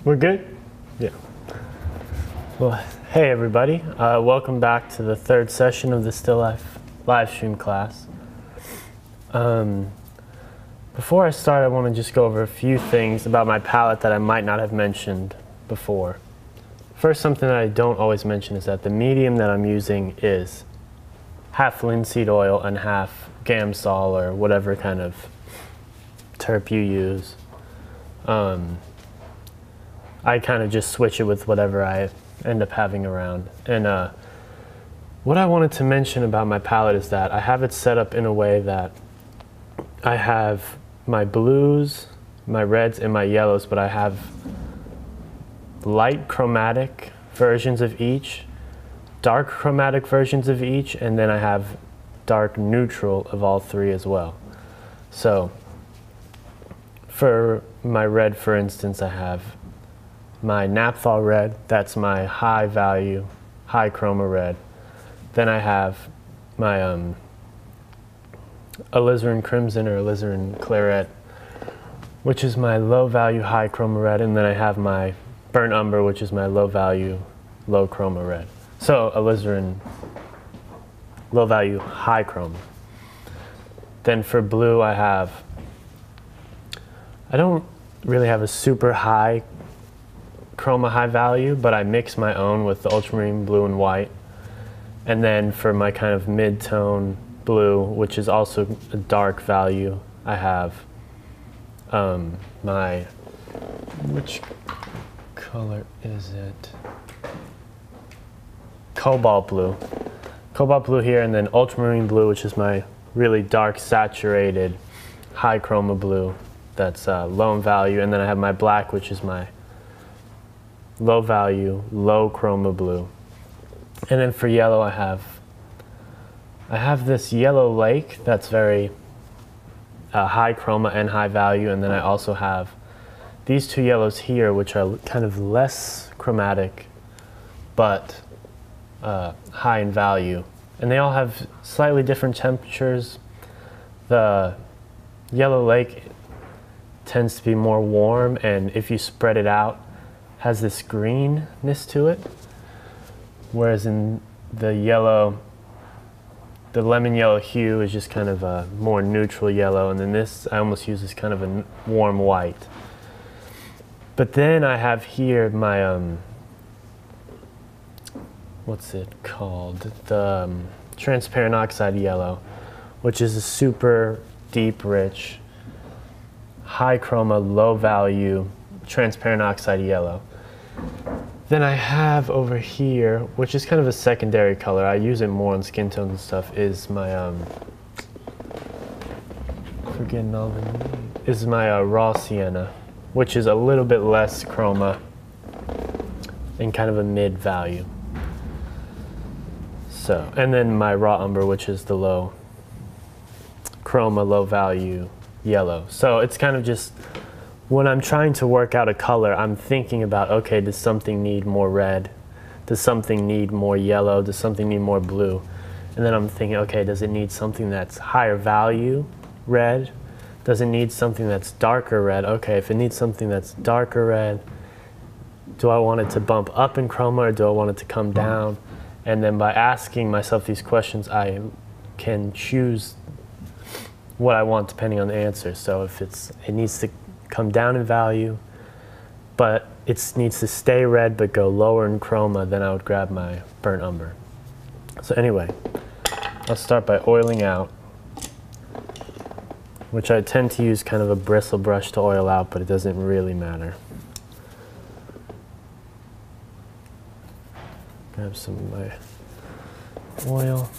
We're good? Yeah. Well, hey everybody. Welcome back to the third session of the Still Life live stream class. Before I start, I want to just go over a few things about my palette that I might not have mentioned before. First, something that I don't always mention is that the medium that I'm using is half linseed oil and half Gamsol or whatever kind of terp you use. I kind of just switch it with whatever I end up having around. And what I wanted to mention about my palette is that I have it set up in a way that I have my blues, my reds, and my yellows, but I have light chromatic versions of each, dark chromatic versions of each, and then I have dark neutral of all three as well. So for my red, for instance, I have my Naphthol red, that's my high value, high chroma red. Then I have my alizarin crimson or alizarin claret, which is my low value, high chroma red. And then I have my burnt umber, which is my low value, low chroma red. So alizarin, low value, high chroma. Then for blue, I don't really have a super high chroma high value, but I mix my own with the ultramarine blue and white. And then for my kind of mid-tone blue, which is also a dark value, I have which color is it? Cobalt blue. Cobalt blue here, and then ultramarine blue, which is my really dark saturated high chroma blue. That's low in value. And then I have my black, which is my low value, low chroma blue. And then for yellow, I have this yellow lake that's very high chroma and high value. And then I also have these two yellows here, which are kind of less chromatic, but high in value. And they all have slightly different temperatures. The yellow lake tends to be more warm, and if you spread it out, has this greenness to it. Whereas in the yellow, the lemon yellow hue is just kind of a more neutral yellow, and then this I almost use as kind of a warm white. But then I have here my what's it called? The transparent oxide yellow, which is a super deep, rich, high chroma, low value, transparent oxide yellow. Then I have over here, which is kind of a secondary color, I use it more on skin tones and stuff, is my forgetting all the names, is my raw sienna, which is a little bit less chroma and kind of a mid value. So, and then my raw umber, which is the low chroma, low value yellow. So it's kind of just, when I'm trying to work out a color, I'm thinking about, okay, does something need more red? Does something need more yellow? Does something need more blue? And then I'm thinking, okay, does it need something that's higher value red? Does it need something that's darker red? Okay, if it needs something that's darker red, do I want it to bump up in chroma or do I want it to come down? And then by asking myself these questions, I can choose what I want depending on the answer. So if it needs to come down in value, but it needs to stay red but go lower in chroma, then I would grab my burnt umber. So anyway, I'll start by oiling out, which I tend to use kind of a bristle brush to oil out, but it doesn't really matter. Grab some of my oil.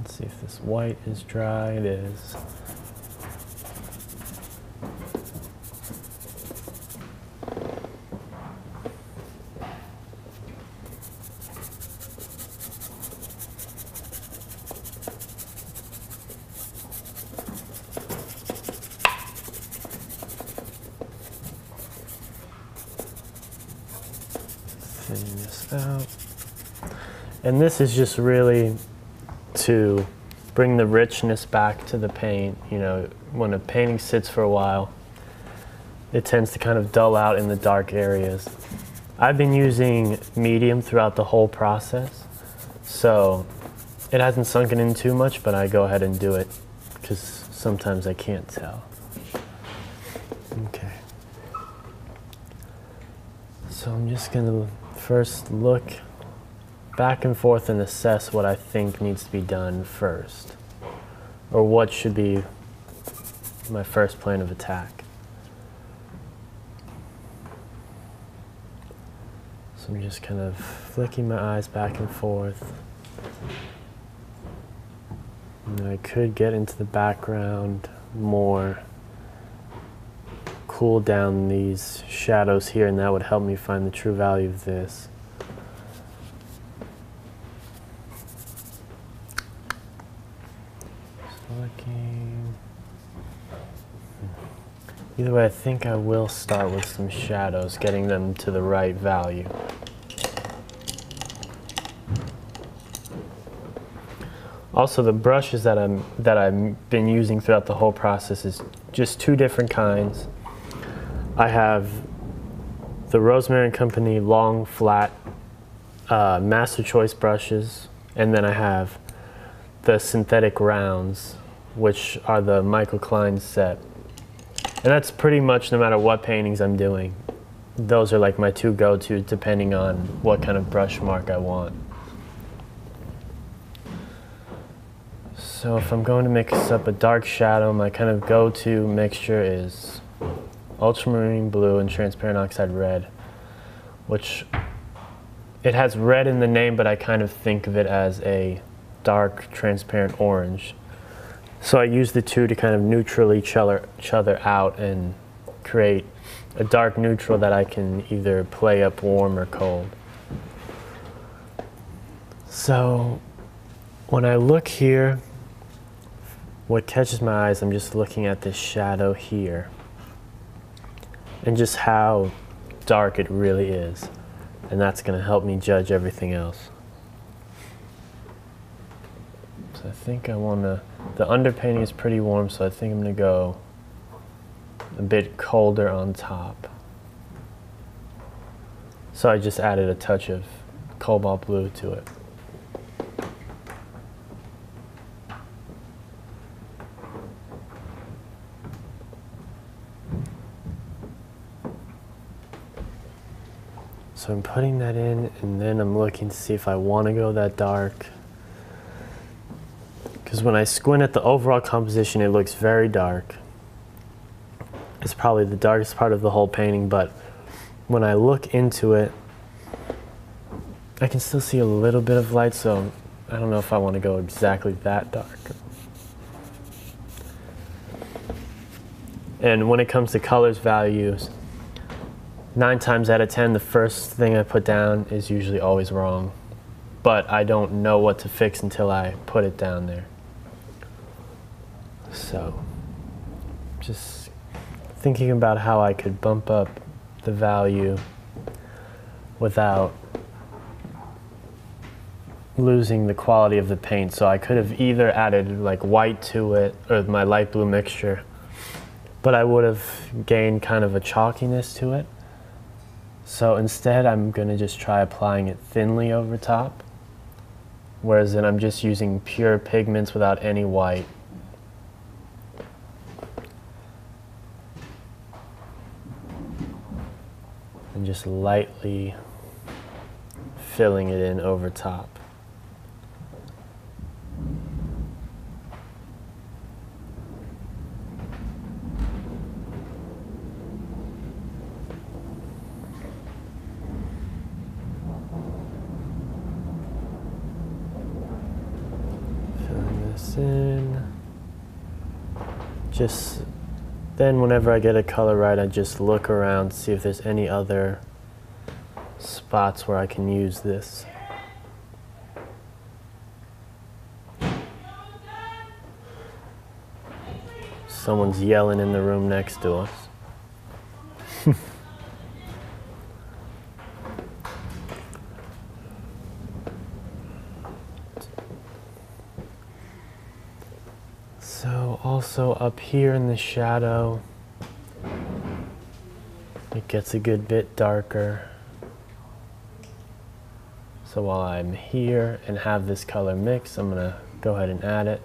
See if this white is dry. It is. Thin this out. And this is just really to bring the richness back to the paint. You know, when a painting sits for a while, it tends to kind of dull out in the dark areas. I've been using medium throughout the whole process, so it hasn't sunken in too much, but I go ahead and do it because sometimes I can't tell. Okay. So I'm just gonna first look back and forth and assess what I think needs to be done first, or what should be my first plan of attack. So I'm just kind of flicking my eyes back and forth. And I could get into the background more, cool down these shadows here, and that would help me find the true value of this. Looking. Either way, I think I will start with some shadows, getting them to the right value. Also, the brushes that I've been using throughout the whole process is just two different kinds. I have the Rosemary & Company long flat Master Choice brushes, and then I have the synthetic rounds, which are the Michael Klein set. And that's pretty much no matter what paintings I'm doing. Those are like my two go-to depending on what kind of brush mark I want. So if I'm going to mix up a dark shadow, my kind of go-to mixture is ultramarine blue and transparent oxide red, which it has red in the name, but I kind of think of it as a dark transparent orange. So I use the two to kind of neutral each other out and create a dark neutral that I can either play up warm or cold. So when I look here, what catches my eyes, I'm just looking at this shadow here and just how dark it really is. And that's going to help me judge everything else. So I think I want to, the underpainting is pretty warm, so I think I'm going to go a bit colder on top. So I just added a touch of cobalt blue to it. So I'm putting that in, and then I'm looking to see if I want to go that dark. Because when I squint at the overall composition, it looks very dark. It's probably the darkest part of the whole painting, but when I look into it, I can still see a little bit of light, so I don't know if I want to go exactly that dark. And when it comes to colors values, 9 times out of 10, the first thing I put down is usually always wrong. But I don't know what to fix until I put it down there. So, just thinking about how I could bump up the value without losing the quality of the paint. So I could have either added like white to it or my light blue mixture, but I would have gained kind of a chalkiness to it. So instead, I'm going to just try applying it thinly over top, whereas then I'm just using pure pigments without any white. And just lightly filling it in over top. Filling this in. Just then whenever I get a color right, I just look around to see if there's any other spots where I can use this. Someone's yelling in the room next to us. So also up here in the shadow, it gets a good bit darker. So while I'm here and have this color mix, I'm going to go ahead and add it.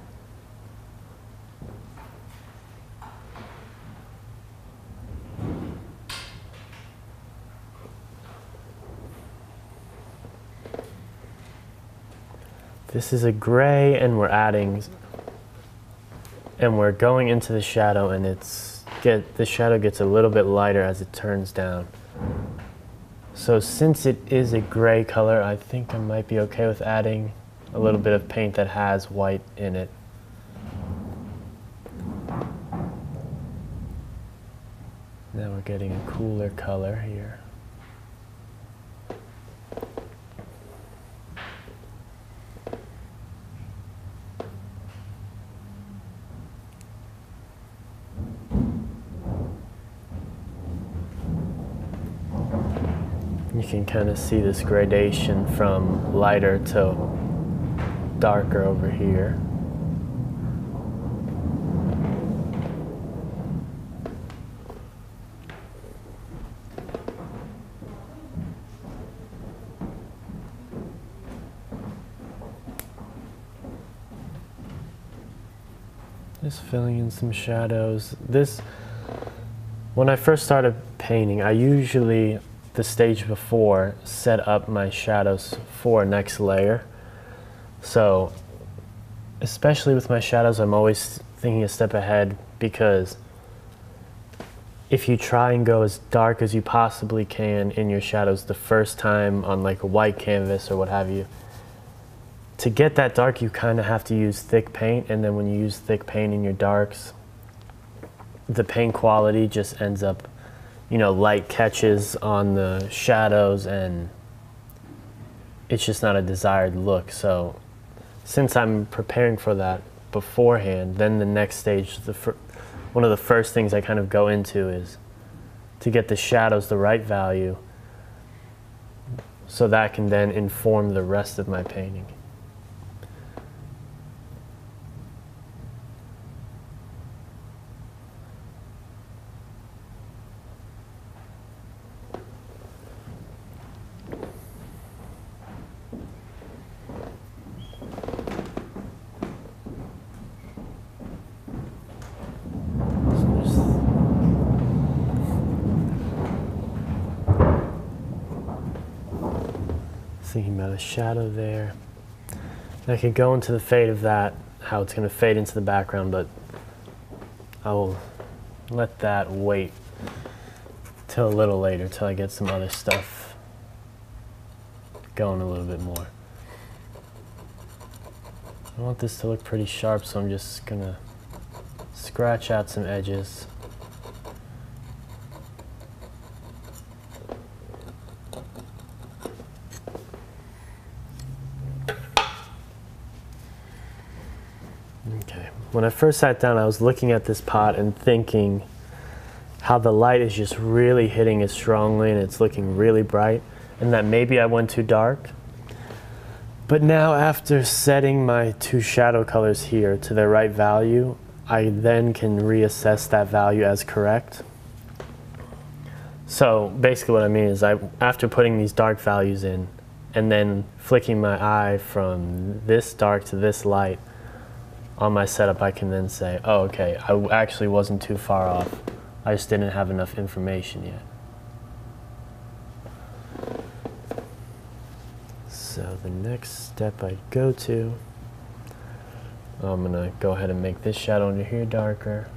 This is a gray, and we're adding, and we're going into the shadow, and the shadow gets a little bit lighter as it turns down. So since it is a gray color, I think I might be okay with adding a little bit of paint that has white in it. Now we're getting a cooler color here. You can kind of see this gradation from lighter to darker over here. Just filling in some shadows. When I first started painting, I usually, the stage before, set up my shadows for next layer. So especially with my shadows, I'm always thinking a step ahead, because if you try and go as dark as you possibly can in your shadows the first time on like a white canvas or what have you, to get that dark you kind of have to use thick paint, and then when you use thick paint in your darks, the paint quality just ends up, you know, light catches on the shadows and it's just not a desired look. So since I'm preparing for that beforehand, then the next stage, one of the first things I kind of go into is to get the shadows the right value, so that can then inform the rest of my painting. Thinking about a shadow there. I could go into the fade of that, how it's going to fade into the background, but I will let that wait till a little later, till I get some other stuff going a little bit more. I want this to look pretty sharp, so I'm just going to scratch out some edges. When I first sat down, I was looking at this pot and thinking how the light is just really hitting it strongly and it's looking really bright, and that maybe I went too dark. But now, after setting my two shadow colors here to their right value, I then can reassess that value as correct. So basically what I mean is, after putting these dark values in and then flicking my eye from this dark to this light, on my setup, I can then say, oh, okay, I actually wasn't too far off. I just didn't have enough information yet. So the next step I go to, I'm gonna go ahead and make this shadow under here darker.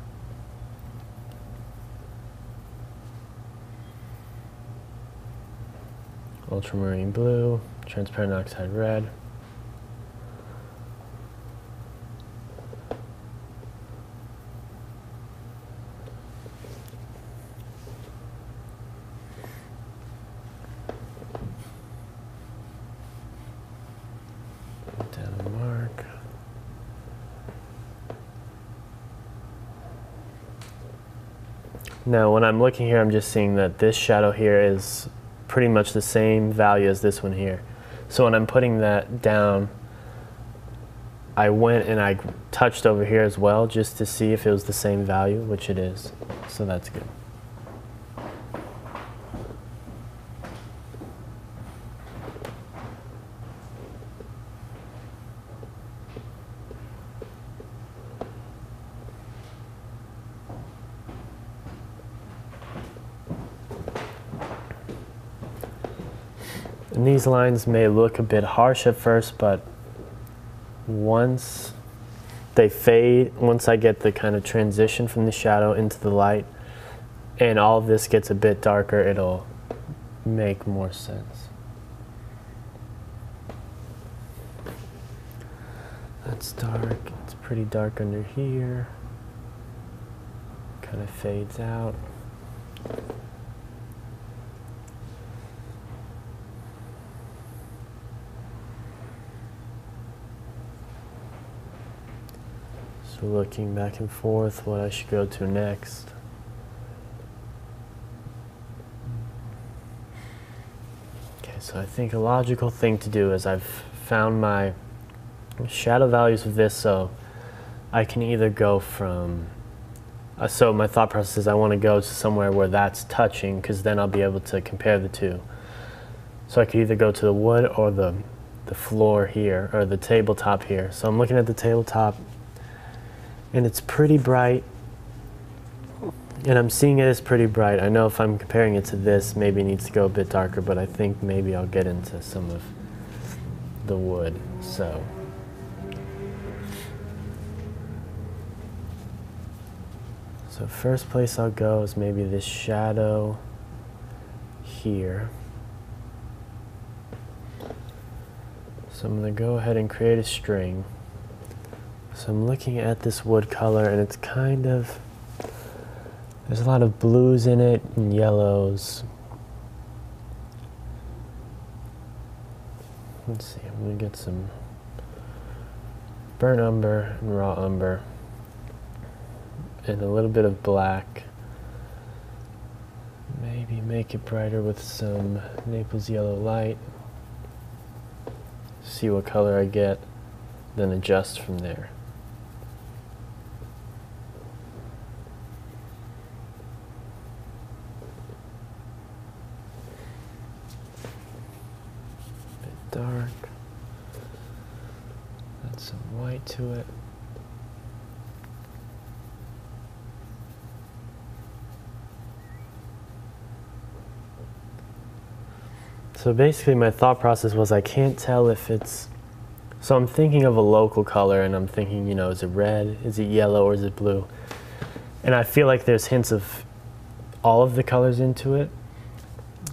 Ultramarine blue, transparent oxide red. Now when I'm looking here, I'm just seeing that this shadow here is pretty much the same value as this one here. So when I'm putting that down, I went and I touched over here as well just to see if it was the same value, which it is. So that's good. And these lines may look a bit harsh at first, but once they fade, once I get the kind of transition from the shadow into the light, and all of this gets a bit darker, it'll make more sense. That's dark. It's pretty dark under here. Kind of fades out. So looking back and forth what I should go to next. Okay, so I think a logical thing to do is I've found my shadow values of this, so I can either go from, so my thought process is I want to go to somewhere where that's touching, because then I'll be able to compare the two. So I could either go to the wood or the floor here, or the tabletop here. So I'm looking at the tabletop, and it's pretty bright, and I'm seeing it as pretty bright. I know if I'm comparing it to this, maybe it needs to go a bit darker, but I think maybe I'll get into some of the wood. So first place I'll go is maybe this shadow here. So I'm going to go ahead and create a string. So I'm looking at this wood color, and it's kind of, there's a lot of blues in it and yellows. Let's see, I'm going to get some burnt umber and raw umber and a little bit of black. Maybe make it brighter with some Naples yellow light. See what color I get, then adjust from there. Dark. Add some white to it. So basically my thought process was I can't tell if it's, so I'm thinking of a local color, and I'm thinking, you know, is it red, is it yellow, or is it blue? And I feel like there's hints of all of the colors into it.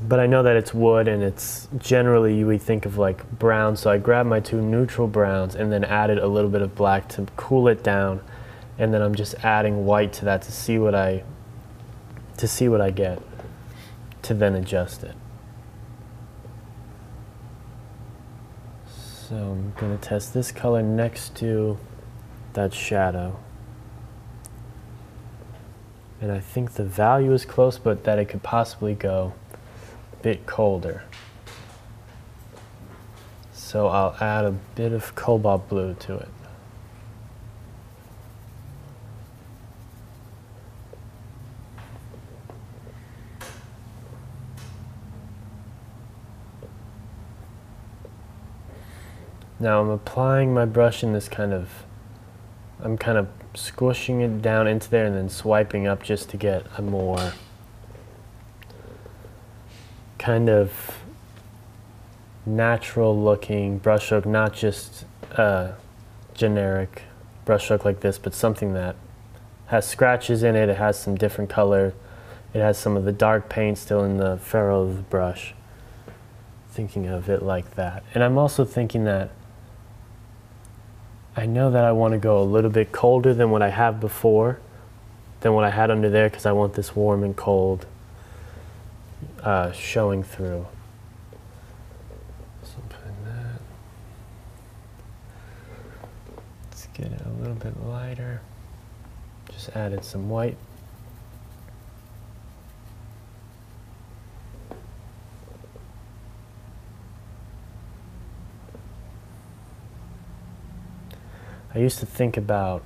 But I know that it's wood, and it's generally you would think of like brown, so I grabbed my two neutral browns and then added a little bit of black to cool it down, and then I'm just adding white to that to see what I get, to then adjust it. So I'm going to test this color next to that shadow. And I think the value is close, but that it could possibly go bit colder. So I'll add a bit of cobalt blue to it. Now I'm applying my brush in this kind of, I'm kind of squishing it down into there and then swiping up just to get a more kind of natural looking brushstroke, not just a generic brushstroke like this, but something that has scratches in it, it has some different color, it has some of the dark paint still in the ferrule of the brush. Thinking of it like that. And I'm also thinking that I know that I want to go a little bit colder than what I have before, than what I had under there, because I want this warm and cold showing through. So putting that. Let's get it a little bit lighter. Just added some white. I used to think about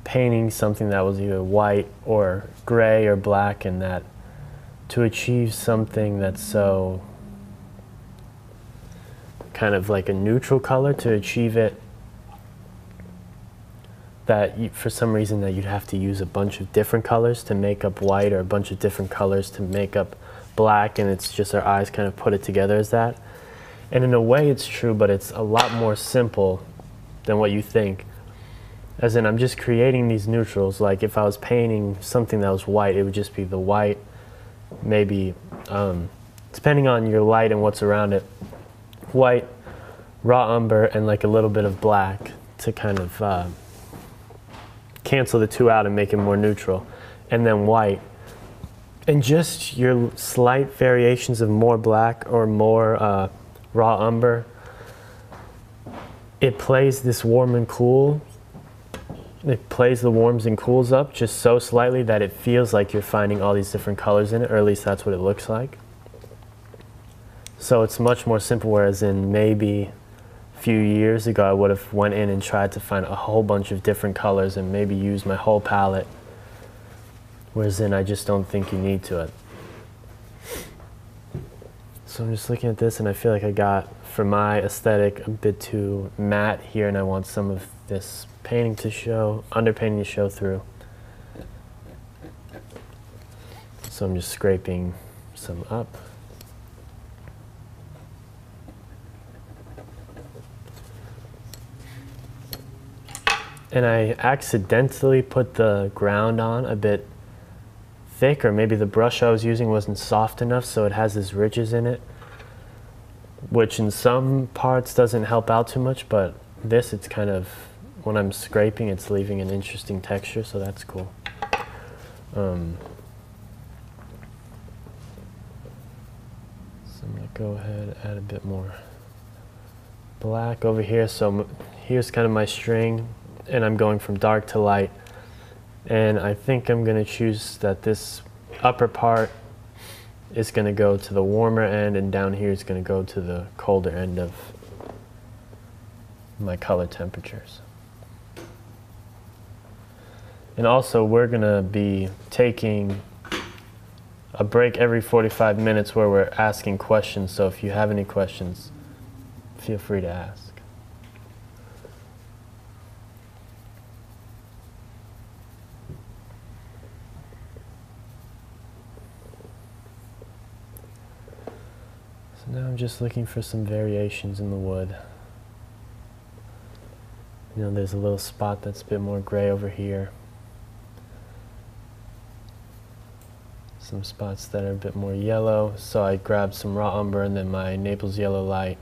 painting something that was either white or gray or black, and that to achieve something that's so kind of like a neutral color, to achieve it, that for some reason that you'd have to use a bunch of different colors to make up white, or a bunch of different colors to make up black, and it's just our eyes kind of put it together as that. And in a way it's true, but it's a lot more simple than what you think. As in, I'm just creating these neutrals. Like if I was painting something that was white, it would just be the white, maybe, depending on your light and what's around it, white, raw umber, and like a little bit of black to kind of cancel the two out and make it more neutral. And then white. And just your slight variations of more black or more raw umber, it plays this warm and cool. It plays the warms and cools up just so slightly that it feels like you're finding all these different colors in it, or at least that's what it looks like. So it's much more simple, whereas in maybe a few years ago I would have went in and tried to find a whole bunch of different colors and maybe use my whole palette, whereas in I just don't think you need to it. So I'm just looking at this and I feel like I got, for my aesthetic, a bit too matte here, and I want some of this painting to show, underpainting to show through. So I'm just scraping some up. And I accidentally put the ground on a bit thick, or maybe the brush I was using wasn't soft enough, so it has these ridges in it, which in some parts doesn't help out too much, but this, it's kind of, when I'm scraping, it's leaving an interesting texture, so that's cool. So I'm gonna go ahead and add a bit more black over here. So here's kind of my string, and I'm going from dark to light. And I think I'm gonna choose that this upper part is gonna go to the warmer end, and down here is gonna go to the colder end of my color temperatures. And also we're gonna be taking a break every 45 minutes where we're asking questions, so if you have any questions, feel free to ask. So now I'm just looking for some variations in the wood. You know, there's a little spot that's a bit more gray over here. Some spots that are a bit more yellow, so I grabbed some raw umber and then my Naples yellow light.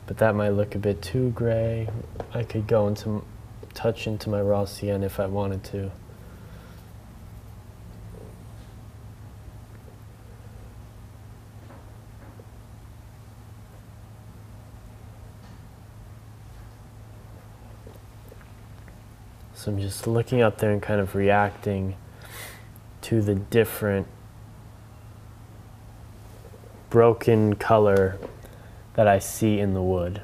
But that might look a bit too gray. I could go into, touch into my raw cyan if I wanted to. So I'm just looking up there and kind of reacting to the different broken color that I see in the wood.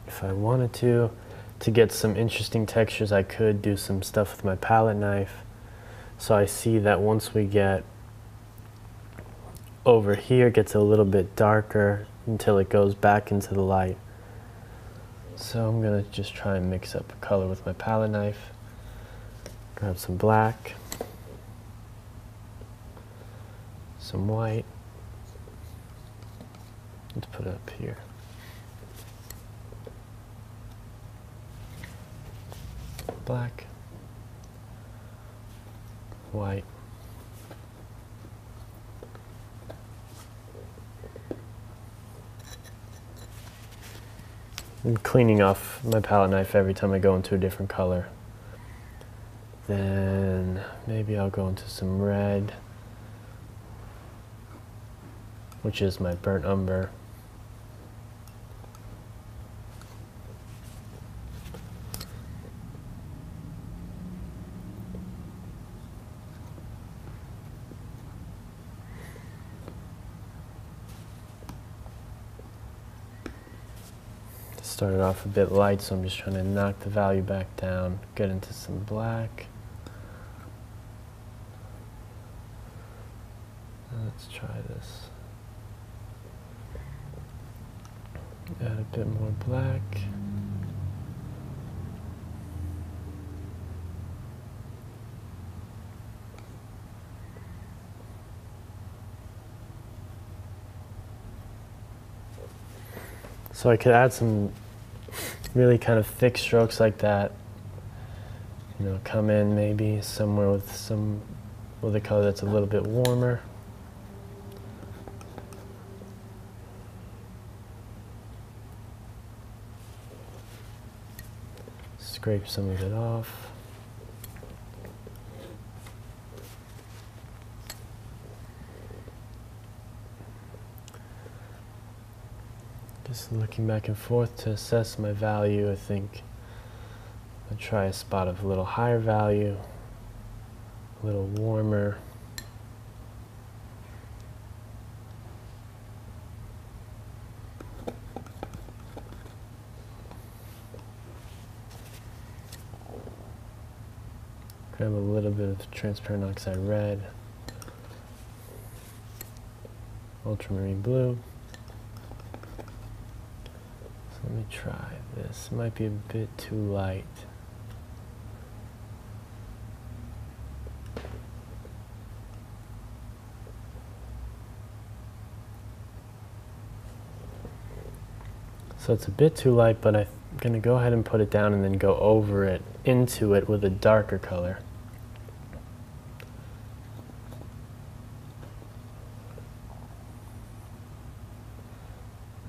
If I wanted to get some interesting textures, I could do some stuff with my palette knife. So I see that once we get over here, it gets a little bit darker until it goes back into the light. So I'm gonna just try and mix up a color with my palette knife. Grab some black, some white. Let's put it up here. Black, white, I'm cleaning off my palette knife every time I go into a different color. Then maybe I'll go into some red, which is my burnt umber. Started off a bit light, so I'm just trying to knock the value back down, get into some black. Let's try this. Add a bit more black. So I could add some really kind of thick strokes like that. You know, come in maybe somewhere with a color that's a little bit warmer. Scrape some of it off. Just looking back and forth to assess my value. I think I'll try a spot of a little higher value, a little warmer. Grab a little bit of transparent oxide red, ultramarine blue. Let me try this. It might be a bit too light. So it's a bit too light, but I'm going to go ahead and put it down and then go over it, into it with a darker color.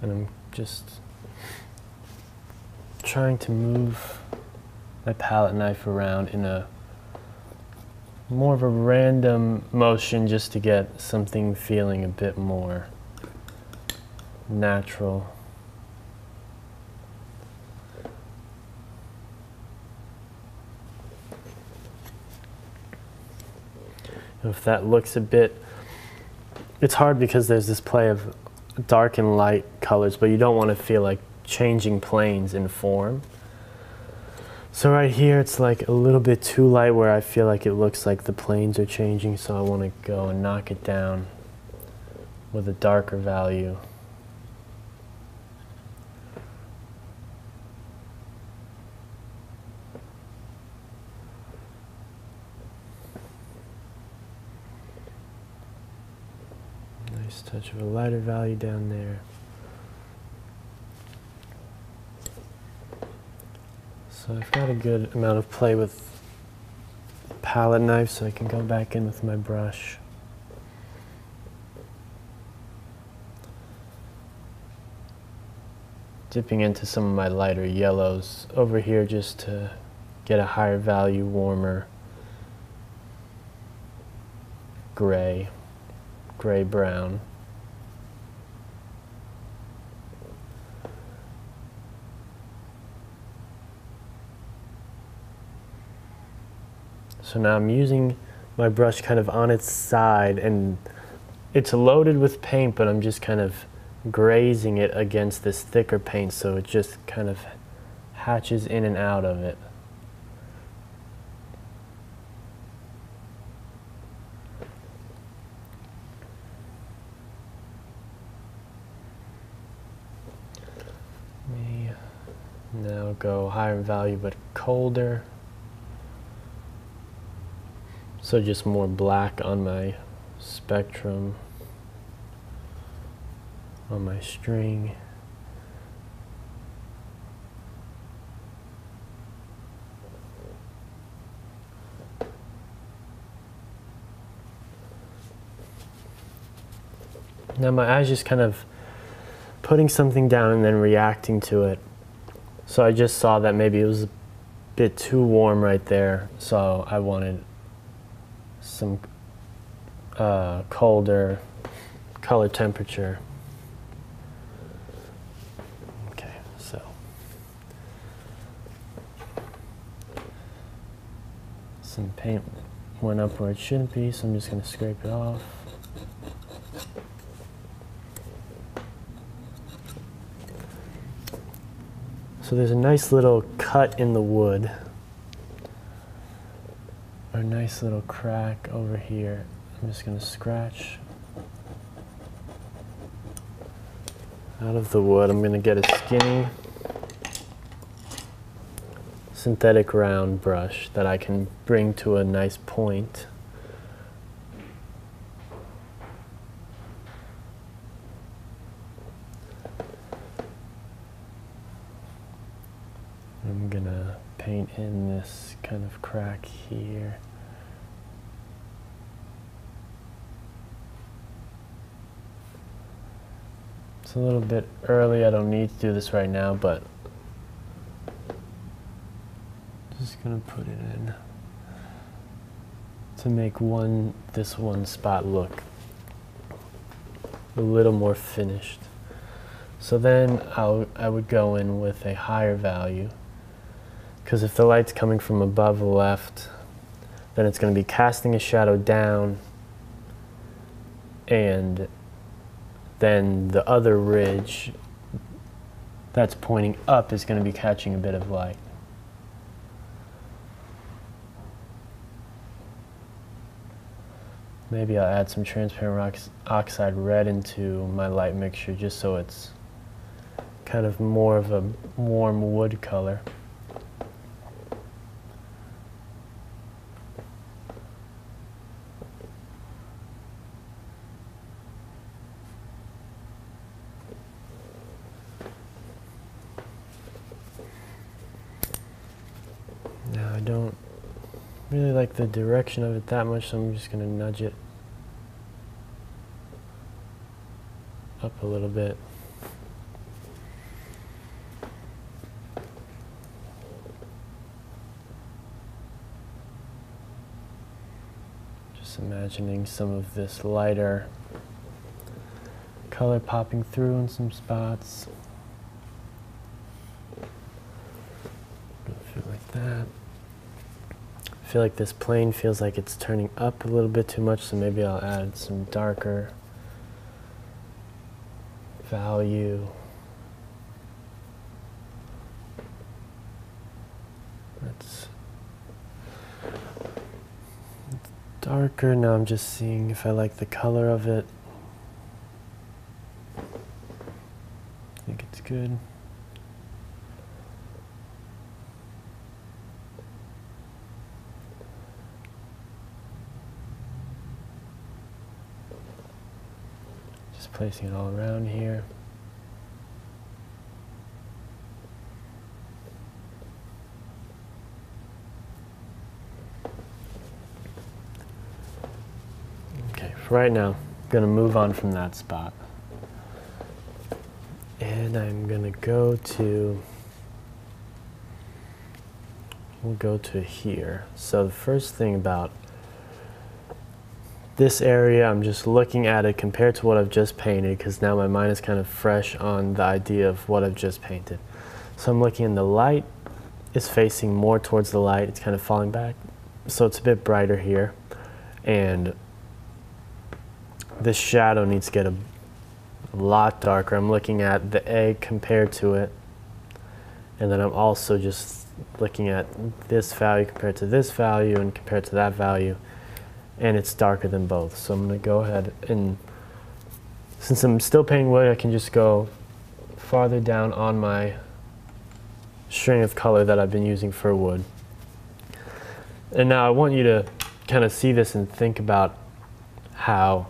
And I'm just trying to move my palette knife around in a more of a random motion just to get something feeling a bit more natural. If that looks a bit, it's hard because there's this play of dark and light colors, but you don't want to feel like changing planes in form. So right here it's like a little bit too light where I feel like it looks like the planes are changing, so I want to go and knock it down with a darker value. Nice touch of a lighter value down there. So I've got a good amount of play with palette knife, so I can go back in with my brush. Dipping into some of my lighter yellows over here just to get a higher value, warmer gray, gray-brown. So now I'm using my brush kind of on its side, and it's loaded with paint, but I'm just kind of grazing it against this thicker paint so it just kind of hatches in and out of it. Let me now go higher value but colder. So just more black on my spectrum, on my string. Now my eye's just kind of putting something down and then reacting to it. So I just saw that maybe it was a bit too warm right there, so I wanted some colder color temperature. Okay, so some paint went up where it shouldn't be, so I'm just going to scrape it off. So there's a nice little cut in the wood, or a nice little crack over here. I'm just going to scratch out of the wood. I'm going to get a skinny synthetic round brush that I can bring to a nice point. I'm gonna paint in this kind of crack here. It's a little bit early, I don't need to do this right now, but just gonna put it in to make this one spot look a little more finished. So then I would go in with a higher value, because if the light's coming from above the left, then it's going to be casting a shadow down, and then the other ridge that's pointing up is going to be catching a bit of light. Maybe I'll add some transparent oxide red into my light mixture just so it's kind of more of a warm wood color. Now I don't really like the direction of it that much, so I'm just going to nudge it up a little bit. Just imagining some of this lighter color popping through in some spots. Feel like that. I feel like this plane feels like it's turning up a little bit too much, so maybe I'll add some darker value. That's darker. Now I'm just seeing if I like the color of it. I think it's good. Just placing it all around here. Okay, for right now, I'm going to move on from that spot. And I'm going to we'll go to here. So the first thing about this area, I'm just looking at it compared to what I've just painted, because now my mind is kind of fresh on the idea of what I've just painted. So I'm looking, and the light is facing more towards the light. It's kind of falling back. So it's a bit brighter here. And this shadow needs to get a lot darker. I'm looking at the egg compared to it. And then I'm also just looking at this value compared to this value and compared to that value. And it's darker than both. So I'm going to go ahead and, since I'm still painting wood, I can just go farther down on my string of color that I've been using for wood. And now I want you to kind of see this and think about how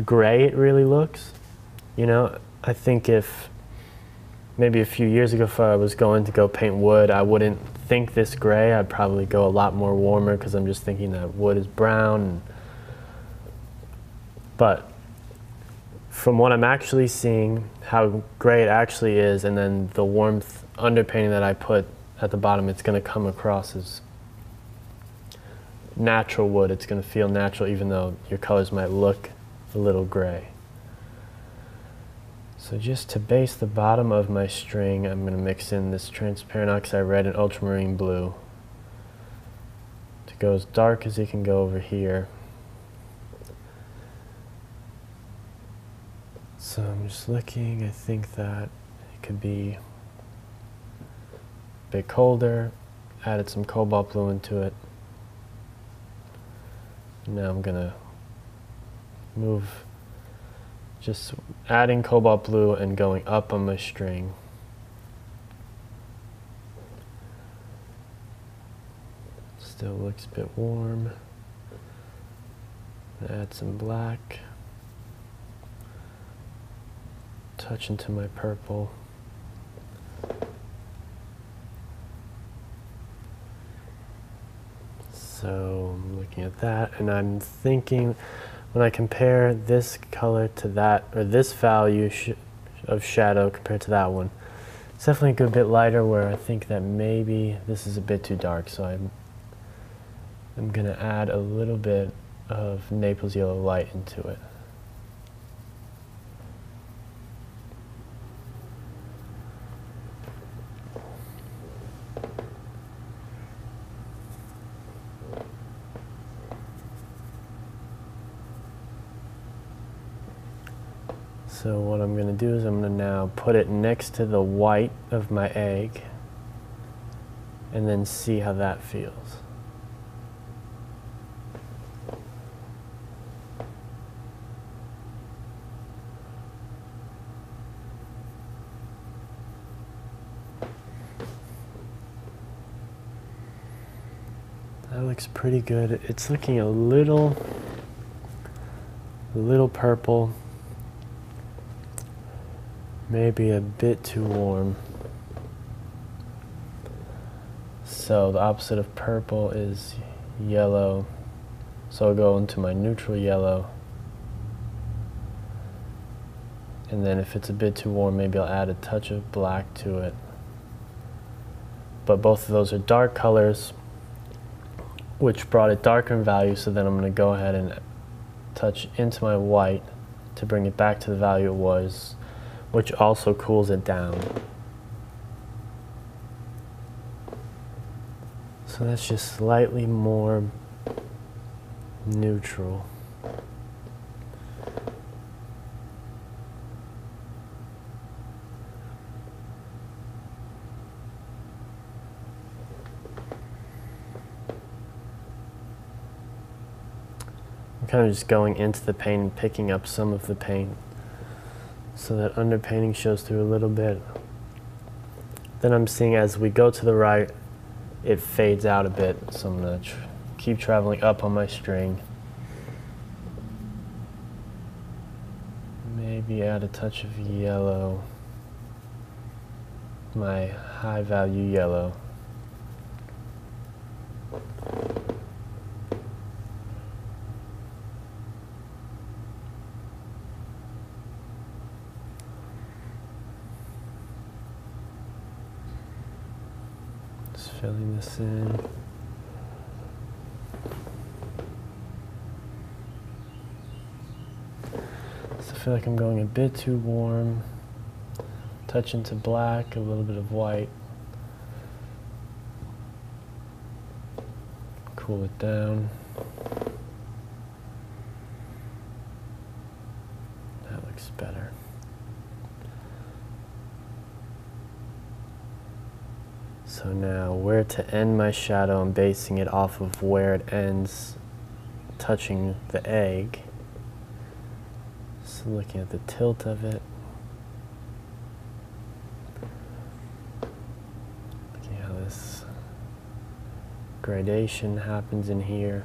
gray it really looks. You know, I think if maybe a few years ago, if I was going to go paint wood, I wouldn't think this gray. I'd probably go a lot more warmer, because I'm just thinking that wood is brown. But from what I'm actually seeing, how gray it actually is, and then the warmth underpainting that I put at the bottom, it's going to come across as natural wood. It's going to feel natural, even though your colors might look a little gray. So just to base the bottom of my string, I'm going to mix in this transparent oxide red and ultramarine blue to go as dark as it can go over here. So I'm just looking, I think that it could be bit colder, added some cobalt blue into it. Now I'm gonna move, just adding cobalt blue and going up on my string. Still looks a bit warm. Add some black. Touch into my purple. So I'm looking at that, and I'm thinking when I compare this color to that, or this value of shadow compared to that one, it's definitely a good bit lighter, where I think that maybe this is a bit too dark. So I'm gonna add a little bit of Naples yellow light into it. So what I'm going to do is I'm going to now put it next to the white of my egg and then see how that feels. That looks pretty good. It's looking a little purple. Maybe a bit too warm. So the opposite of purple is yellow. So I'll go into my neutral yellow. And then if it's a bit too warm, maybe I'll add a touch of black to it. But both of those are dark colors, which brought it darker in value. So then I'm going to go ahead and touch into my white to bring it back to the value it was, which also cools it down. So that's just slightly more neutral. I'm kind of just going into the paint and picking up some of the paint, so that underpainting shows through a little bit. Then I'm seeing as we go to the right, it fades out a bit. So I'm gonna keep traveling up on my string. Maybe add a touch of yellow, my high value yellow. Filling this in. So I feel like I'm going a bit too warm. Touch into black, a little bit of white. Cool it down. That looks better. So now where to end my shadow, I'm basing it off of where it ends touching the egg. So looking at the tilt of it. Looking how this gradation happens in here.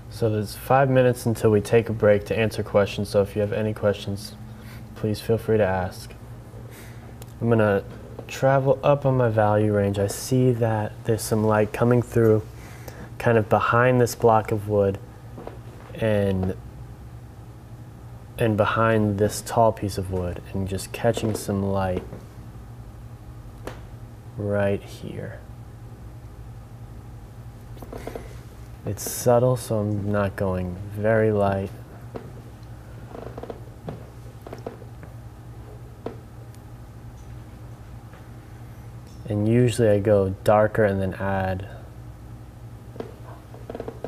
So there's 5 minutes until we take a break to answer questions. So if you have any questions, please feel free to ask. I'm gonna travel up on my value range. I see that there's some light coming through kind of behind this block of wood and behind this tall piece of wood, and just catching some light right here. It's subtle, so I'm not going very light. And usually I go darker and then add.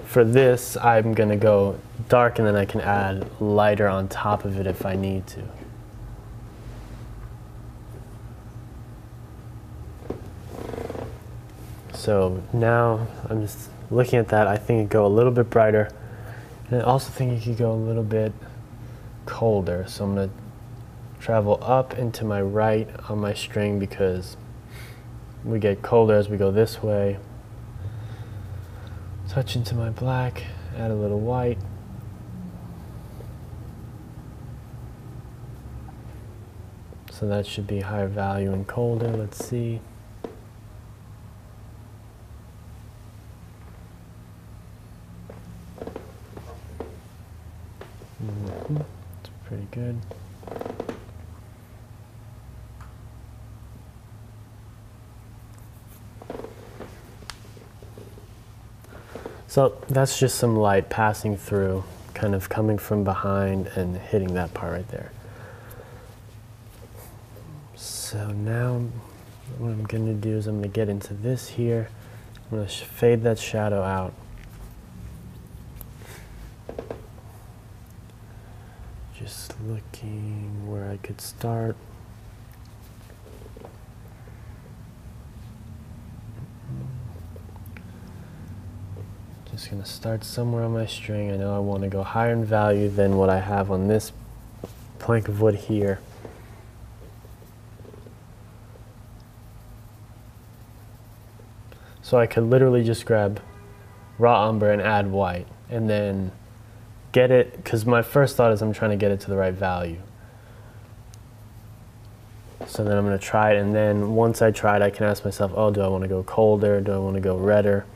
For this, I'm gonna go dark, and then I can add lighter on top of it if I need to. So now I'm just looking at that. I think it could go a little bit brighter, and I also think it could go a little bit colder. So I'm going to travel up into my right on my string because we get colder as we go this way. Touch into my black, add a little white. So that should be higher value and colder. Let's see. It's pretty good. So that's just some light passing through, kind of coming from behind and hitting that part right there. So now what I'm going to do is I'm going to get into this here. I'm going to fade that shadow out. Just looking where I could start. Just going to start somewhere on my string. I know I want to go higher in value than what I have on this plank of wood here. So I could literally just grab raw umber and add white and then get it, because my first thought is I'm trying to get it to the right value. So then I'm going to try it, and then once I try it, I can ask myself, oh, do I want to go colder? Do I want to go redder?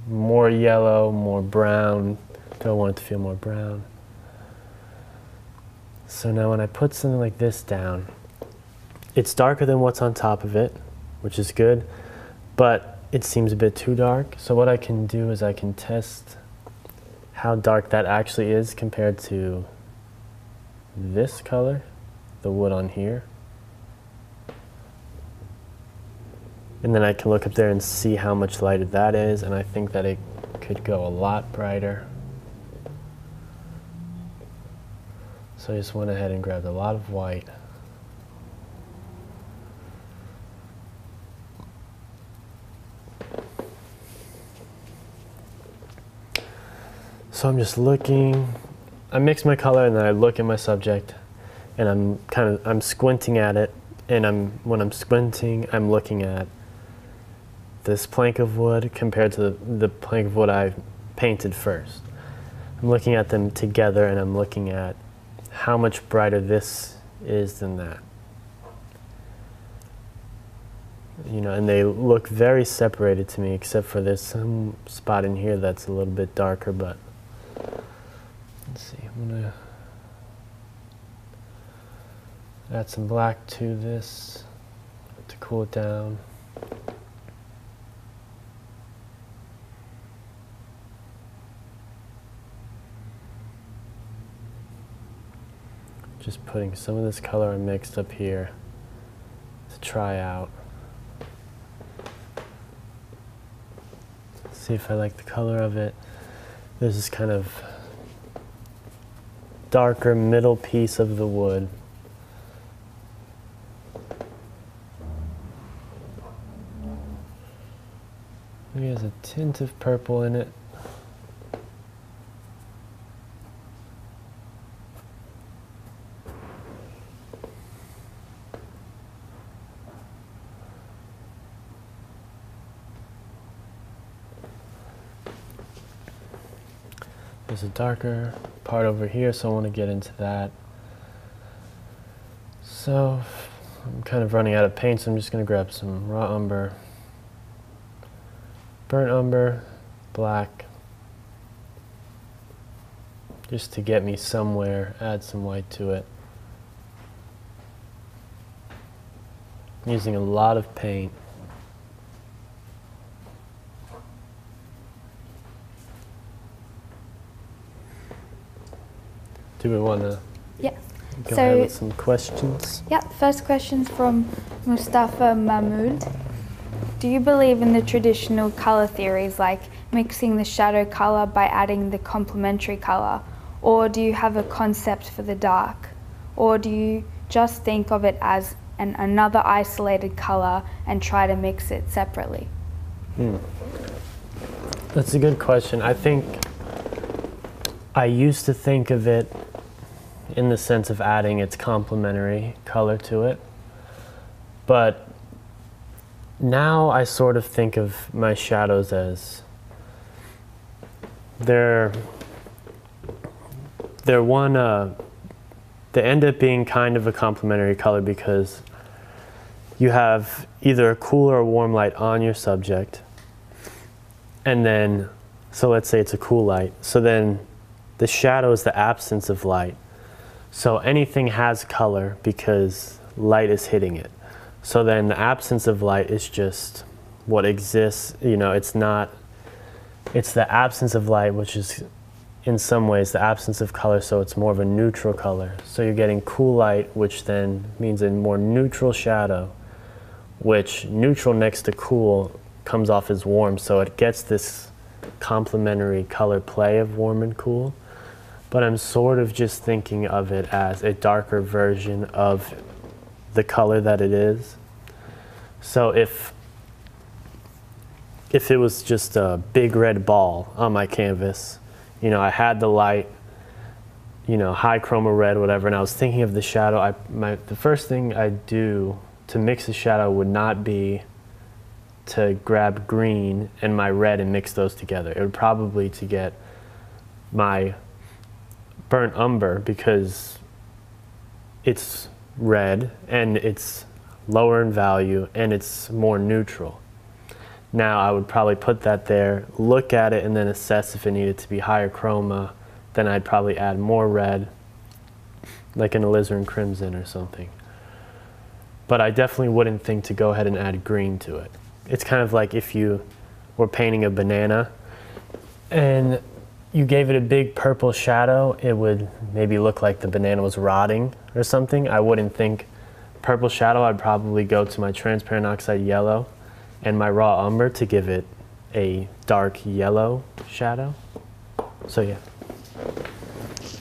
More yellow, more brown? Do I want it to feel more brown? So now when I put something like this down, it's darker than what's on top of it, which is good, but it seems a bit too dark. So what I can do is I can test how dark that actually is compared to this color, the wood on here. And then I can look up there and see how much lighter that is, and I think that it could go a lot brighter. So I just went ahead and grabbed a lot of white. So I'm just looking, I mix my color and then I look at my subject and I'm squinting at it, and when I'm squinting, I'm looking at this plank of wood compared to the plank of wood I painted first. I'm looking at them together and I'm looking at how much brighter this is than that. You know, and they look very separated to me, except for this some spot in here that's a little bit darker, but let's see, I'm gonna add some black to this to cool it down. Just putting some of this color I mixed up here to try out. See if I like the color of it. There's this kind of darker middle piece of the wood. Maybe it has a tint of purple in it. There's a darker part over here, so I want to get into that. So I'm kind of running out of paint, so I'm just going to grab some raw umber, burnt umber, black, just to get me somewhere, add some white to it. I'm using a lot of paint. Do we want to go ahead with some questions? Yeah, first question's from Mustafa Mahmood. Do you believe in the traditional colour theories like mixing the shadow color by adding the complementary color? Or do you have a concept for the dark? Or do you just think of it as another isolated color and try to mix it separately? That's a good question. I think I used to think of it in the sense of adding its complementary color to it. But now I sort of think of my shadows as they're one, they end up being kind of a complementary color because you have either a cool or a warm light on your subject. And then, so let's say it's a cool light. So then the shadow is the absence of light. So anything has color because light is hitting it. So then the absence of light is just what exists. You know, it's not, it's the absence of light, which is in some ways the absence of color, so it's more of a neutral color. So you're getting cool light, which then means a more neutral shadow, which neutral next to cool comes off as warm, so it gets this complementary color play of warm and cool. But I'm sort of just thinking of it as a darker version of the color that it is. So if it was just a big red ball on my canvas, you know, I had the light, you know, high chroma red, whatever, and I was thinking of the shadow. The first thing I'd do to mix the shadow would not be to grab green and my red and mix those together. It would probably to get my burnt umber, because it's red and it's lower in value and it's more neutral. Now I would probably put that there, look at it, and then assess if it needed to be higher chroma. Then I'd probably add more red, like an alizarin crimson or something. But I definitely wouldn't think to go ahead and add green to it. It's kind of like if you were painting a banana and you gave it a big purple shadow, it would maybe look like the banana was rotting or something. I wouldn't think purple shadow. I'd probably go to my transparent oxide yellow and my raw umber to give it a dark yellow shadow. So yeah.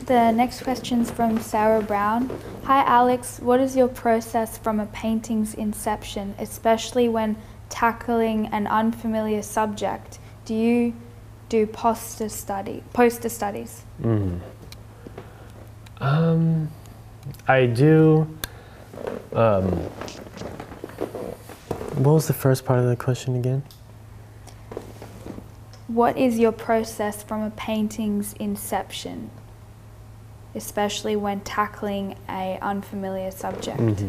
The next question's from Sarah Brown. Hi Alex, what is your process from a painting's inception, especially when tackling an unfamiliar subject? Do you do poster studies? I do. What was the first part of the question again? What is your process from a painting's inception, especially when tackling an unfamiliar subject?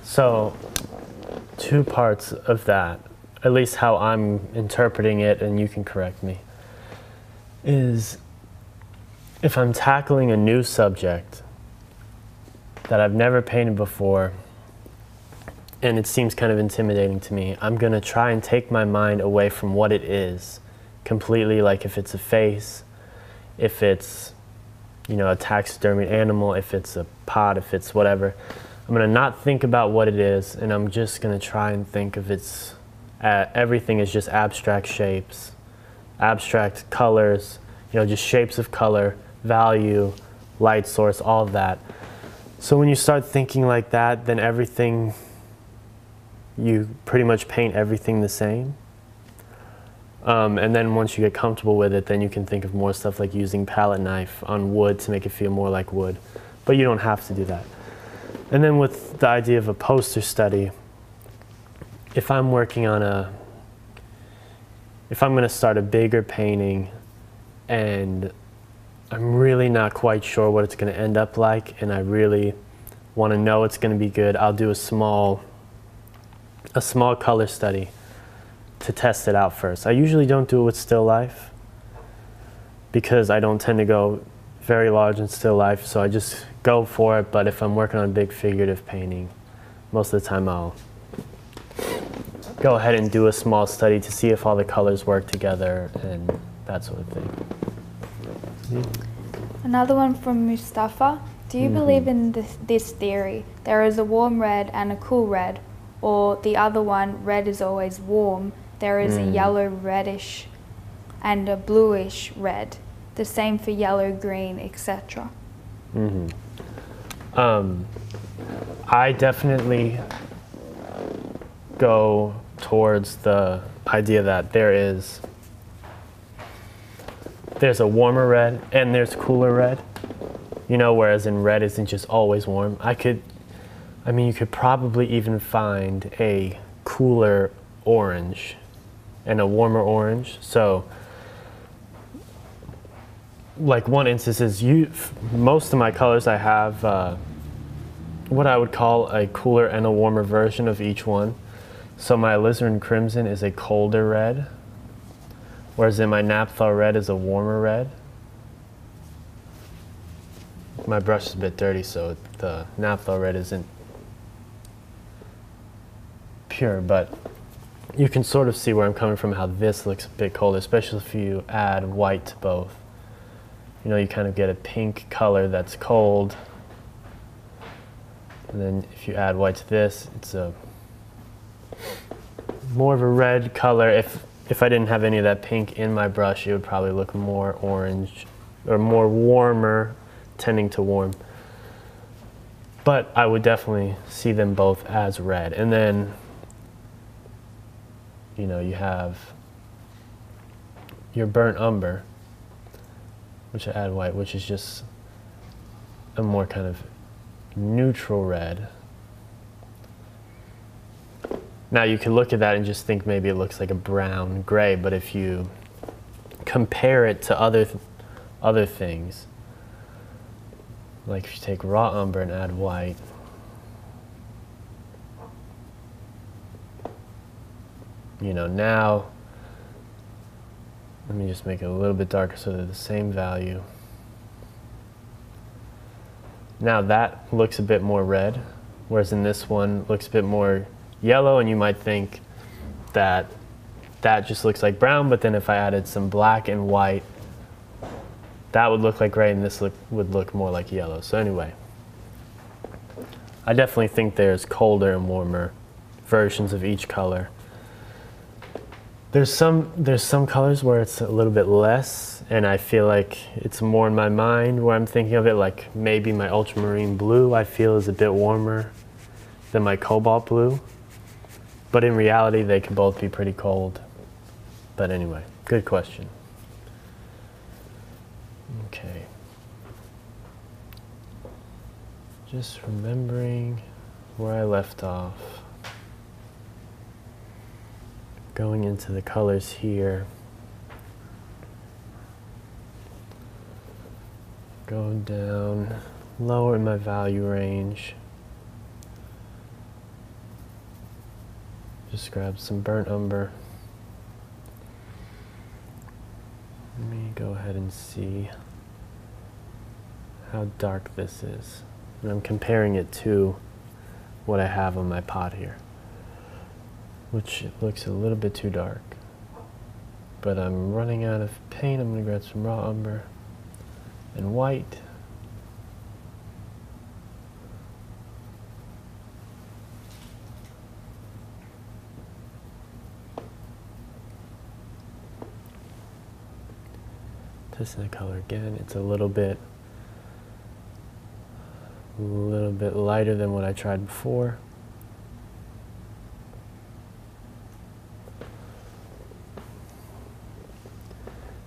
So, two parts of that, at least how I'm interpreting it, and you can correct me, is if I'm tackling a new subject that I've never painted before, and it seems kind of intimidating to me, I'm gonna try and take my mind away from what it is completely. Like if it's a face, if it's, you know, a taxidermied animal, if it's a pot, if it's whatever, I'm gonna not think about what it is, and I'm just gonna try and think of its, everything is just abstract shapes, abstract colors, you know, just shapes of color, value, light source, all of that. So when you start thinking like that, then everything, you pretty much paint everything the same. And then once you get comfortable with it, then you can think of more stuff like using palette knife on wood to make it feel more like wood. But you don't have to do that. And then with the idea of a poster study, if I'm working on if I'm gonna start a bigger painting and I'm really not quite sure what it's gonna end up like, and I really wanna know it's gonna be good, I'll do a small color study to test it out first. I usually don't do it with still life because I don't tend to go very large in still life, so I just go for it. But if I'm working on a big figurative painting, most of the time I'll go ahead and do a small study to see if all the colors work together and that sort of thing. Another one from Mustafa. Do you believe in this theory? There is a warm red and a cool red, or the other one, red is always warm. There is a yellow reddish and a bluish red. The same for yellow, green, etc. I definitely go towards the idea that there's a warmer red and there's cooler red, you know, whereas in red isn't just always warm. You could probably even find a cooler orange and a warmer orange. So like one instance is most of my colors I have what I would call a cooler and a warmer version of each one. So my alizarin crimson is a colder red, whereas in my naphtha red is a warmer red. My brush is a bit dirty, so the naphtha red isn't pure, but you can sort of see where I'm coming from, how this looks a bit colder, especially if you add white to both. You know, you kind of get a pink color that's cold. And then if you add white to this, it's a more of a red color. If I didn't have any of that pink in my brush, it would probably look more orange or more warmer, tending to warm. But I would definitely see them both as red. And then, you know, you have your burnt umber, which I add white, which is just a more kind of neutral red. Now you can look at that and just think maybe it looks like a brown gray, but if you compare it to other things, like if you take raw umber and add white, you know, now let me just make it a little bit darker so they're the same value. Now that looks a bit more red, whereas in this one looks a bit more yellow, and you might think that that just looks like brown, but then if I added some black and white, that would look like gray, and this would look more like yellow. So anyway, I definitely think there's colder and warmer versions of each color. There's some colors where it's a little bit less, and I feel like it's more in my mind where I'm thinking of it, like maybe my ultramarine blue I feel is a bit warmer than my cobalt blue. But in reality, they could both be pretty cold. But anyway, good question. Okay. Just remembering where I left off. Going into the colors here. Go down lower in my value range. Just grab some burnt umber. Let me go ahead and see how dark this is. And I'm comparing it to what I have on my pot here, which looks a little bit too dark. But I'm running out of paint. I'm going to grab some raw umber and white. Testing the color again. It's a little bit lighter than what I tried before.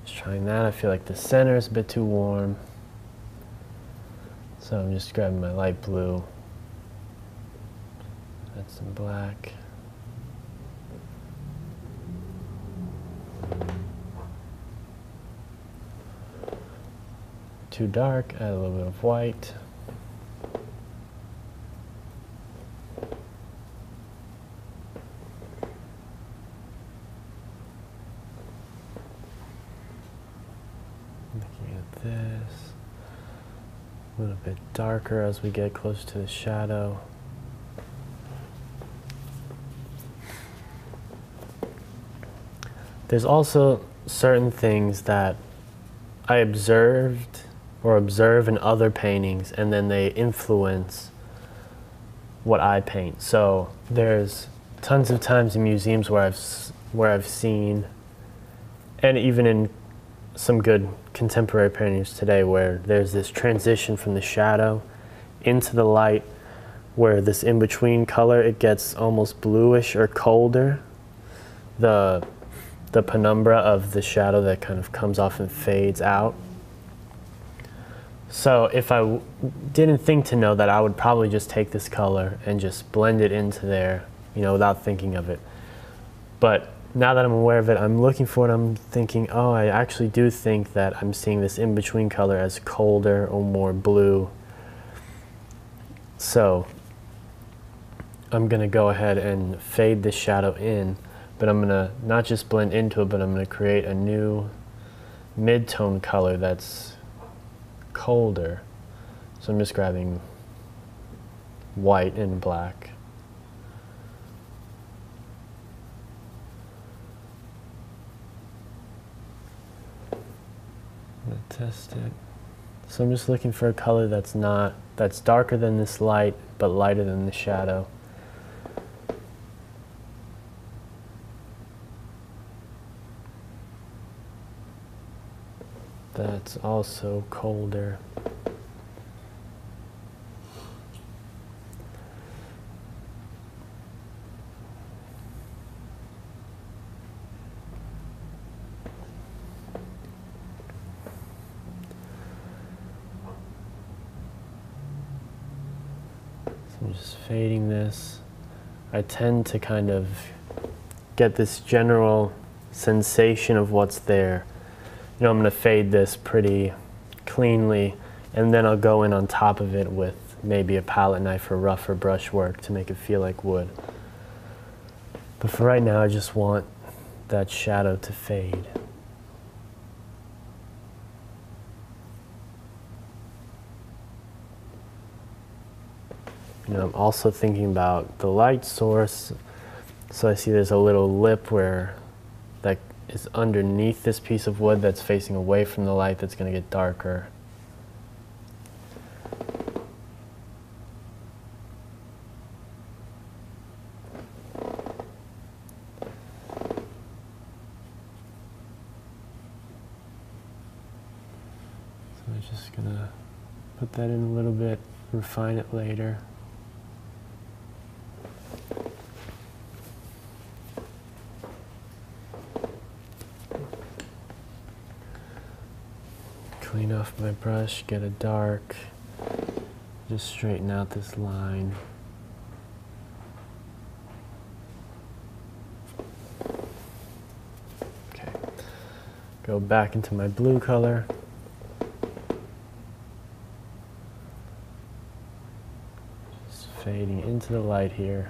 Just trying that. I feel like the center is a bit too warm, so I'm just grabbing my light blue. Add some black. Too dark, add a little bit of white. Looking at this, a little bit darker as we get closer to the shadow. There's also certain things that I observe in other paintings, and then they influence what I paint. So there's tons of times in museums where I've seen and even in some good contemporary paintings today where there's this transition from the shadow into the light, where this in-between color, it gets almost bluish or colder. The penumbra of the shadow that kind of comes off and fades out. So if I didn't think to know that, I would probably just take this color and just blend it into there, you know, without thinking of it. But now that I'm aware of it, I'm looking for it, I'm thinking, oh, I actually do think that I'm seeing this in-between color as colder or more blue. So I'm gonna go ahead and fade this shadow in, but I'm gonna not just blend into it, but I'm gonna create a new mid-tone color that's colder. So I'm just grabbing white and black. I'm gonna test it. So I'm just looking for a color that's darker than this light, but lighter than the shadow. That's also colder. So I'm just fading this. I tend to kind of get this general sensation of what's there. You know, I'm going to fade this pretty cleanly, and then I'll go in on top of it with maybe a palette knife or rougher brush work to make it feel like wood. But for right now, I just want that shadow to fade. You know, I'm also thinking about the light source. So I see there's a little lip where that is underneath this piece of wood that's facing away from the light, that's going to get darker. So I'm just going to put that in a little bit, refine it later. Clean off my brush, get a dark, just straighten out this line. Okay, go back into my blue color. Just fading into the light here.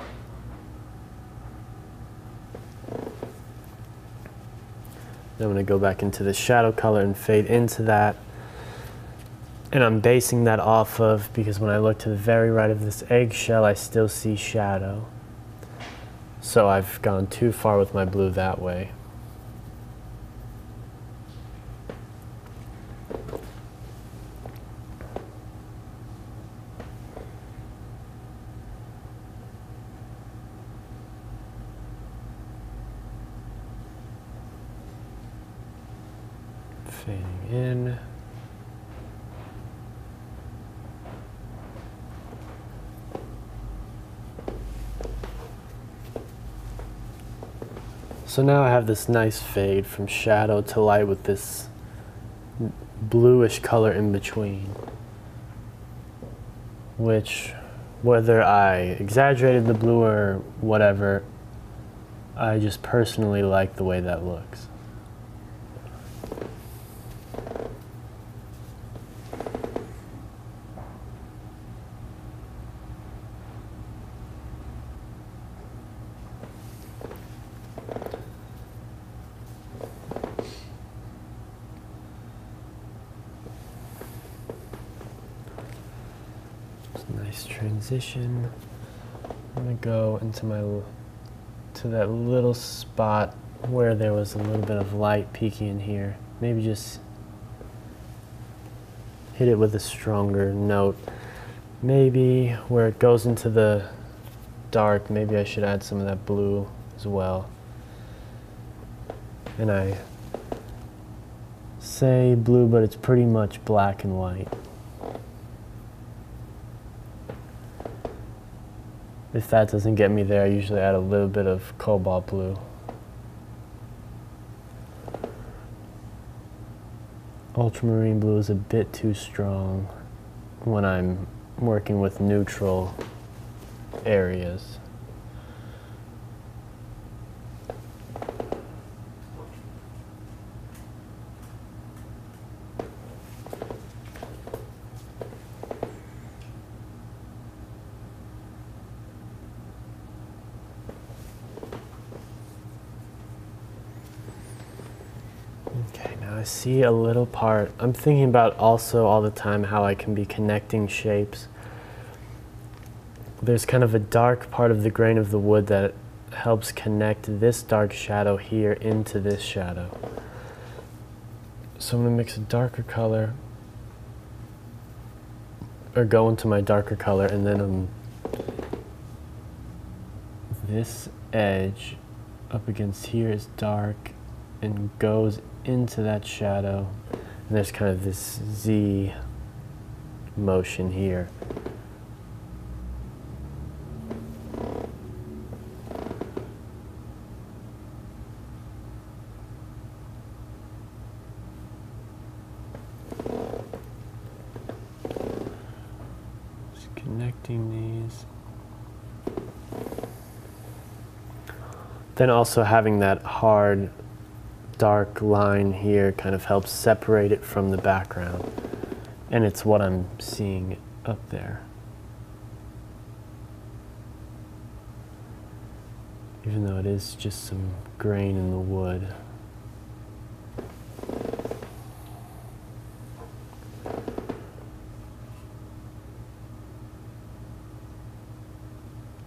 Then I'm going to go back into the shadow color and fade into that. And I'm basing that off of, because when I look to the very right of this eggshell, I still see shadow. So I've gone too far with my blue that way. Fading in. So now I have this nice fade from shadow to light with this bluish color in between, which, whether I exaggerated the blue or whatever, I just personally like the way that looks. Nice transition. I'm gonna go into to that little spot where there was a little bit of light peeking in here. Maybe just hit it with a stronger note. Maybe where it goes into the dark, maybe I should add some of that blue as well. And I say blue, but it's pretty much black and white. If that doesn't get me there, I usually add a little bit of cobalt blue. Ultramarine blue is a bit too strong when I'm working with neutral areas. Okay, now I see a little part. I'm thinking about also all the time how I can be connecting shapes. There's kind of a dark part of the grain of the wood that helps connect this dark shadow here into this shadow. So I'm going to mix a darker color, or go into my darker color, and then this edge up against here is dark and goes into that shadow, and there's kind of this Z motion here. Just connecting these. Then also having that hard dark line here kind of helps separate it from the background, and it's what I'm seeing up there. Even though it is just some grain in the wood.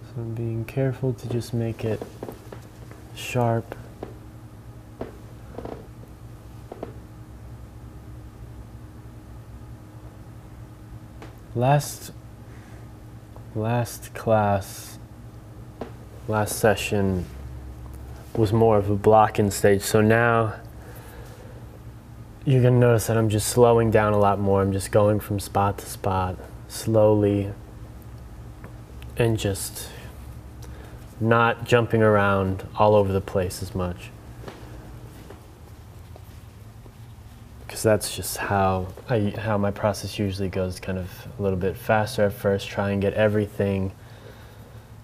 So I'm being careful to just make it sharp. Last session was more of a blocking stage. So now you're going to notice that I'm just slowing down a lot more. I'm just going from spot to spot slowly and just not jumping around all over the place as much. Because that's just how my process usually goes, kind of a little bit faster at first, try and get everything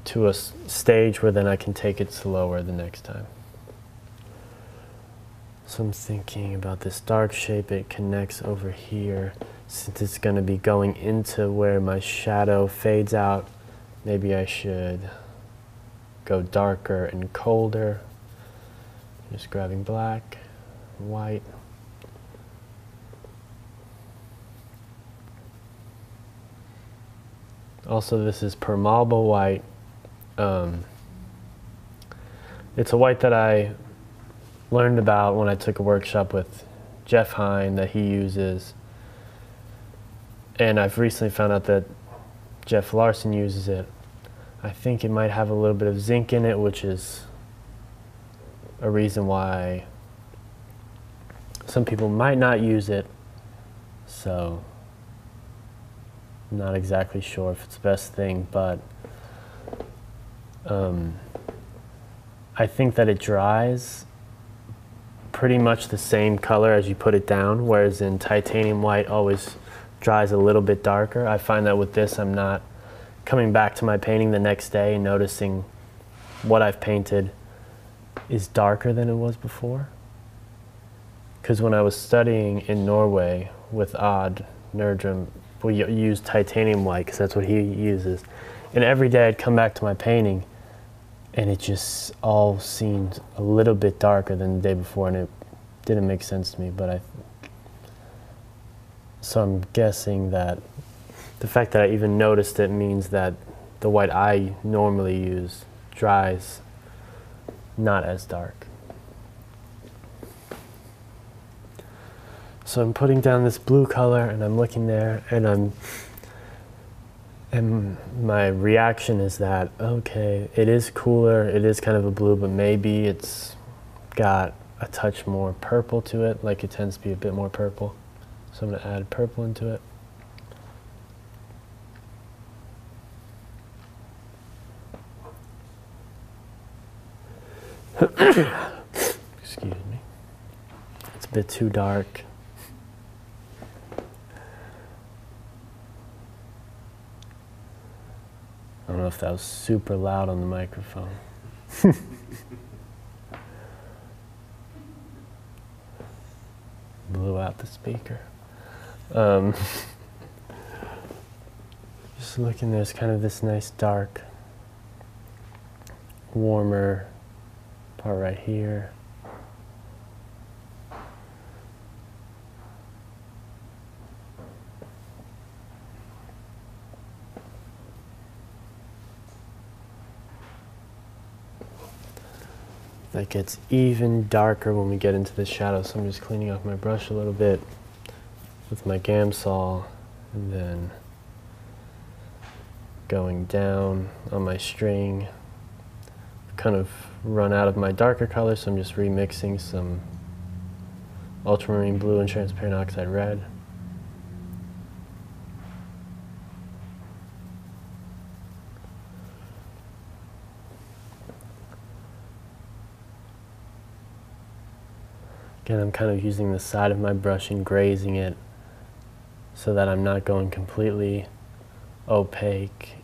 to a stage where then I can take it slower the next time. So I'm thinking about this dark shape, it connects over here. Since it's going to be going into where my shadow fades out, maybe I should go darker and colder. Just grabbing black, white. Also, this is permeable white. It's a white that I learned about when I took a workshop with Jeff Hine that he uses. And I've recently found out that Jeff Larson uses it. I think it might have a little bit of zinc in it, which is a reason why some people might not use it. So I'm not exactly sure if it's the best thing, but I think that it dries pretty much the same color as you put it down, whereas in titanium white always dries a little bit darker. I find that with this, I'm not coming back to my painting the next day and noticing what I've painted is darker than it was before. Because when I was studying in Norway with Odd Nerdrum, we used titanium white because that's what he uses. And every day I'd come back to my painting and it just all seemed a little bit darker than the day before, and it didn't make sense to me. But so I'm guessing that the fact that I even noticed it means that the white I normally use dries not as dark. So I'm putting down this blue color and I'm looking there and my reaction is that, okay, it is cooler, it is kind of a blue, but maybe it's got a touch more purple to it, like it tends to be a bit more purple. So I'm going to add purple into it. Excuse me. It's a bit too dark. I don't know if that was super loud on the microphone. Blew out the speaker. Just looking, there's kind of this nice dark, warmer part right here. That gets even darker when we get into the shadow, so I'm just cleaning off my brush a little bit with my Gamsol, and then going down on my string. I've kind of run out of my darker color, so I'm just remixing some ultramarine blue and transparent oxide red. Again, I'm kind of using the side of my brush and grazing it so that I'm not going completely opaque.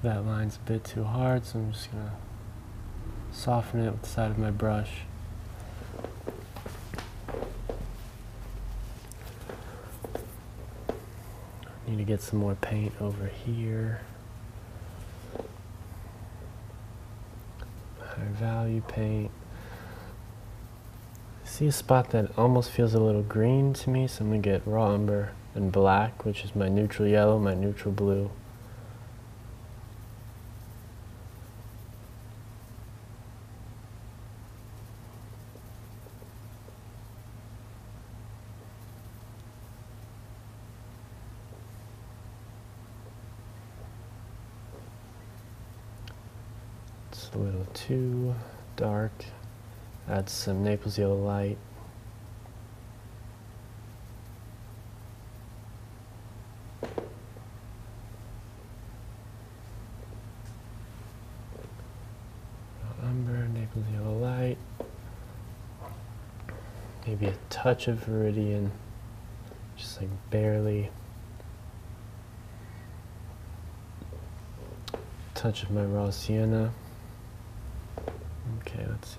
That line's a bit too hard, so I'm just going to soften it with the side of my brush. Need to get some more paint over here. High value paint. I see a spot that almost feels a little green to me, so I'm going to get raw umber and black, which is my neutral yellow, my neutral blue. A little too dark. Add some Naples yellow light. Umber, Naples yellow light. Maybe a touch of Viridian, just like barely. Touch of my raw sienna. Okay, let's see.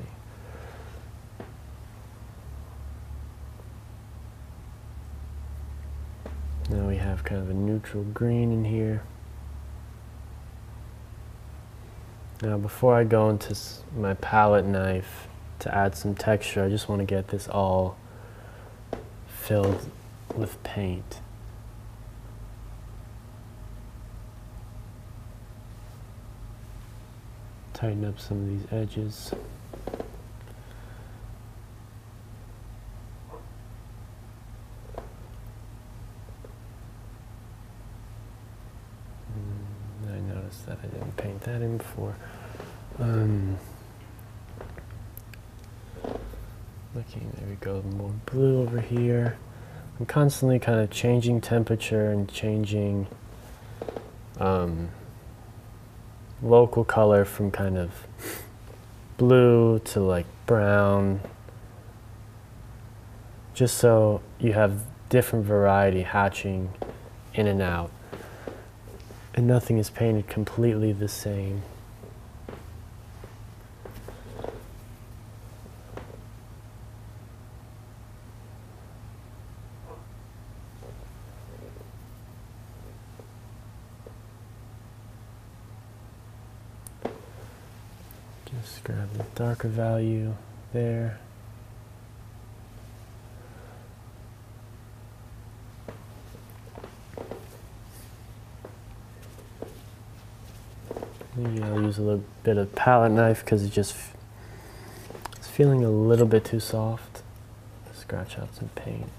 Now we have kind of a neutral green in here. Now before I go into my palette knife to add some texture, I just want to get this all filled with paint. Tighten up some of these edges. I noticed that I didn't paint that in before. Looking, there we go, more blue over here. I'm constantly kind of changing temperature and changing local color from kind of blue to like brown, just so you have different variety hatching in and out, and nothing is painted completely the same. Just grab the darker value there. Maybe I'll use a little bit of palette knife because it's feeling a little bit too soft. Scratch out some paint.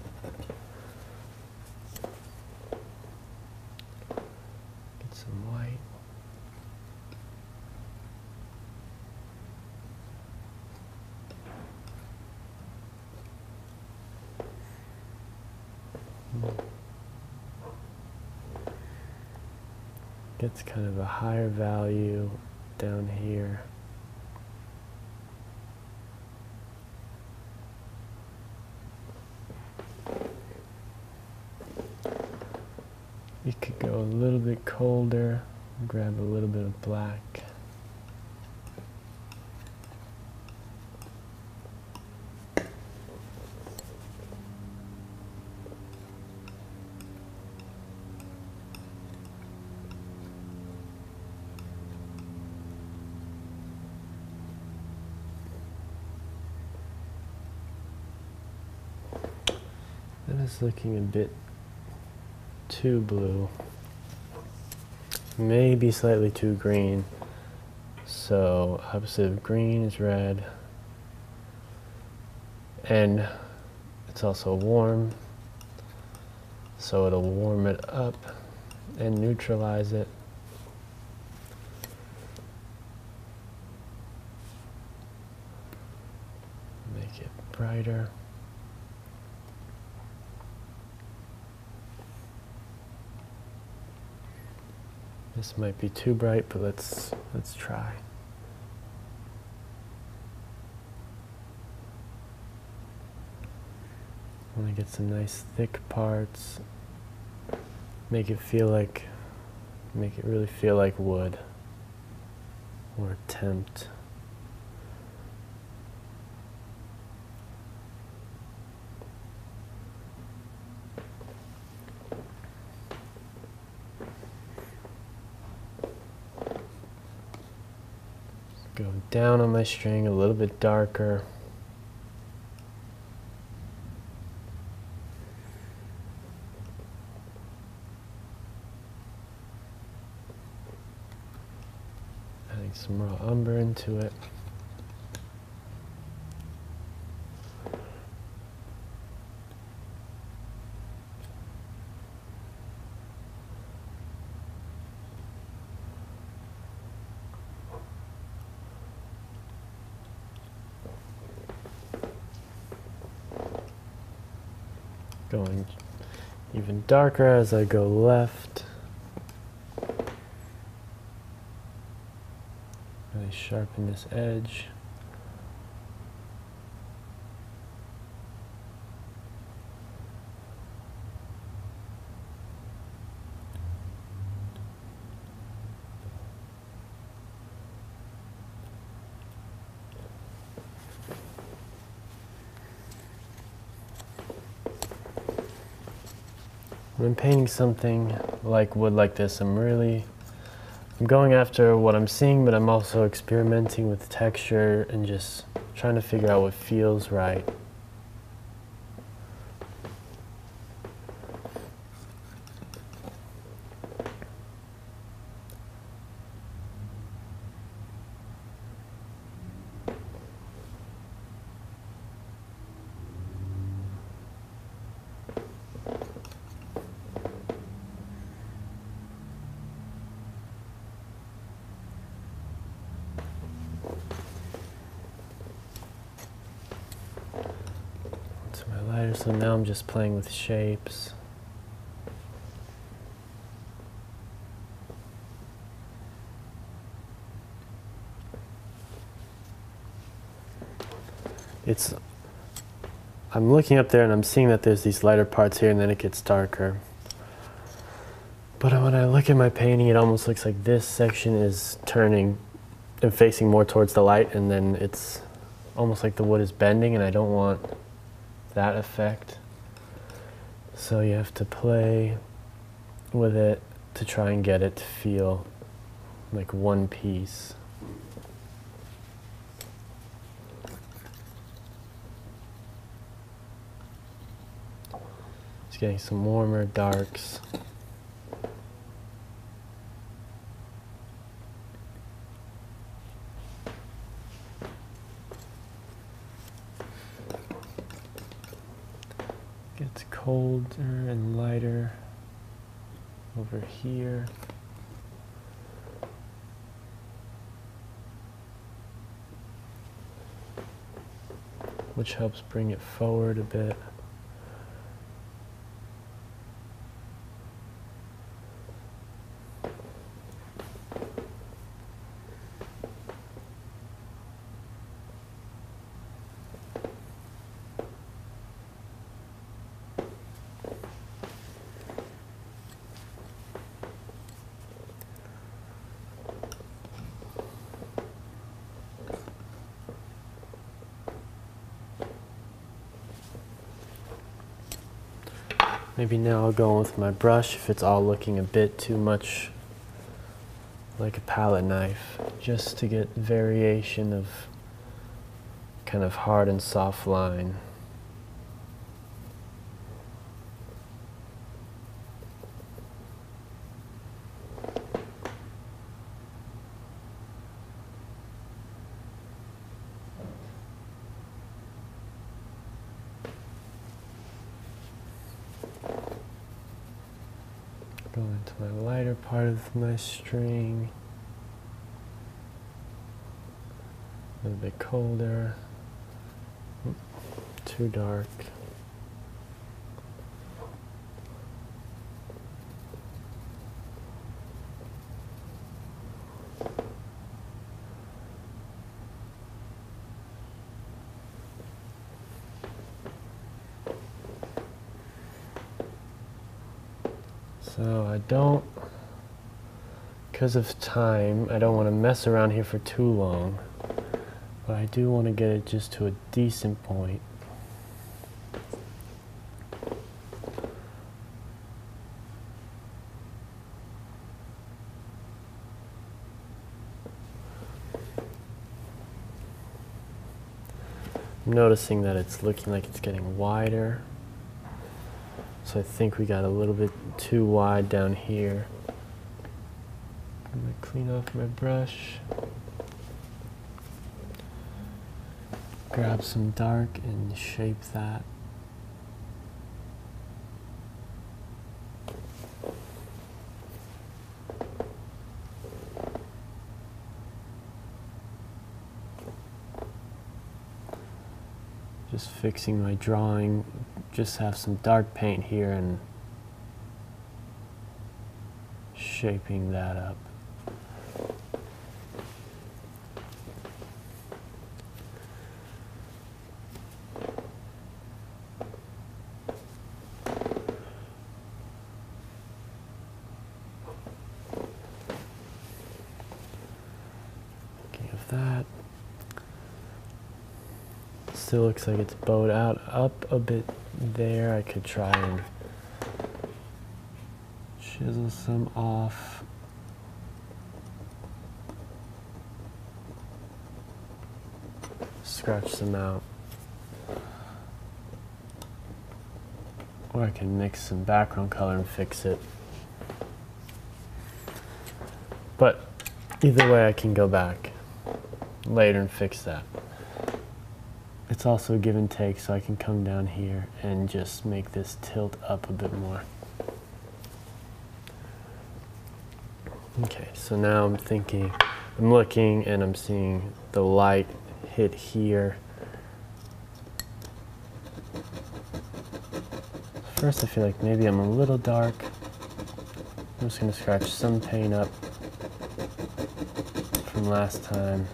Get some white. Gets kind of a higher value down here. You could go a little bit colder, grab a little bit of black. That is looking a bit too blue, maybe slightly too green. So opposite of green is red, and it's also warm, so it'll warm it up and neutralize it. Make it brighter. This might be too bright, but let's try. I want to get some nice thick parts. Make it really feel like wood, or tempt. Go down on my string a little bit darker. Adding some raw umber into it. Going even darker as I go left. Really sharpen this edge. When I'm painting something like wood like this, I'm going after what I'm seeing, but I'm also experimenting with texture and just trying to figure out what feels right. So now I'm just playing with shapes. I'm looking up there and I'm seeing that there's these lighter parts here and then it gets darker. But when I look at my painting, it almost looks like this section is turning and facing more towards the light, and then it's almost like the wood is bending, and I don't want that effect. So you have to play with it to try and get it to feel like one piece. It's getting some warmer darks. Gets colder and lighter over here. Which helps bring it forward a bit. Maybe now I'll go in with my brush if it's all looking a bit too much like a palette knife, just to get variation of kind of hard and soft line. Go into my lighter part of my string. A little bit colder. Too dark. So I don't, because of time, I don't want to mess around here for too long, but I do want to get it just to a decent point. I'm noticing that it's looking like it's getting wider. So I think we got a little bit too wide down here. I'm going to clean off my brush. Grab some dark and shape that. Just fixing my drawing, just have some dark paint here and shaping that up. Of that. Still looks like it's bowed out up a bit there. I could try and chisel some off. Scratch some out. Or I can mix some background color and fix it. But either way, I can go back later and fix that. It's also give and take, so I can come down here and just make this tilt up a bit more. Okay, so now I'm thinking, I'm looking and I'm seeing the light hit here. First I feel like maybe I'm a little dark. I'm just going to scratch some paint up from last time.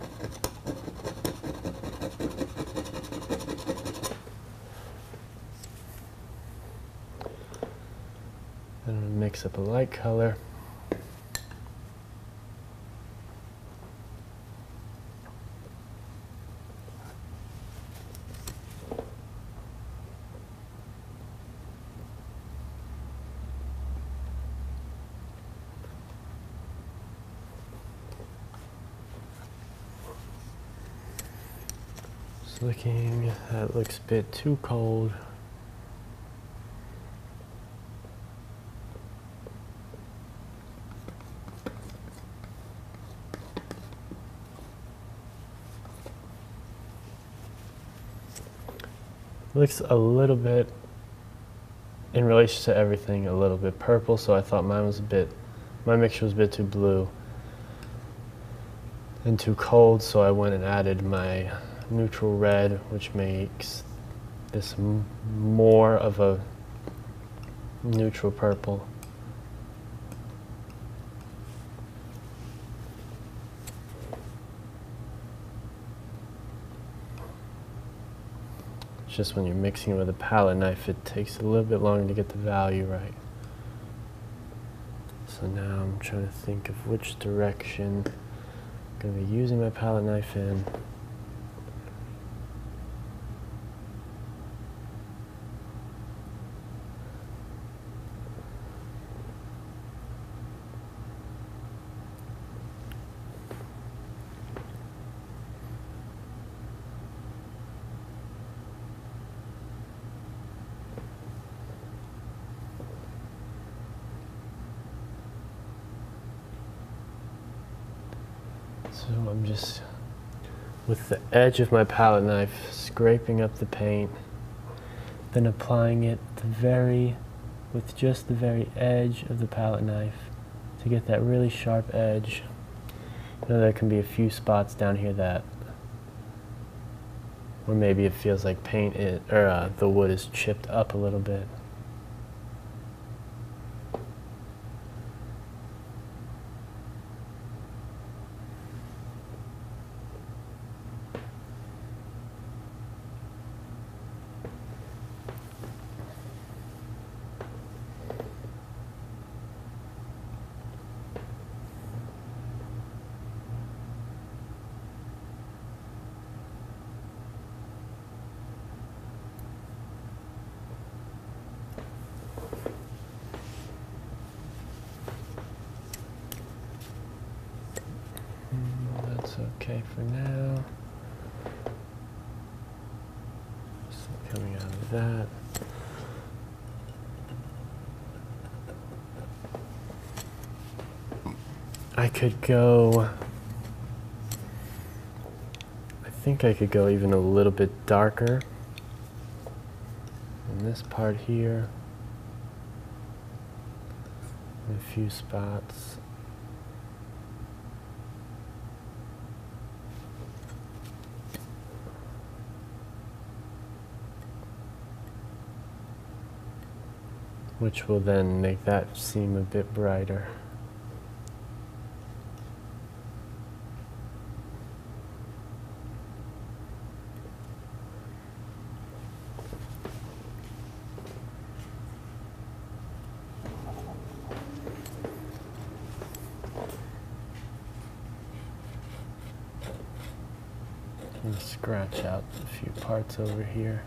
I'm going to mix up a light color. Looking, that looks a bit too cold. looks a little bit, in relation to everything, a little bit purple, so I thought my mixture was a bit too blue and too cold, so I went and added my neutral red, which makes this more of a neutral purple. It's just when you're mixing it with a palette knife, it takes a little bit longer to get the value right. So now I'm trying to think of which direction I'm going to be using my palette knife in. So I'm just, with the edge of my palette knife, scraping up the paint, then applying it with just the very edge of the palette knife to get that really sharp edge. You know, there can be a few spots down here that, or maybe it feels like the wood is chipped up a little bit. That's okay for now. So coming out of that. I think I could go even a little bit darker in this part here, in a few spots. Which will then make that seem a bit brighter. And scratch out a few parts over here.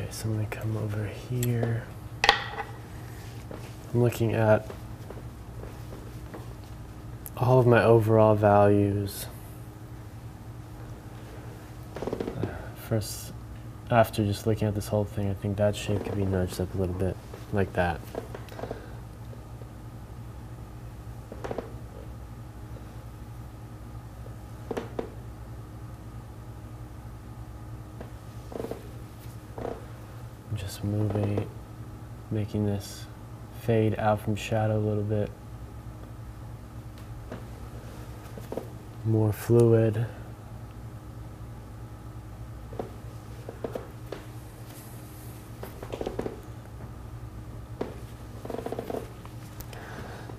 So I'm going to come over here. I'm looking at all of my overall values. First, after just looking at this whole thing, I think that shape could be nudged up a little bit, like that. Just moving, making this fade out from shadow a little bit. More fluid.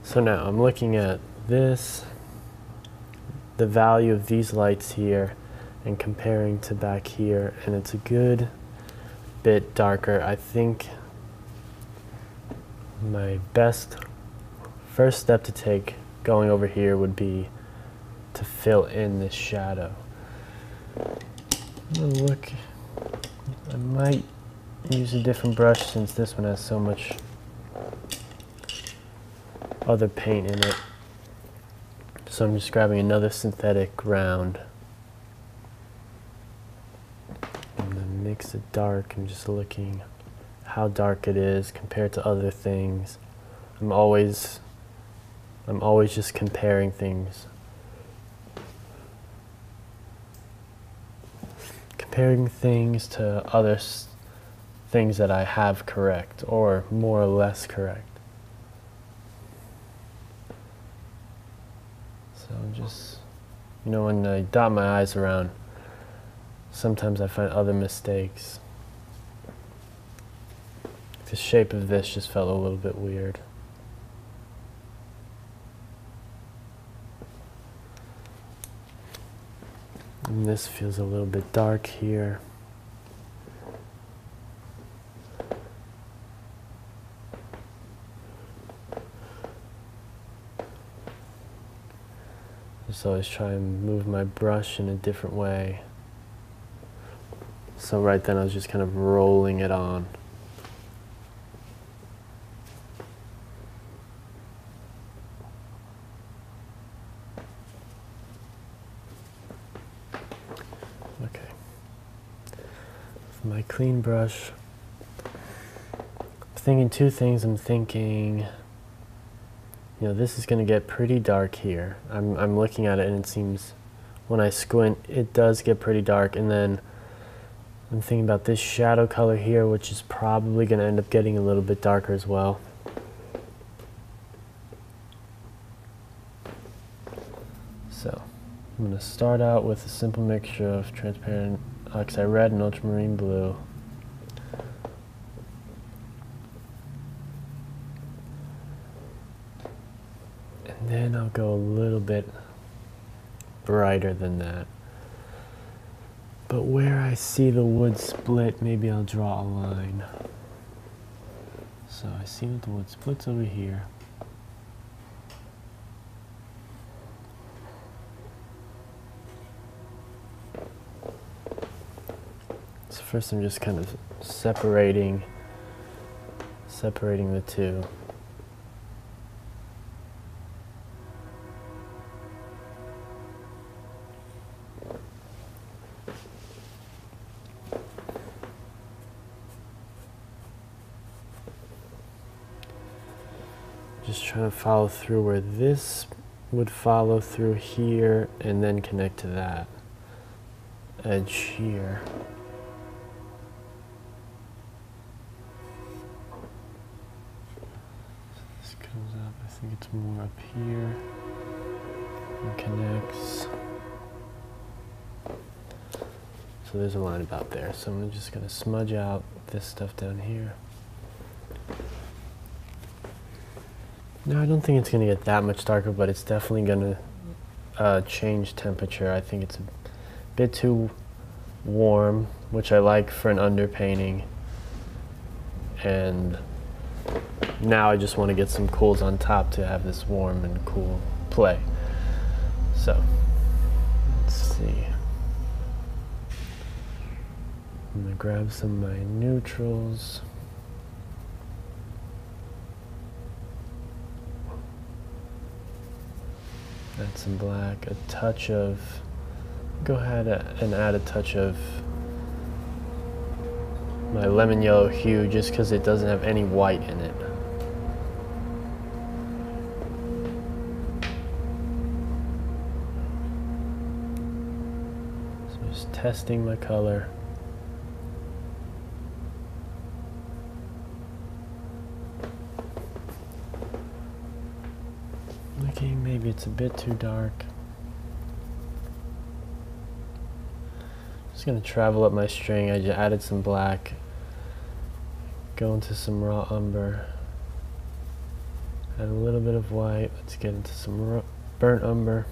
So now I'm looking at this, the value of these lights here, and comparing to back here, and it's a good bit darker. I think my first step to take going over here would be to fill in this shadow. I'm gonna look, I might use a different brush since this one has so much other paint in it. So I'm just grabbing another synthetic round. Mix it dark and just looking how dark it is compared to other things. I'm always just comparing things comparing things to other things that I have correct, or more or less correct. So just, you know, when I dot my I's around, sometimes I find other mistakes. The shape of this just felt a little bit weird. And this feels a little bit dark here. Just always try and move my brush in a different way. So right then I was just kind of rolling it on. Okay. With my clean brush, I'm thinking two things. I'm thinking, you know, this is going to get pretty dark here. I'm looking at it and it seems, when I squint, it does get pretty dark. And then I'm thinking about this shadow color here, which is probably going to end up getting a little bit darker as well. So I'm going to start out with a simple mixture of transparent oxide red and ultramarine blue. And then I'll go a little bit brighter than that. But where I see the wood split, maybe I'll draw a line. So I see that the wood splits over here. So first I'm just kind of separating the two. Just trying to follow through where this would follow through here and then connect to that edge here. So this comes up, I think it's more up here and connects. So there's a line about there. So I'm just going to smudge out this stuff down here. No, I don't think it's going to get that much darker, but it's definitely going to change temperature. I think it's a bit too warm, which I like for an underpainting. And now I just want to get some cools on top to have this warm and cool play. So, let's see. I'm going to grab some of my neutrals. Add some black, a touch of, go ahead and add a touch of my lemon yellow hue just because it doesn't have any white in it. So just testing my color. Okay, maybe it's a bit too dark. Just gonna travel up my string. I just added some black. Go into some raw umber. Add a little bit of white. Let's get into some burnt umber.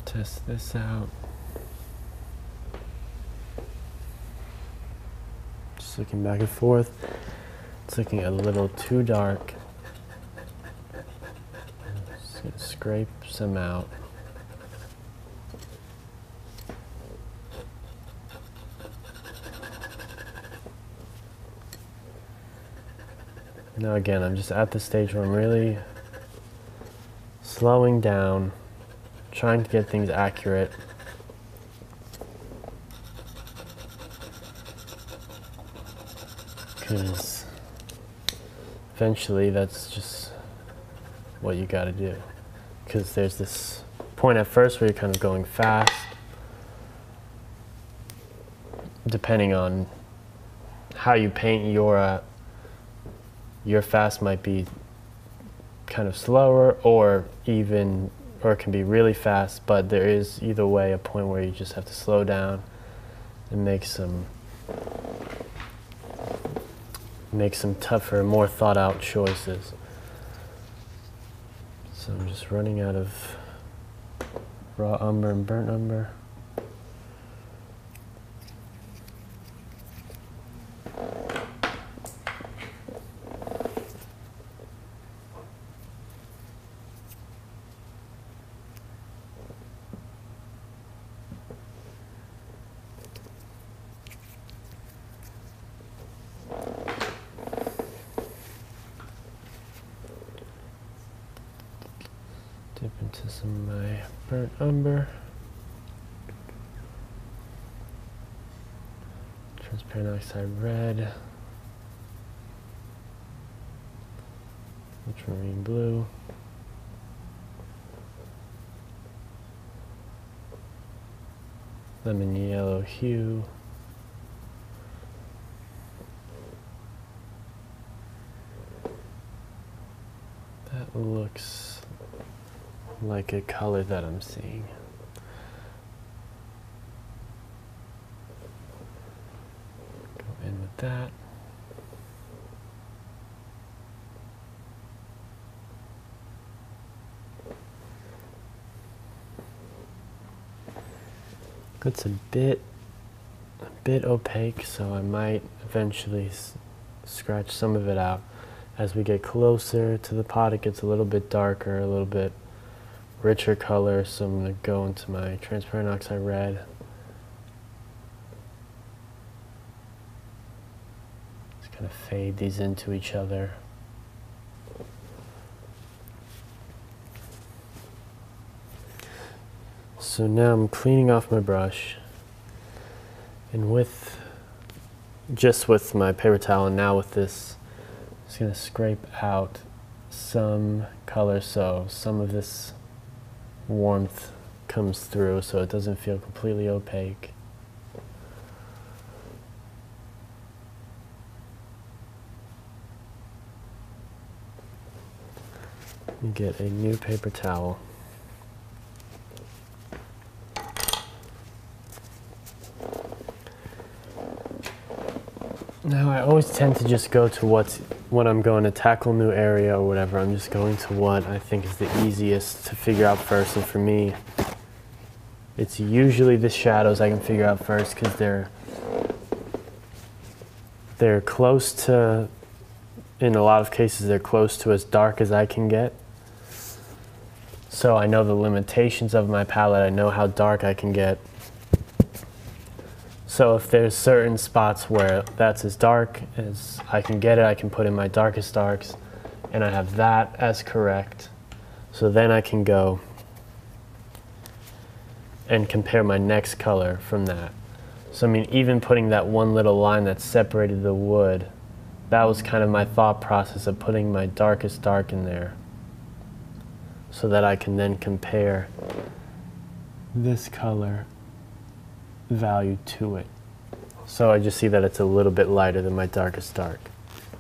Test this out. Just looking back and forth. It's looking a little too dark. Just gonna scrape some out. Now again, I'm just at the stage where I'm really slowing down, trying to get things accurate. Because eventually that's just what you got to do, because there's this point at first where you're kind of going fast, depending on how you paint. Your fast might be kind of slower, or it can be really fast, but there is either way a point where you just have to slow down and make some tougher, more thought out choices. So I'm just running out of raw umber and burnt umber. Dip into some of my burnt umber. Transparent oxide red. Ultramarine blue. Lemon yellow hue. That looks like a color that I'm seeing. Go in with that. It's a bit opaque, so I might eventually scratch some of it out. As we get closer to the pot, it gets a little bit darker, a little bit richer color, so I'm going to go into my transparent oxide red. Just kind of fade these into each other. So now I'm cleaning off my brush, and just with my paper towel, and now with this, I'm just going to scrape out some color so some of this warmth comes through, so it doesn't feel completely opaque. You get a new paper towel. Now I always tend to just go to when I'm going to tackle a new area or whatever, I'm just going to what I think is the easiest to figure out first. And for me, it's usually the shadows I can figure out first, because they're close to, in a lot of cases, they're close to as dark as I can get. So I know the limitations of my palette, I know how dark I can get. So if there's certain spots where that's as dark as I can get it, I can put in my darkest darks, and I have that as correct. So then I can go and compare my next color from that. So I mean, even putting that one little line that separated the wood, that was kind of my thought process of putting my darkest dark in there, so that I can then compare this color value to it. So I just see that it's a little bit lighter than my darkest dark.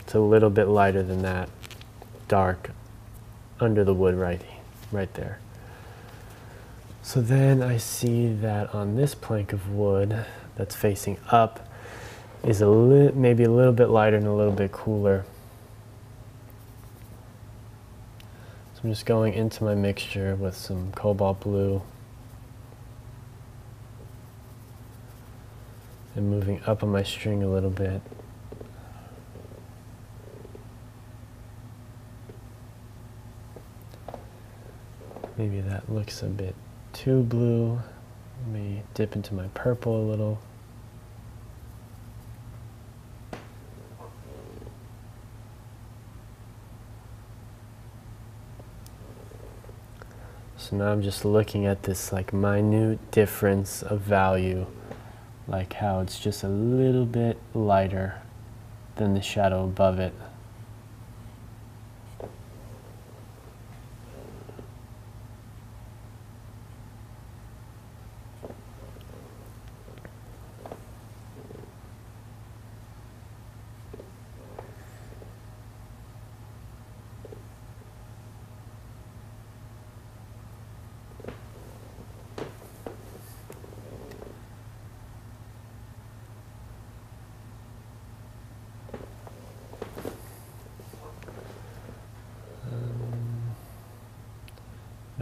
It's a little bit lighter than that dark under the wood right there. So then I see that on this plank of wood that's facing up is maybe a little bit lighter and a little bit cooler. So I'm just going into my mixture with some cobalt blue and moving up on my string a little bit. Maybe that looks a bit too blue. Let me dip into my purple a little. So now I'm just looking at this like minute difference of value, like how it's just a little bit lighter than the shadow above it.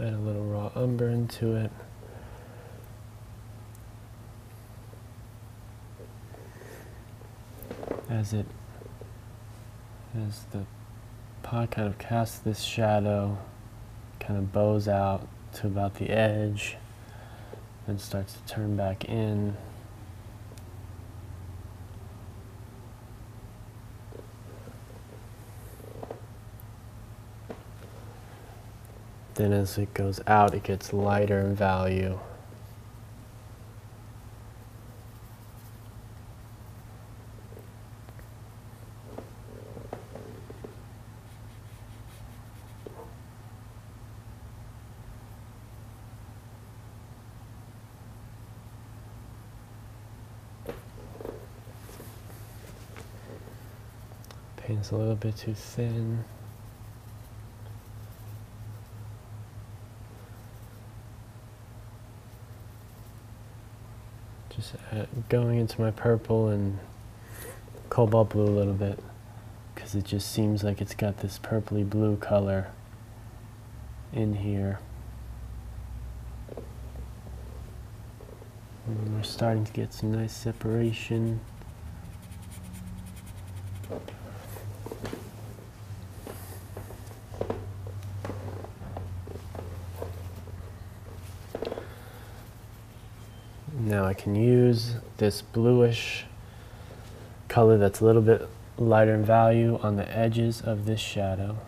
Add a little raw umber into it. As the pot kind of casts this shadow, kind of bows out to about the edge, then starts to turn back in. Then as it goes out, it gets lighter in value. Paint's a little bit too thin. Just going into my purple and cobalt blue a little bit, because it just seems like it's got this purpley blue color in here. And we're starting to get some nice separation. Now I can use this bluish color that's a little bit lighter in value on the edges of this shadow.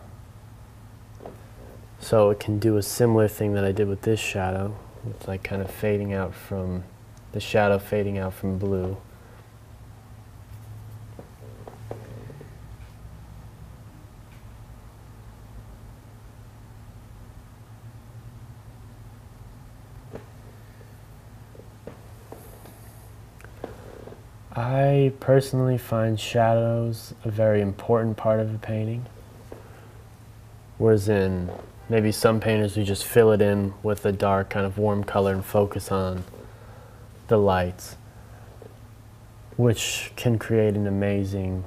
So it can do a similar thing that I did with this shadow. It's like kind of fading out from, the shadow fading out from blue. I personally find shadows a very important part of a painting, whereas in maybe some painters who just fill it in with a dark kind of warm color and focus on the lights, which can create an amazing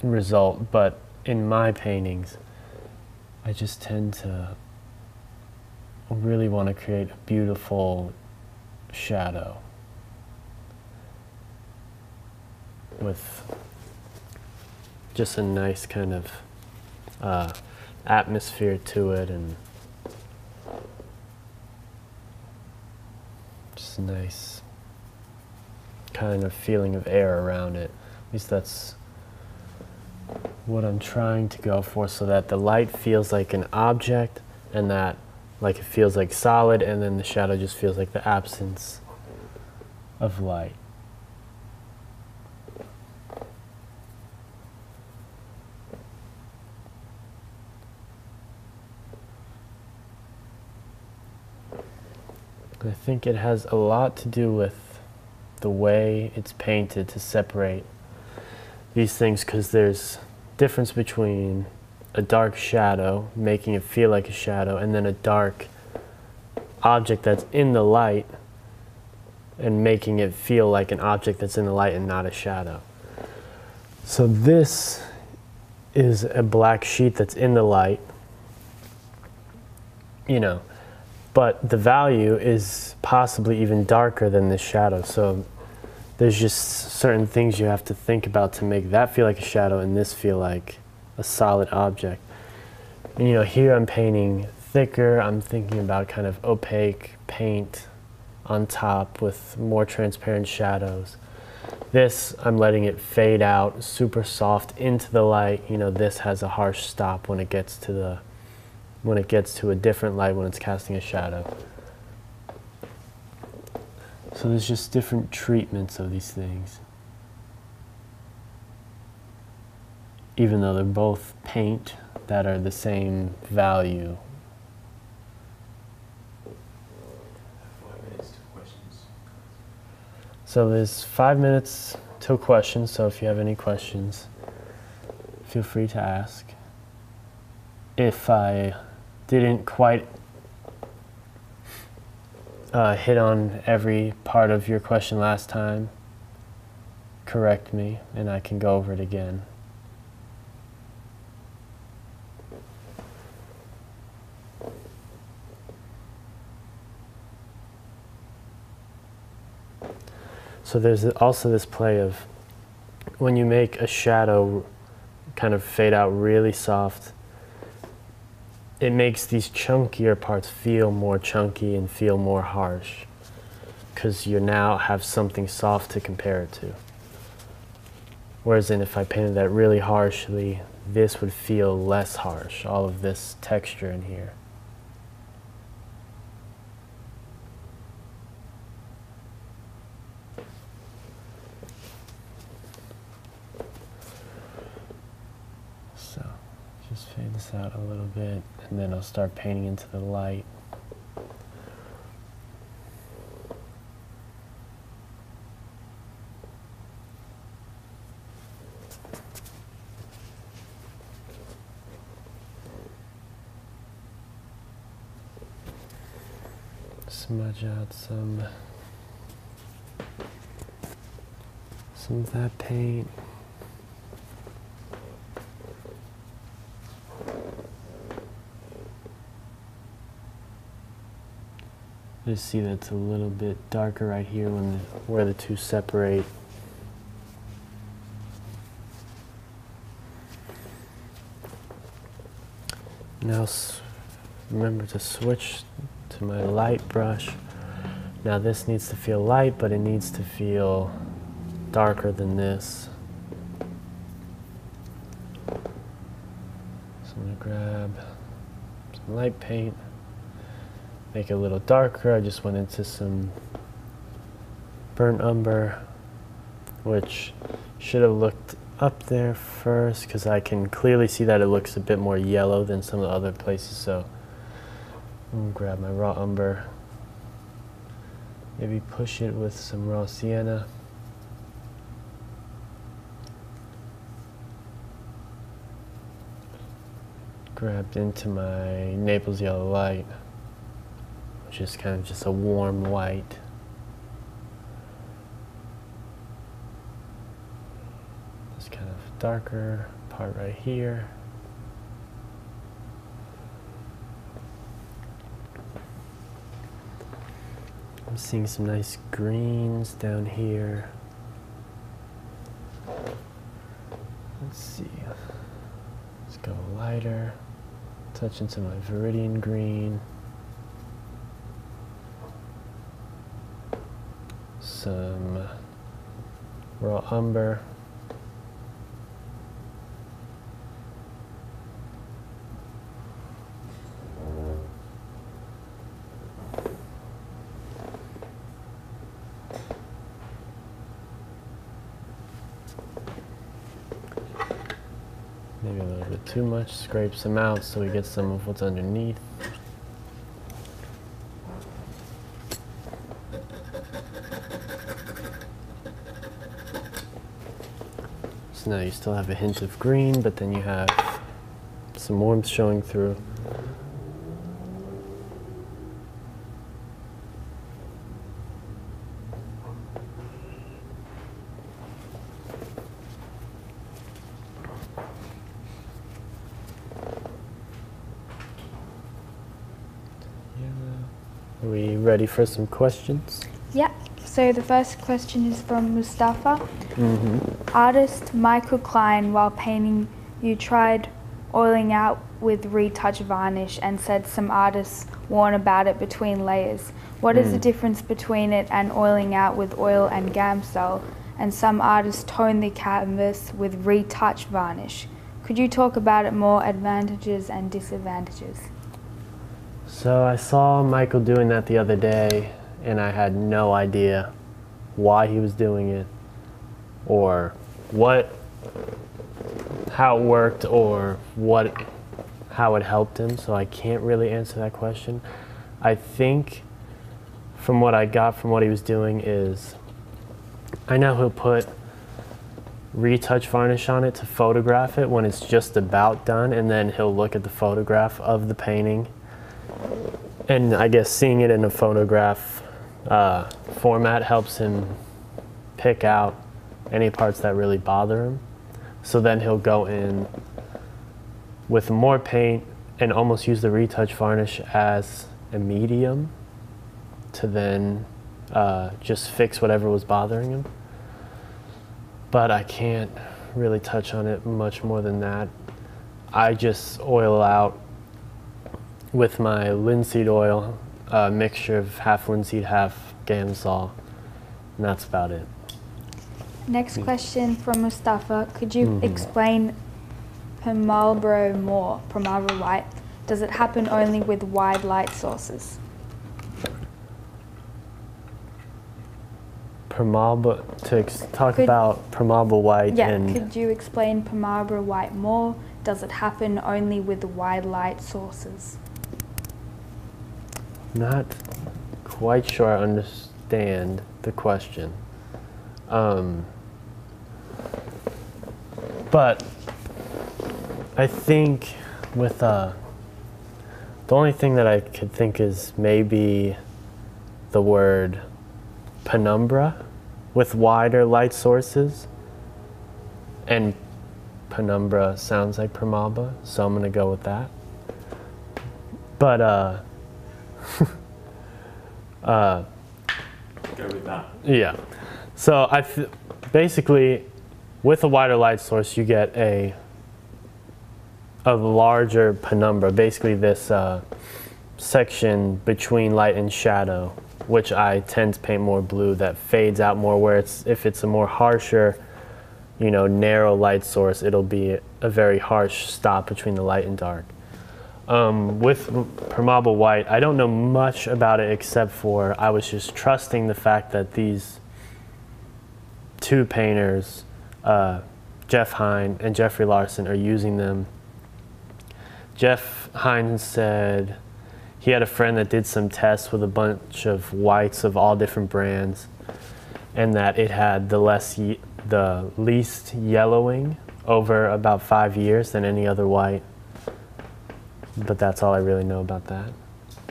result. But in my paintings, I just tend to really want to create a beautiful shadow with just a nice kind of atmosphere to it, and just a nice kind of feeling of air around it. At least that's what I'm trying to go for, so that the light feels like an object, and that like it feels like solid, and then the shadow just feels like the absence of light. I think it has a lot to do with the way it's painted to separate these things, because there's difference between a dark shadow, making it feel like a shadow, and then a dark object that's in the light and making it feel like an object that's in the light and not a shadow. So this is a black sheet that's in the light, you know, but the value is possibly even darker than this shadow. So there's just certain things you have to think about to make that feel like a shadow and this feel like a solid object. And, you know, here I'm painting thicker. I'm thinking about kind of opaque paint on top with more transparent shadows. This, I'm letting it fade out super soft into the light. You know, this has a harsh stop when it gets to a different light, when it's casting a shadow. So there's just different treatments of these things, even though they're both paint that are the same value. 5 minutes to questions. So there's 5 minutes till questions, so if you have any questions, feel free to ask. If I didn't quite hit on every part of your question last time, correct me and I can go over it again. So there's also this play of when you make a shadow kind of fade out really soft, it makes these chunkier parts feel more chunky and feel more harsh, because you now have something soft to compare it to. Whereas if I painted that really harshly, this would feel less harsh, all of this texture in here. So, just fade this out a little bit, and then I'll start painting into the light. Smudge out some of that paint. Just see that it's a little bit darker right here where the two separate. Now remember to switch to my light brush. Now this needs to feel light, but it needs to feel darker than this. So I'm going to grab some light paint, make it a little darker. I just went into some burnt umber, which should have looked up there first, because I can clearly see that it looks a bit more yellow than some of the other places. So I'm going to grab my raw umber, maybe push it with some raw sienna. Grabbed into my Naples yellow light, which is kind of just a warm white. This kind of darker part right here. I'm seeing some nice greens down here. Let's see. Let's go lighter. Touch into my Viridian green. Some raw umber. Maybe a little bit too much, scrape some out so we get some of what's underneath. So now you still have a hint of green, but then you have some warmth showing through. Are we ready for some questions? Yeah. So the first question is from Mustafa. Artist Michael Klein, while painting, you tried oiling out with retouch varnish and said some artists warn about it between layers. What is the difference between it and oiling out with oil and Gamsol? And some artists tone the canvas with retouch varnish. Could you talk about it more, advantages and disadvantages? So I saw Michael doing that the other day, and I had no idea why he was doing it, or how it worked, or how it helped him. So I can't really answer that question. I think from what I got from what he was doing is, I know he'll put retouch varnish on it to photograph it when it's just about done, and then he'll look at the photograph of the painting. And I guess seeing it in a photograph format helps him pick out any parts that really bother him. So then he'll go in with more paint and almost use the retouch varnish as a medium to then just fix whatever was bothering him. But I can't really touch on it much more than that. I just oil out with my linseed oil, a mixture of half linseed, half Gamsol, and that's about it. Next question from Mustafa. Could you explain Marlboro more, Marlboro White? Does it happen only with wide light sources? Talk about Marlboro White. Yeah, and could you explain Marlboro White more? Does it happen only with wide light sources? Not quite sure I understand the question. But I think with the only thing that I could think is maybe the word penumbra with wider light sources, and penumbra sounds like Primalba, so I'm gonna go with that. But Go with that. yeah, so basically with a wider light source you get a larger penumbra, basically this section between light and shadow, which I tend to paint more blue, that fades out more, where if it's a more harsher, narrow light source, it'll be a very harsh stop between the light and dark. With Marlboro White, I don't know much about it except for I was just trusting the fact that these two painters, Jeff Hine and Jeffrey Larson, are using them. Jeff Hine said he had a friend that did some tests with a bunch of whites of all different brands, and that it had the least yellowing over about 5 years than any other white. But that's all I really know about that.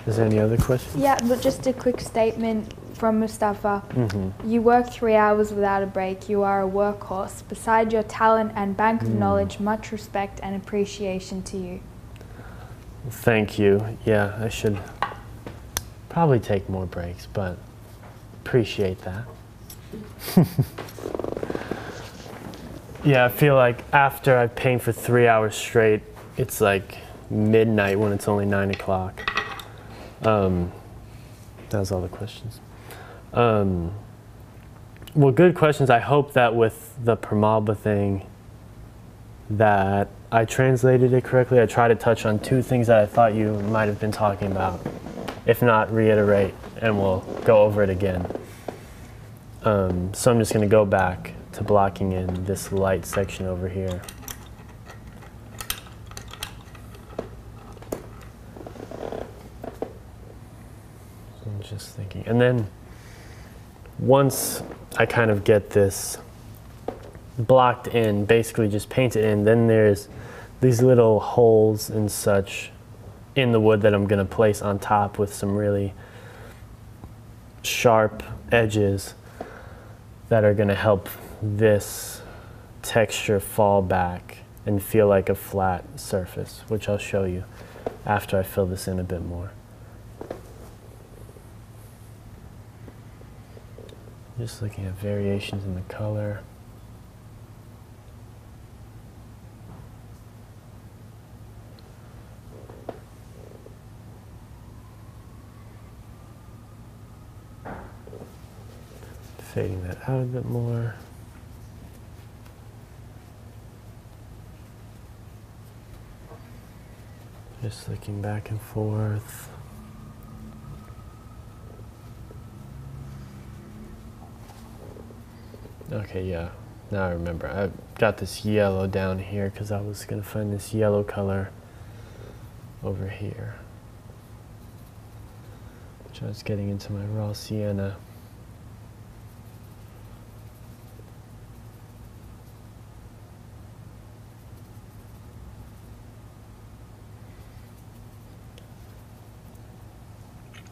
Is there any other questions? Yeah, but just a quick statement from Mustafa. You work 3 hours without a break. You are a workhorse. Beside your talent and bank of knowledge, much respect and appreciation to you. Thank you. Yeah, I should probably take more breaks, but appreciate that. Yeah, I feel like after I paint for 3 hours straight, it's like midnight when it's only 9 o'clock. That was all the questions. Well, good questions. I hope that with the Primalba thing that I translated it correctly. I try to touch on two things that I thought you might have been talking about. If not, reiterate and we'll go over it again. So I'm just going to go back to blocking in this light section over here. So I'm just thinking. And then once I kind of get this blocked in, basically just paint it in, then there's these little holes and such in the wood that I'm going to place on top with some really sharp edges that are going to help this texture fall back and feel like a flat surface, which I'll show you after I fill this in a bit more. Just looking at variations in the color. Fading that out a bit more. Just looking back and forth. Okay, yeah, now I remember. I got this yellow down here because I was going to find this yellow color over here, which I was getting into my raw sienna.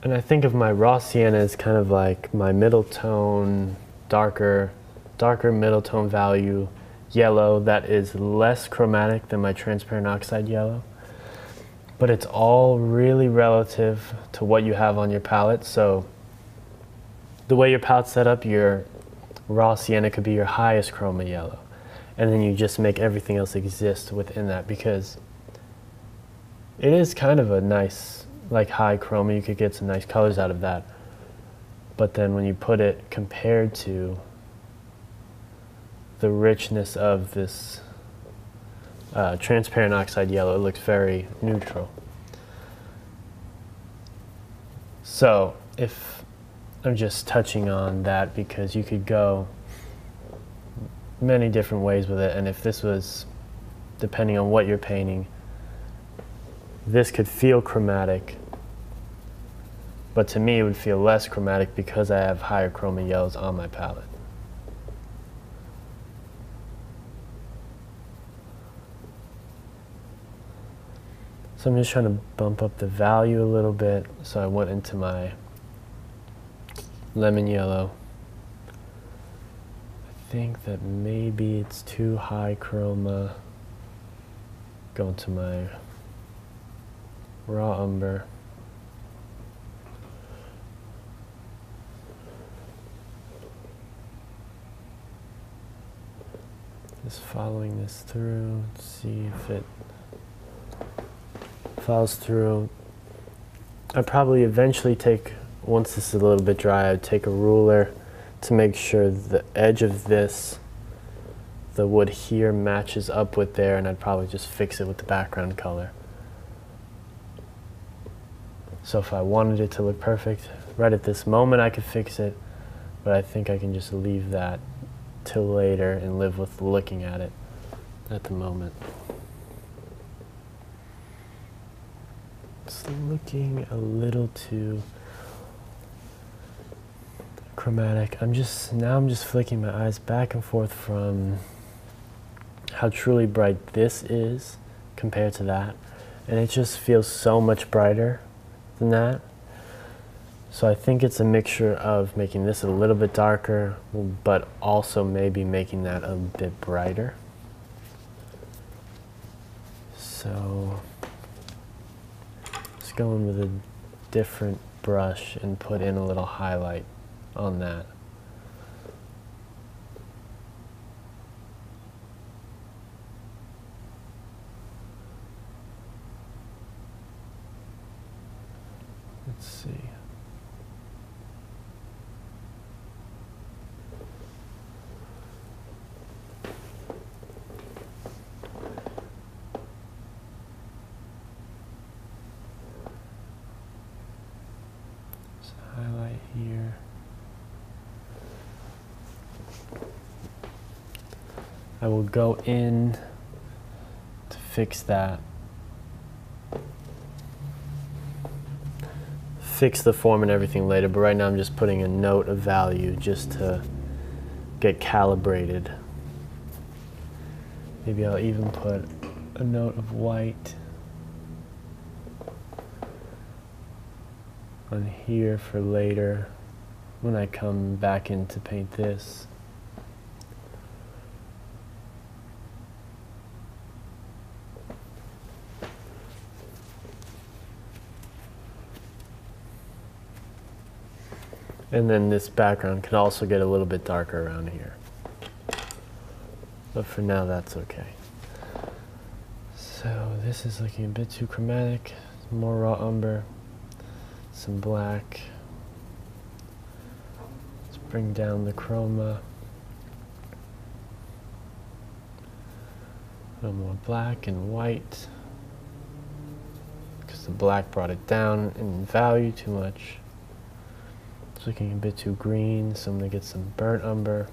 And I think of my raw sienna as kind of like my middle tone, darker middle tone value yellow that is less chromatic than my transparent oxide yellow. But it's all really relative to what you have on your palette. So the way your palette's set up, your raw sienna could be your highest chroma yellow. And then you just make everything else exist within that, because it is kind of a nice, like, high chroma. You could get some nice colors out of that. But then when you put it compared to the richness of this transparent oxide yellow, it looks very neutral. So if I'm just touching on that, because you could go many different ways with it, and if this was, depending on what you're painting, this could feel chromatic, but to me it would feel less chromatic because I have higher chroma yellows on my palette. So I'm just trying to bump up the value a little bit. So I went into my lemon yellow. I think that maybe it's too high chroma. Go into my raw umber. Just following this through, see if it follows through. I probably eventually take, once this is a little bit dry, I'd take a ruler to make sure the edge of this, the wood here, matches up with there, and I'd probably just fix it with the background color. So if I wanted it to look perfect, right at this moment I could fix it, but I think I can just leave that till later and live with looking at it at the moment. It's looking a little too chromatic. I'm just flicking my eyes back and forth from how truly bright this is compared to that, and it just feels so much brighter than that. So I think it's a mixture of making this a little bit darker, but also maybe making that a bit brighter. So just go in with a different brush and put in a little highlight on that. Let's see. Highlight here. I will go in to fix that. Fix the form and everything later, but right now I'm just putting a note of value just to get calibrated. Maybe I'll even put a note of white on here for later when I come back in to paint this. And then this background can also get a little bit darker around here. But for now, that's okay. So this is looking a bit too chromatic. More raw umber, some black. Let's bring down the chroma. A little more black and white, because the black brought it down in value too much. It's looking a bit too green, so I'm going to get some burnt umber.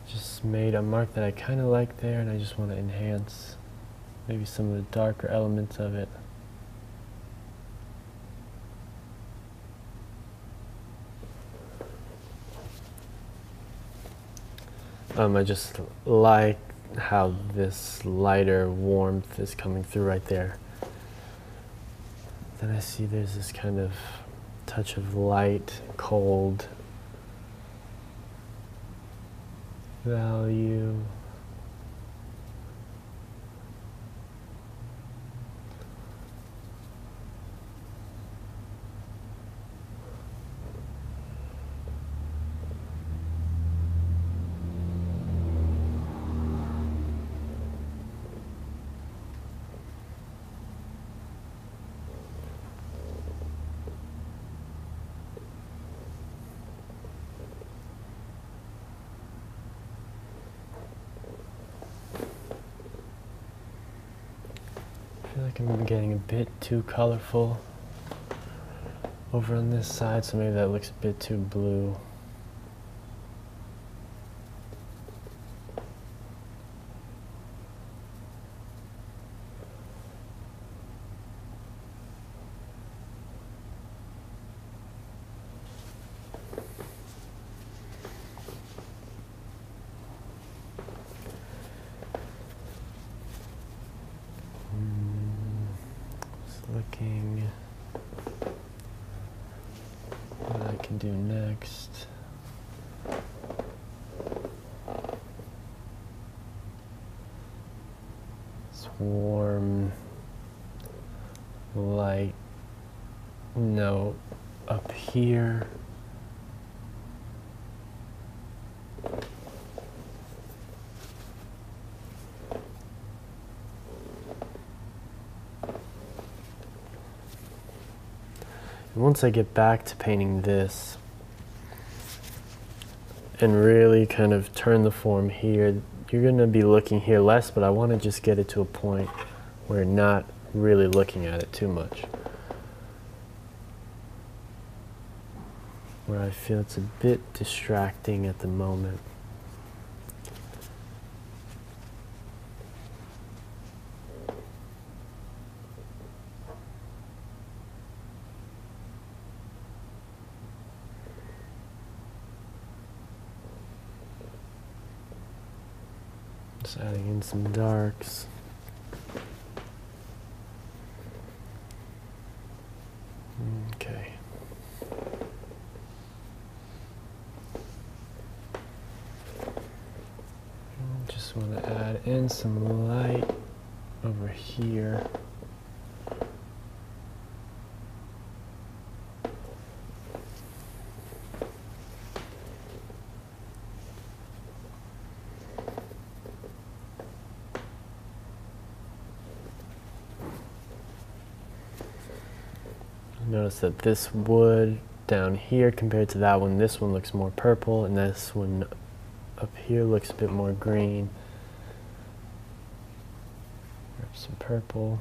Just made a mark that I kind of like there, and I just want to enhance maybe some of the darker elements of it. I just like how this lighter warmth is coming through right there. Then I see there's this kind of touch of light, cold value. I feel like I'm getting a bit too colorful over on this side, so maybe that looks a bit too blue. Looking what I can do next. This warm light note up here. And once I get back to painting this and really kind of turn the form here, you're going to be looking here less, but I want to just get it to a point where you're not really looking at it too much. Where I feel it's a bit distracting at the moment. Just adding in some darks. Okay. Just want to add in some light over here. Notice that this wood down here compared to that one, this one looks more purple, and this one up here looks a bit more green. Grab some purple.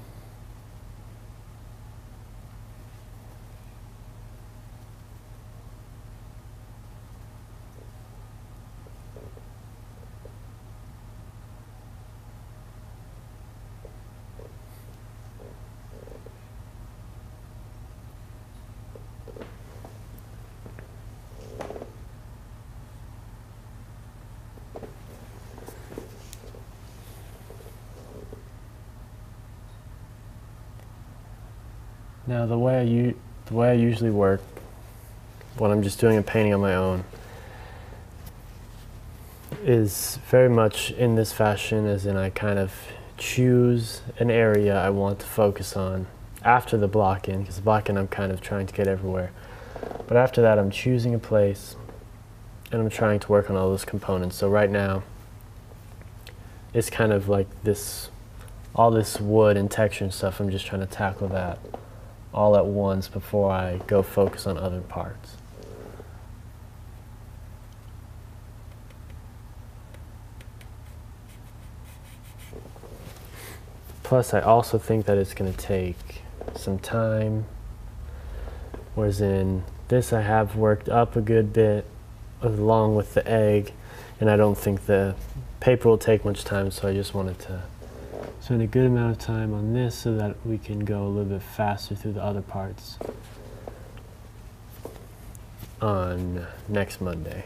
Now the way I usually work when I'm just doing a painting on my own is very much in this fashion, as in I kind of choose an area I want to focus on after the block-in, because the block-in I'm kind of trying to get everywhere. But after that I'm choosing a place and I'm trying to work on all those components. So right now it's kind of like this, all this wood and texture and stuff, I'm just trying to tackle that all at once before I go focus on other parts. Plus, I also think that it's going to take some time, whereas in this I have worked up a good bit along with the egg, and I don't think the paper will take much time, so I just wanted to spend a good amount of time on this so that we can go a little bit faster through the other parts on next Monday.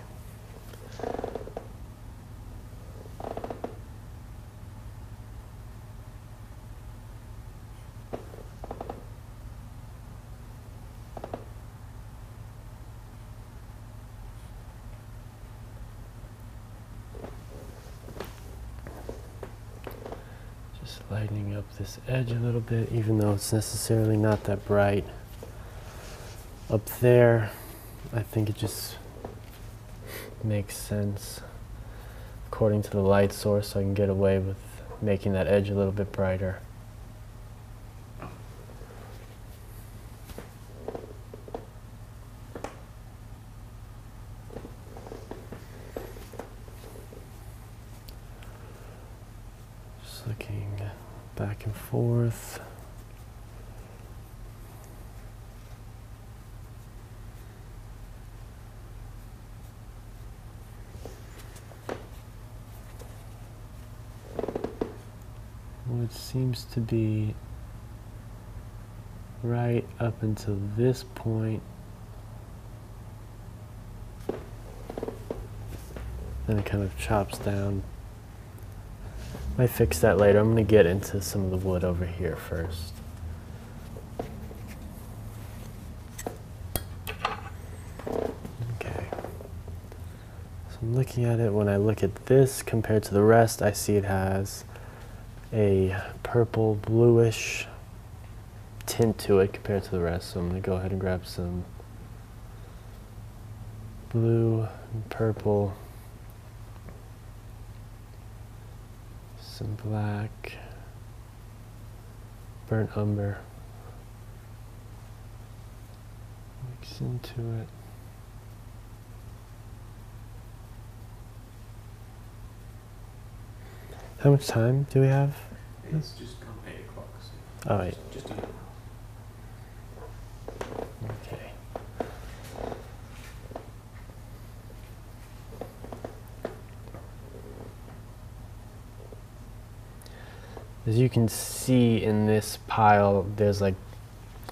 Just lightening up this edge a little bit, even though it's necessarily not that bright. Up there, I think it just makes sense according to the light source, so I can get away with making that edge a little bit brighter. Just looking back and forth. What seems to be right up until this point, then it kind of chops down. Might fix that later. I'm going to get into some of the wood over here first. Okay. So I'm looking at it. When I look at this compared to the rest, I see it has a purple bluish tint to it compared to the rest. So I'm going to go ahead and grab some blue and purple, some black, burnt umber, mix into it. How much time do we have? It's just come 8 o'clock. So Oh, wait. just do it. Okay. As you can see in this pile, there's like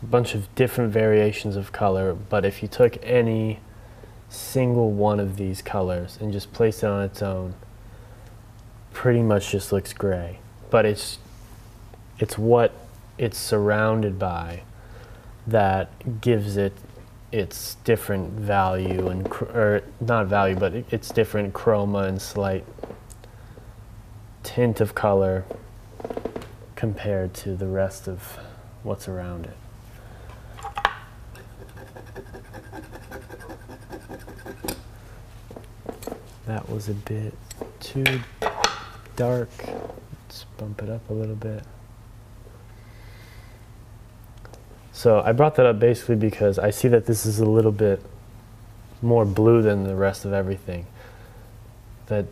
a bunch of different variations of color, but if you took any single one of these colors and just placed it on its own, pretty much just looks gray. But it's what it's surrounded by that gives it its different value and or not value, but its different chroma and slight tint of color compared to the rest of what's around it. That was a bit too dark. Let's bump it up a little bit. So I brought that up basically because I see that this is a little bit more blue than the rest of everything. That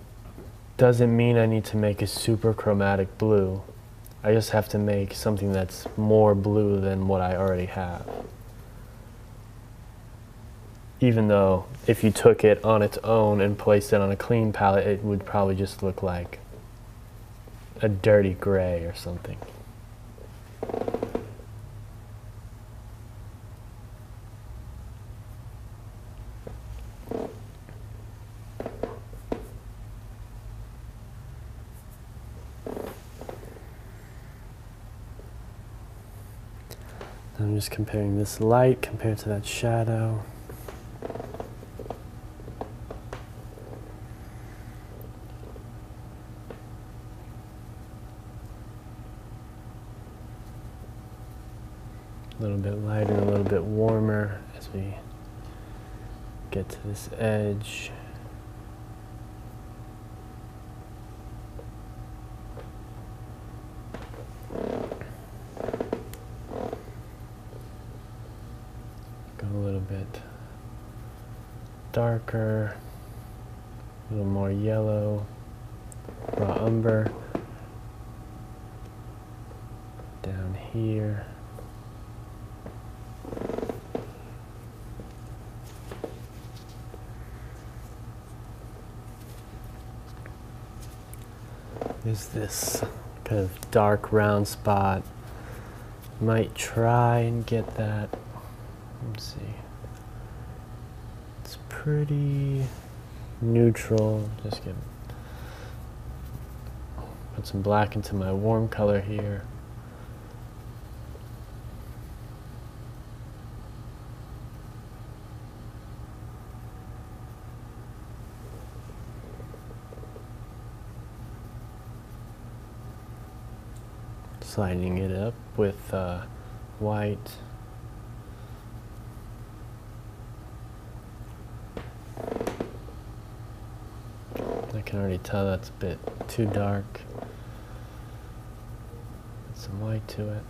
doesn't mean I need to make a super chromatic blue. I just have to make something that's more blue than what I already have. Even though if you took it on its own and placed it on a clean palette, it would probably just look like a dirty gray or something. I'm just comparing this light compared to that shadow. A little bit lighter, a little bit warmer as we get to this edge. Go a little bit darker, a little more yellow, raw umber down here. Is this kind of dark round spot? Might try and get that. Let's see. It's pretty neutral. Just put some black into my warm color here. Sliding it up with white. I can already tell that's a bit too dark. Add some white to it.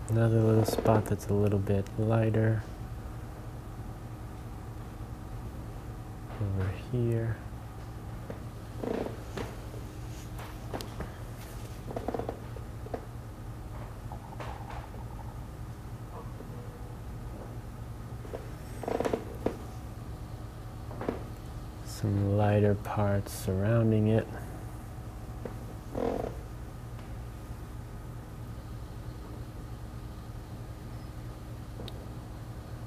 Another little spot that's a little bit lighter over here. Some lighter parts surrounding it.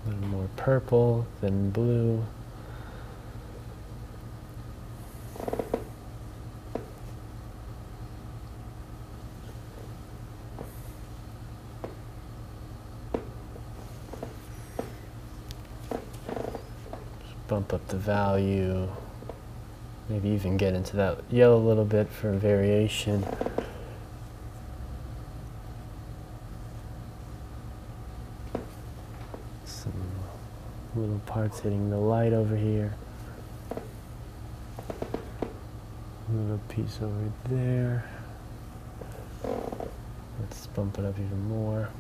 A little more purple than blue. Just bump up the value. Maybe even get into that yellow a little bit for variation. Some little parts hitting the light over here. A little piece over there. Let's bump it up even more.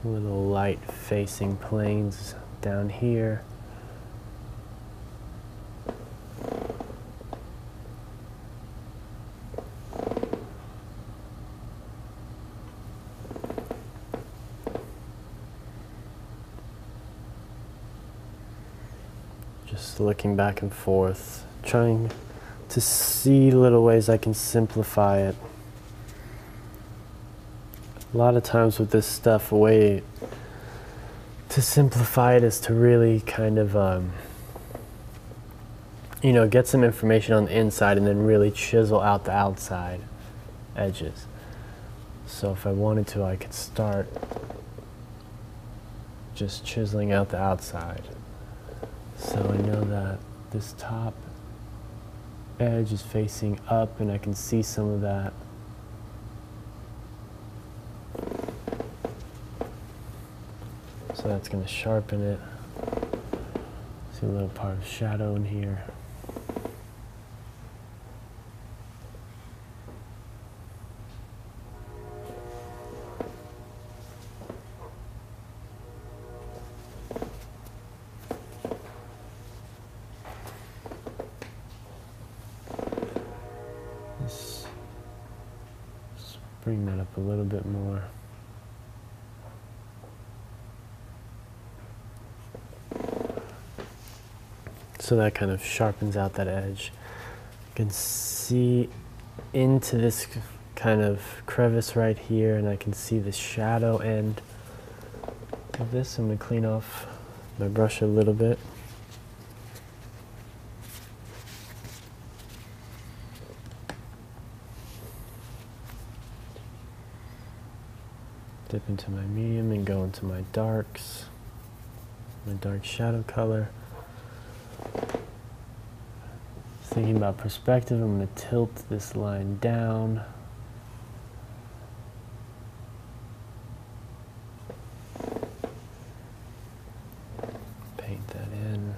Little light facing planes down here. Just looking back and forth, trying to see little ways I can simplify it. A lot of times with this stuff, a way to simplify it is to really kind of, get some information on the inside and then really chisel out the outside edges. So if I wanted to, I could start just chiseling out the outside. So I know that this top edge is facing up and I can see some of that. So that's going to sharpen it. See a little part of shadow in here. Let's bring that up a little bit more. So that kind of sharpens out that edge. You can see into this kind of crevice right here, and I can see the shadow end of this. I'm going to clean off my brush a little bit. Dip into my medium and go into my darks, my dark shadow color. Thinking about perspective, I'm going to tilt this line down. Paint that in.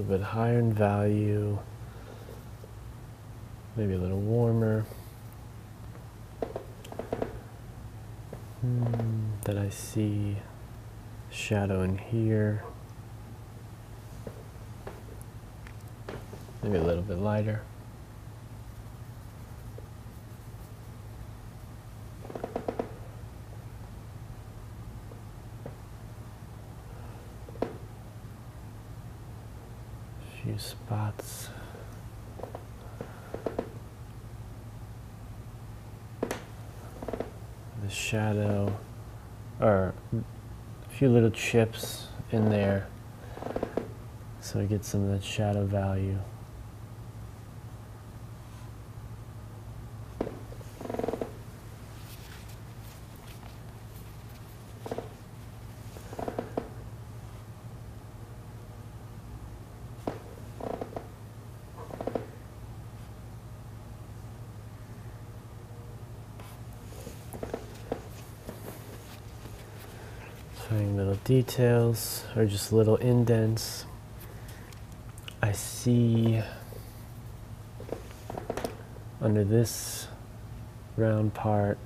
Bit higher in value, maybe a little warmer. That I see shadow in here, maybe a little bit lighter. few spots. The shadow, or a few little chips in there, so I get some of that shadow value. Showing little details or just little indents. I see under this round part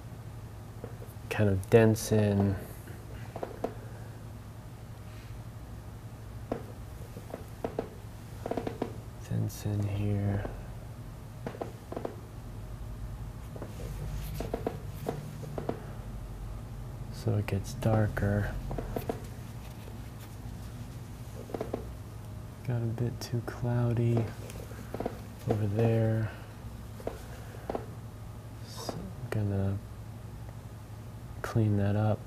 kind of dents in. Dents in here. So it gets darker. Got a bit too cloudy over there. So I'm gonna clean that up.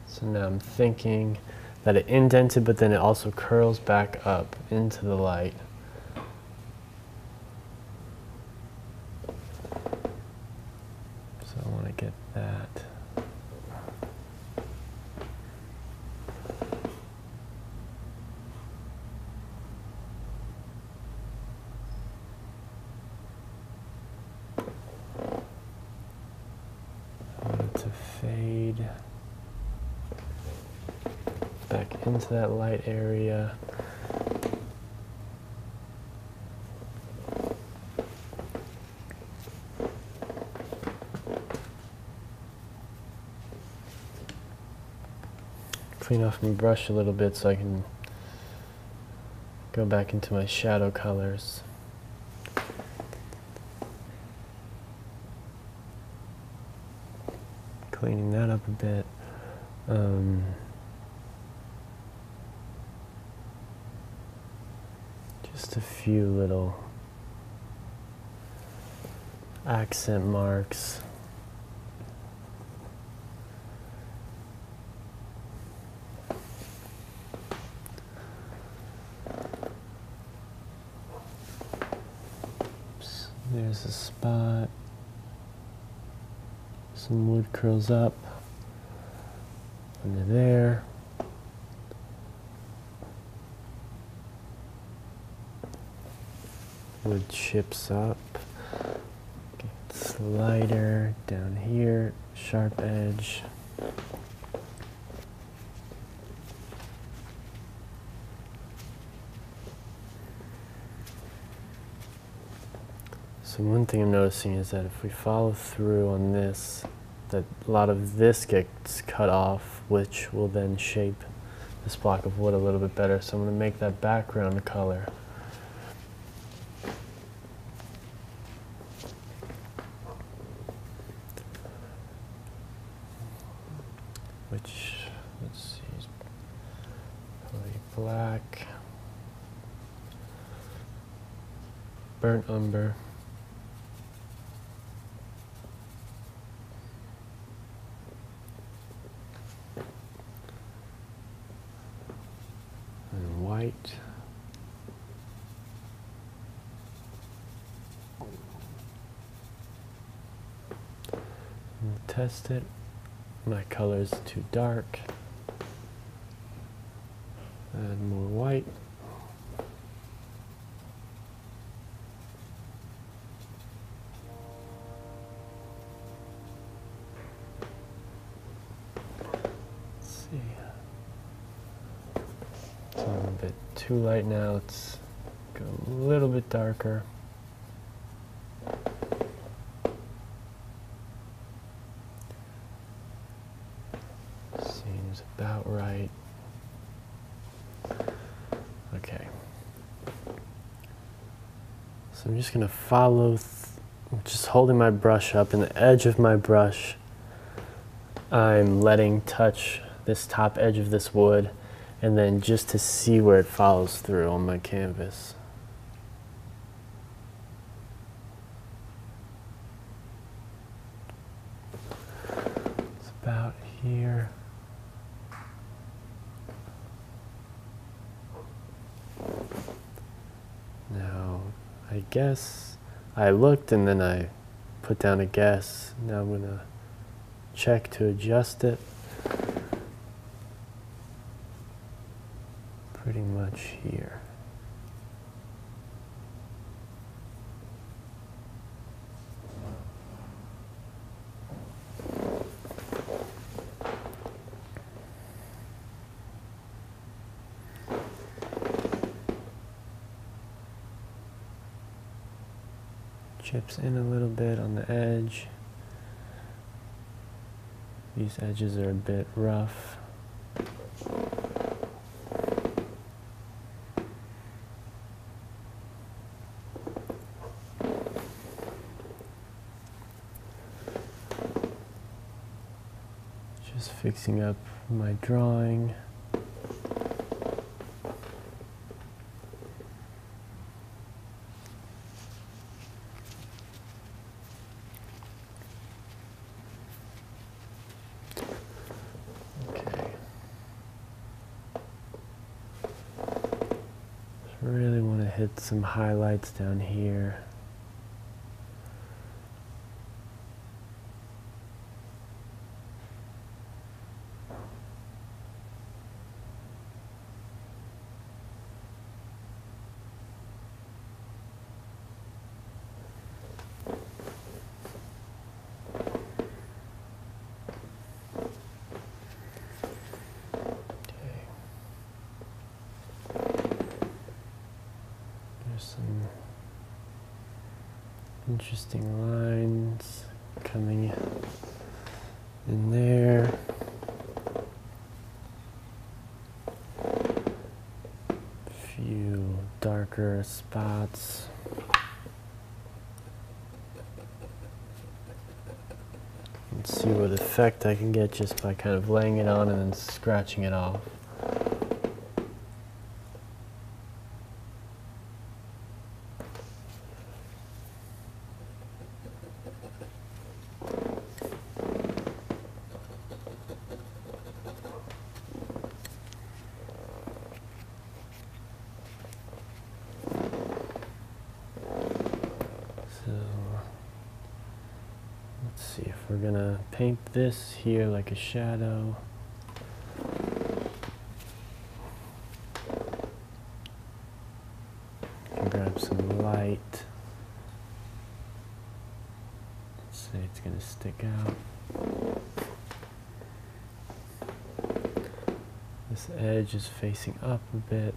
So now I'm thinking that it indented, but then it also curls back up into the light. So I want to get that. I want it to fade back into that light area. Clean off my brush a little bit so I can go back into my shadow colors. Cleaning that up a bit. Just a few little accent marks. Oops, there's a spot. Some wood curls up under there. Wood chips up. Gets lighter down here, sharp edge. So one thing I'm noticing is that if we follow through on this, that a lot of this gets cut off, which will then shape this block of wood a little bit better. So I'm going to make that background color. Which, let's see, is probably black, burnt umber, and white, and test it. My color is too dark. Add more white. Let's see. It's a little bit too light now. Let's go a little bit darker. Seems about right. Okay. So I'm just going to follow, just holding my brush up, and the edge of my brush I'm letting touch this top edge of this wood, and then just to see where it follows through on my canvas. It's about here. Now, I guess I looked and then I put down a guess. Now I'm going to check to adjust it. Pretty much here. Chips in a little bit on the edge. These edges are a bit rough. Just fixing up my drawing. Really want to hit some highlights down here. Some interesting lines coming in there. Few darker spots. Let's see what effect I can get just by kind of laying it on and then scratching it off. Let's see if we're gonna paint this here like a shadow. And grab some light. Let's say it's gonna stick out. This edge is facing up a bit.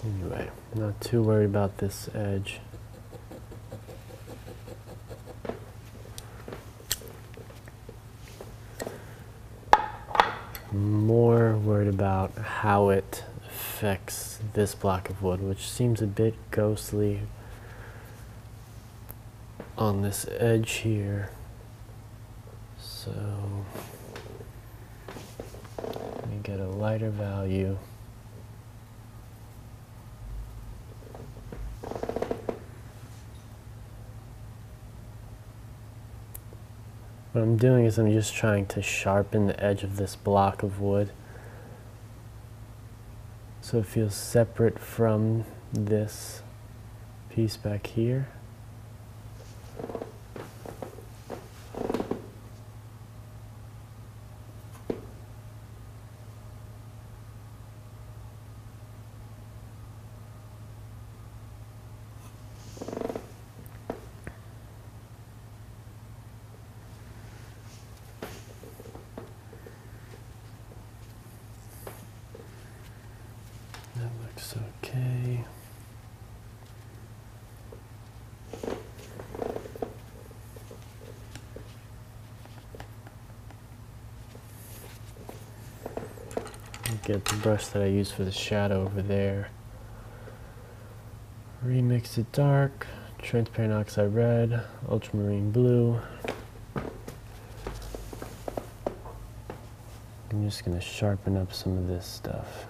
Anyway, not too worried about this edge. More worried about how it affects this block of wood, which seems a bit ghostly on this edge here. So let me get a lighter value. What I'm doing is I'm just trying to sharpen the edge of this block of wood so it feels separate from this piece back here. That looks okay. get the brush that I used for the shadow over there. Remix it dark, transparent oxide red, ultramarine blue. I'm just going to sharpen up some of this stuff.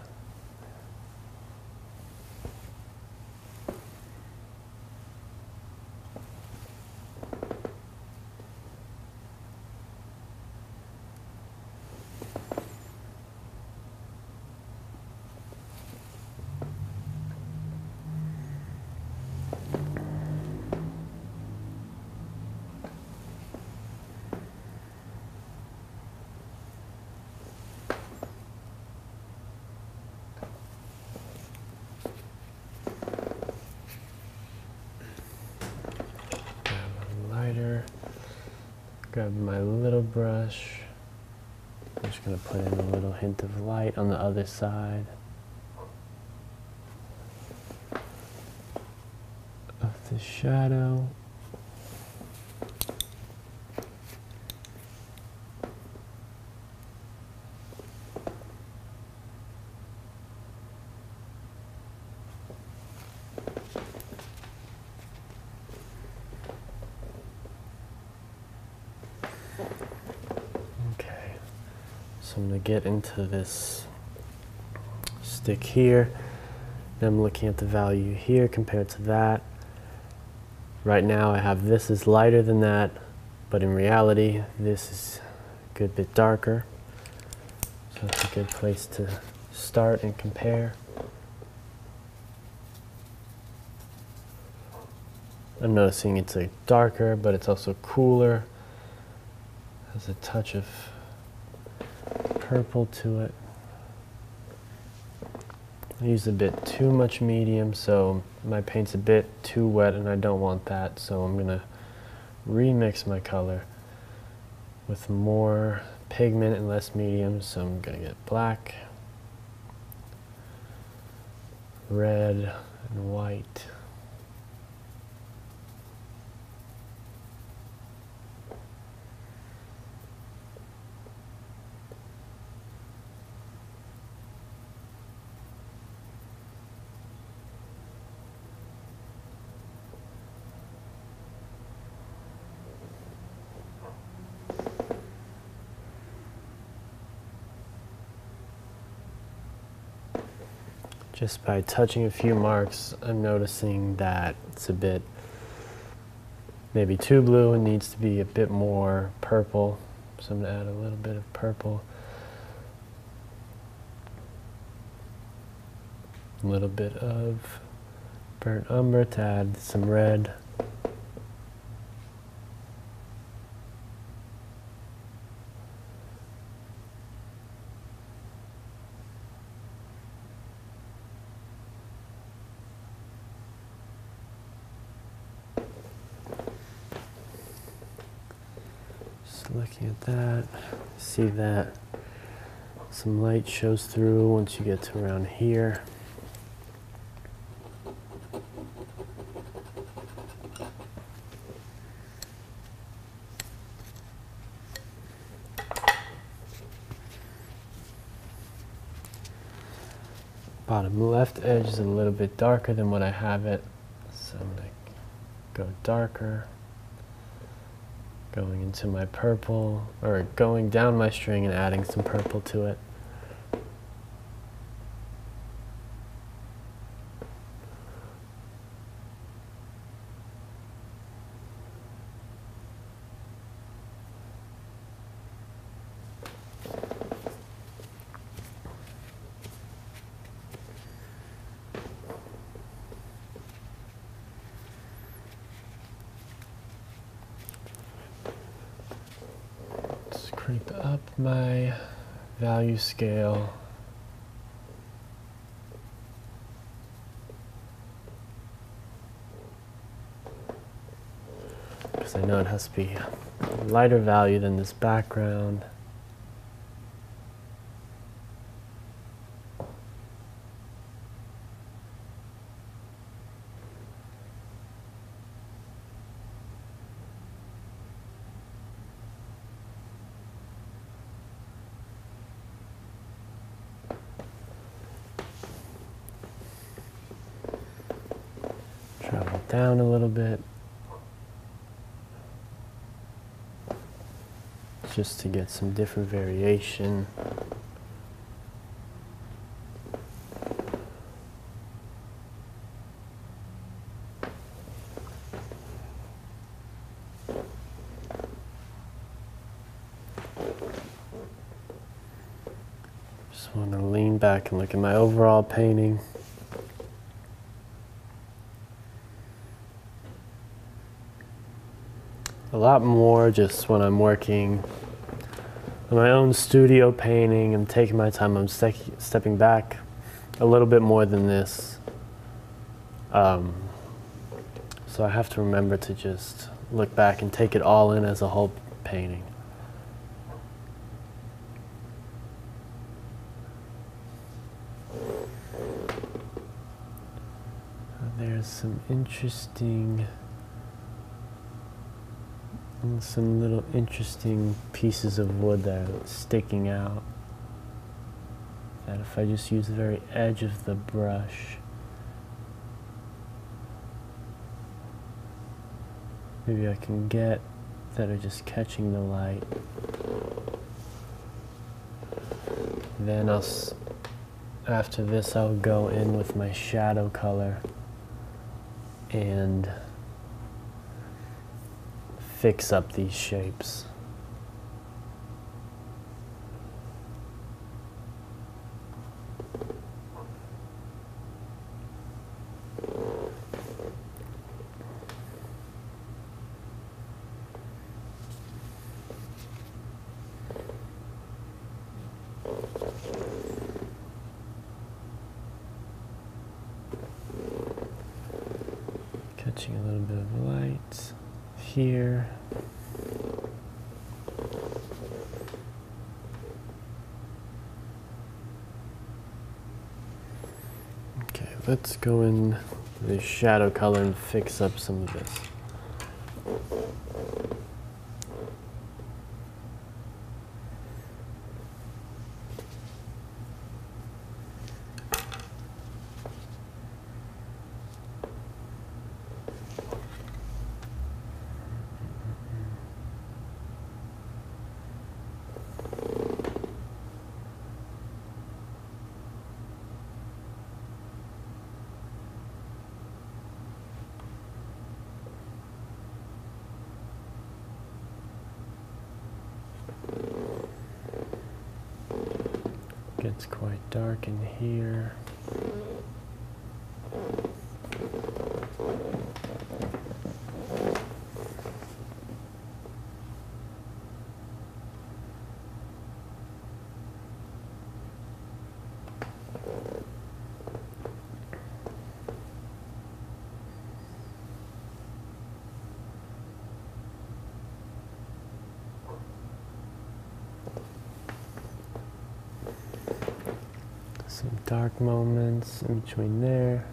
Grab my little brush. I'm just going to put in a little hint of light on the other side of the shadow. So I'm going to get into this stick here. Then I'm looking at the value here compared to that. Right now I have this is lighter than that, but in reality this is a good bit darker. So that's a good place to start and compare. I'm noticing it's a darker, but it's also cooler. Has a touch of purple to it. I used a bit too much medium, so my paint's a bit too wet and I don't want that, so I'm gonna remix my color with more pigment and less medium. So I'm gonna get black, red, and white. Just by touching a few marks, I'm noticing that it's a bit maybe too blue and needs to be a bit more purple. So I'm going to add a little bit of purple, a little bit of burnt umber to add some red. Looking at that, see that some light shows through once you get to around here. Bottom left edge is a little bit darker than what I have it, so I'm going to go darker. Going into my purple, or going down my string and adding some purple to it. Creep up my value scale. Because I know it has to be a lighter value than this background. down a little bit, just to get some different variation. Just want to lean back and look at my overall painting. A lot more just when I'm working on my own studio painting. I'm taking my time. I'm stepping back a little bit more than this. So I have to remember to just look back and take it all in as a whole painting. There's some little interesting pieces of wood that are sticking out, that if I just use the very edge of the brush, maybe I can get, that are just catching the light. Then after this I'll go in with my shadow color and fix up these shapes. Catching a little bit of light here. Okay, let's go in the shadow color and fix up some of this. Gets quite dark in here. Some dark moments in between there.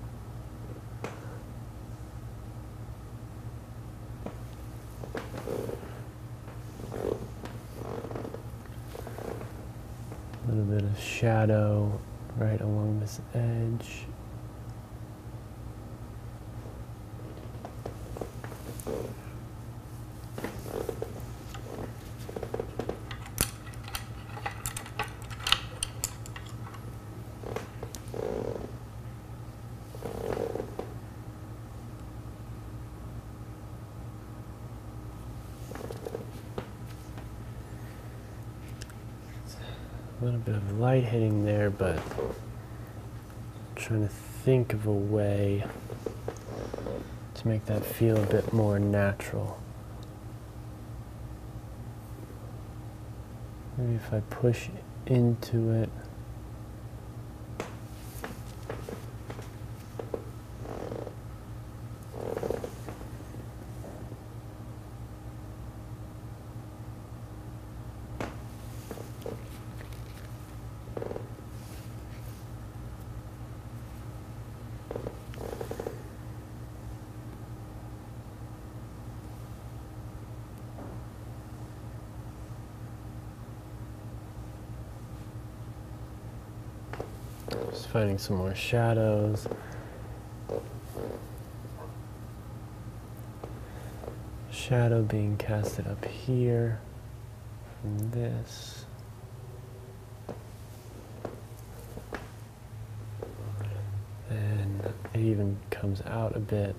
A little bit of shadow right along this edge. A little bit of light hitting there, but I'm trying to think of a way to make that feel a bit more natural. Maybe if I push into it. Just finding some more shadows. Shadow being casted up here from this. And it even comes out a bit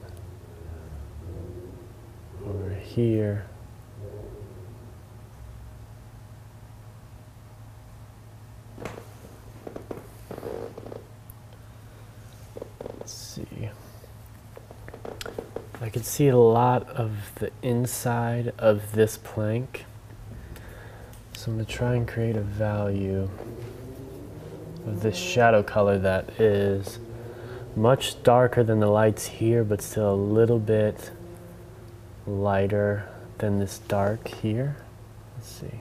over here. Let's see. I can see a lot of the inside of this plank. So I'm going to try and create a value of this shadow color that is much darker than the lights here, but still a little bit lighter than this dark here. Let's see.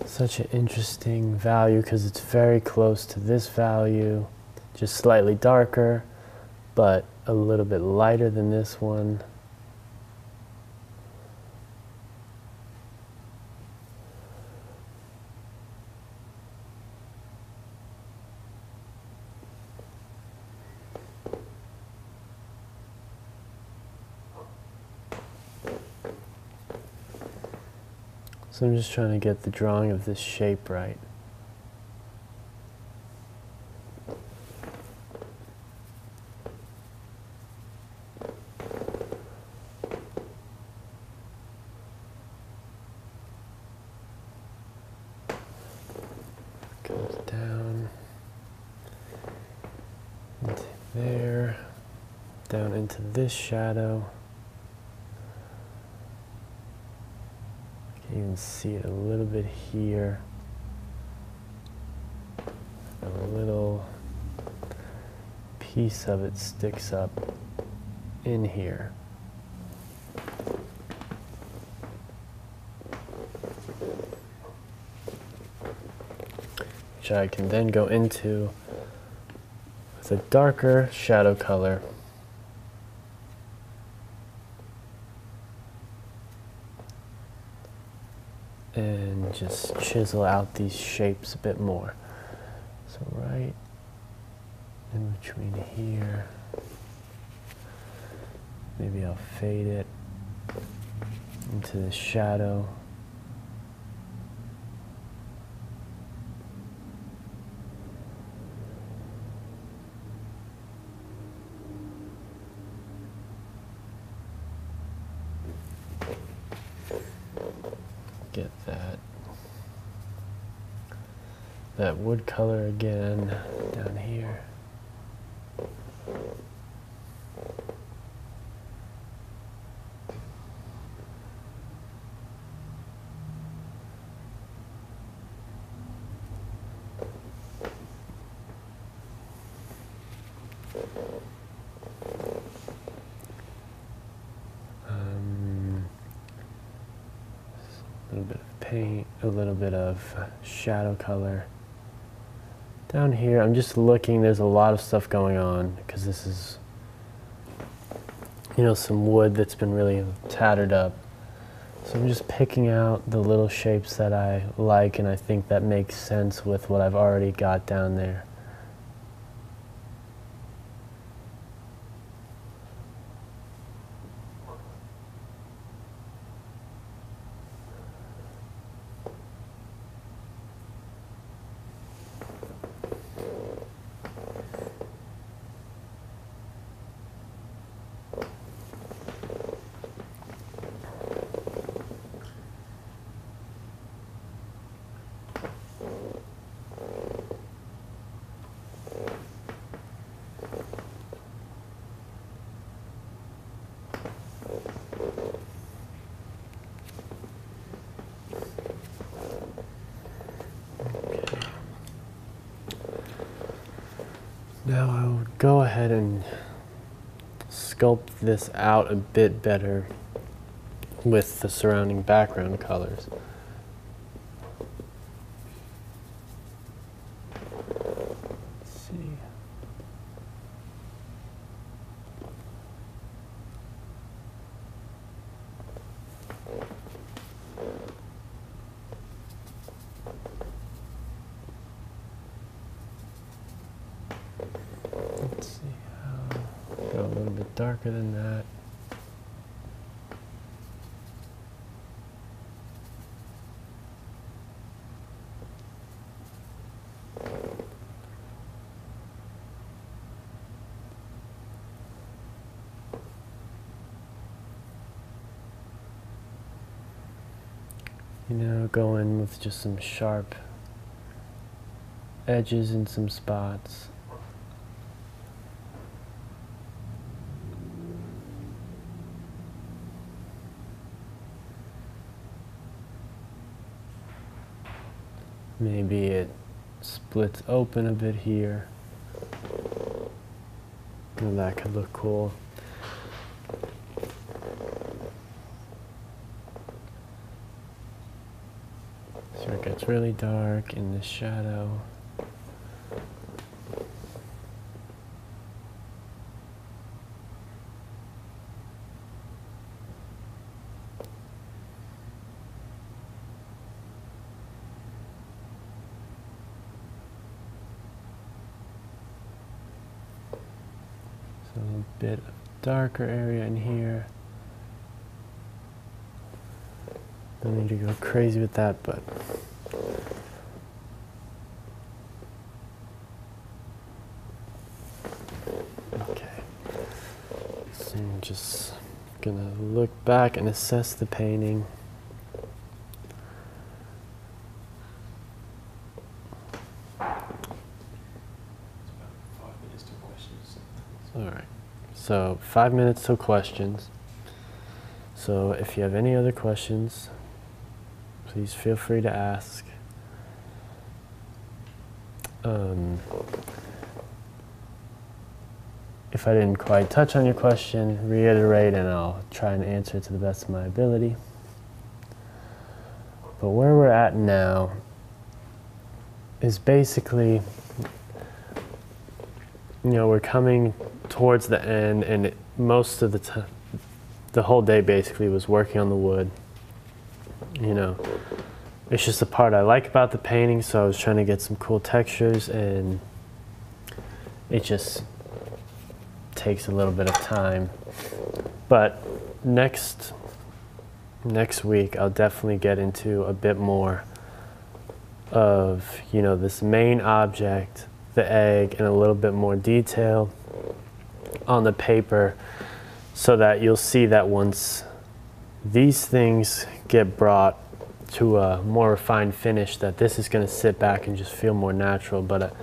Such an interesting value because it's very close to this value, just slightly darker, but a little bit lighter than this one. So I'm just trying to get the drawing of this shape right. Goes down into there, down into this shadow. You can see it a little bit here. A little piece of it sticks up in here. Which I can then go into with a darker shadow color. And just chisel out these shapes a bit more. So right in between here, maybe I'll fade it into the shadow. Get that wood color again down here. A little bit of paint, a little bit of shadow color. Down here, I'm just looking, there's a lot of stuff going on because this is, you know, some wood that's been really tattered up. So I'm just picking out the little shapes that I like and I think that makes sense with what I've already got down there. Now I would go ahead and sculpt this out a bit better with the surrounding background colors. darker than that. You know, go in with just some sharp edges in some spots. Maybe it splits open a bit here. And that could look cool. So it gets really dark in the shadow. So a bit of darker area in here. Don't need to go crazy with that, but okay. So I'm just gonna look back and assess the painting. All right, so 5 minutes till questions. So if you have any other questions, please feel free to ask. If I didn't quite touch on your question, reiterate and I'll try and answer it to the best of my ability. But where we're at now is basically, you know, we're coming towards the end, and most of the time, the whole day basically was working on the wood. You know, it's just the part I like about the painting, so I was trying to get some cool textures, and it just takes a little bit of time. But next week I'll definitely get into a bit more of, you know, this main object, the egg, and a little bit more detail on the paper, so that you'll see that once these things get brought to a more refined finish, that this is going to sit back and just feel more natural. But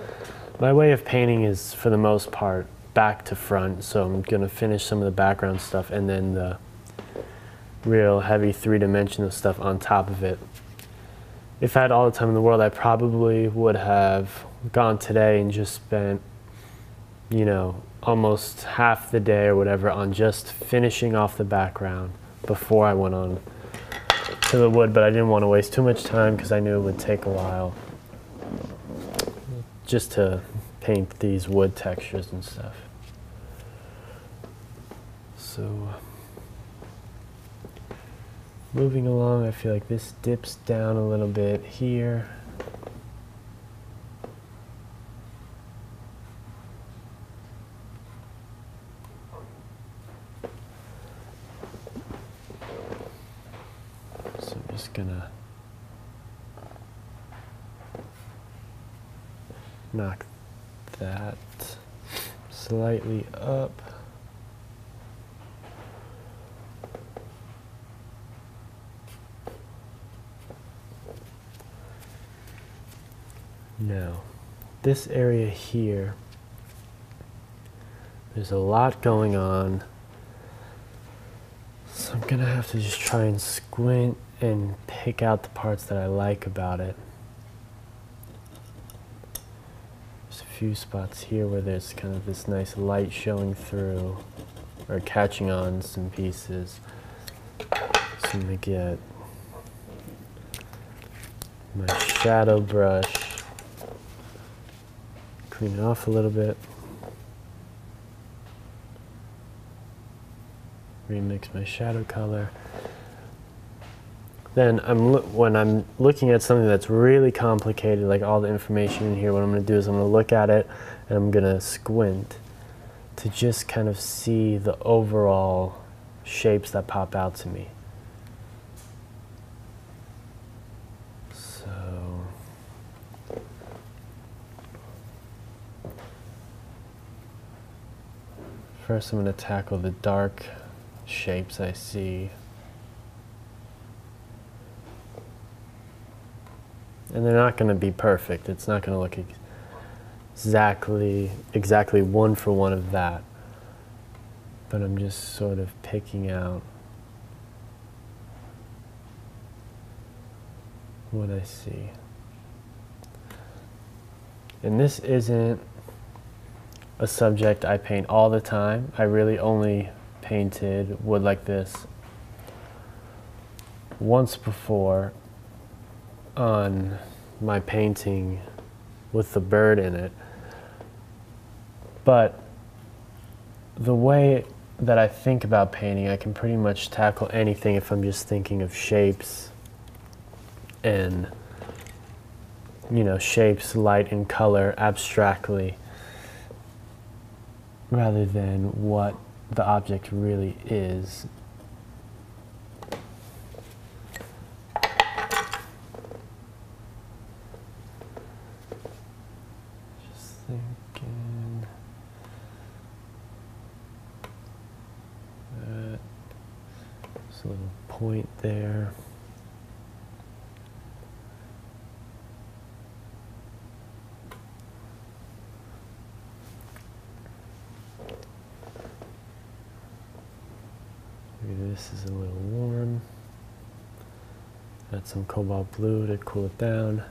my way of painting is, for the most part, back to front, so I'm going to finish some of the background stuff and then the real heavy three-dimensional stuff on top of it. If I had all the time in the world, I probably would have gone today and just spent, you know, almost half the day or whatever on just finishing off the background before I went on to the wood, but I didn't want to waste too much time because I knew it would take a while just to paint these wood textures and stuff. So moving along, I feel like this dips down a little bit here. So I'm just gonna knock that slightly up. Now, this area here, there's a lot going on, so I'm gonna have to just try and squint and pick out the parts that I like about it. There's a few spots here where there's kind of this nice light showing through, or catching on some pieces. So I'm gonna get my shadow brush, clean it off a little bit, remix my shadow color. Then when I'm looking at something that's really complicated, like all the information in here, what I'm going to do is I'm going to look at it and I'm going to squint to just kind of see the overall shapes that pop out to me. So first I'm going to tackle the dark shapes I see. And they're not going to be perfect. It's not going to look exactly one for one of that. But I'm just sort of picking out what I see. And this isn't a subject I paint all the time. I really only painted wood like this once before on my painting with the bird in it. But the way that I think about painting, I can pretty much tackle anything if I'm just thinking of shapes and, you know, shapes, light and color abstractly, rather than what the object really is. Just thinking that there's a little point there. Maybe this is a little warm. Add some cobalt blue to cool it down.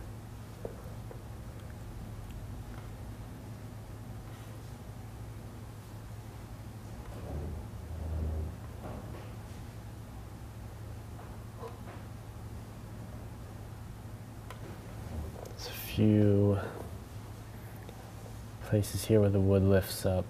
There's a few places here where the wood lifts up.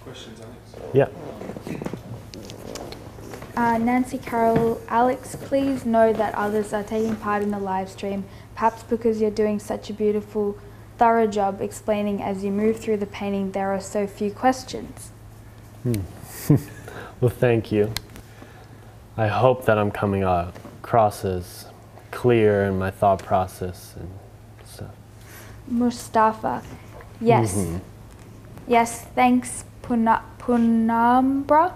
Questions, Alex? Yeah. Nancy Carroll, Alex, please know that others are taking part in the live stream, perhaps because you're doing such a beautiful, thorough job explaining as you move through the painting there are so few questions. Well, thank you. I hope that I'm coming across as clear in my thought process and stuff. Mustafa, yes. Yes, thanks, Punambra?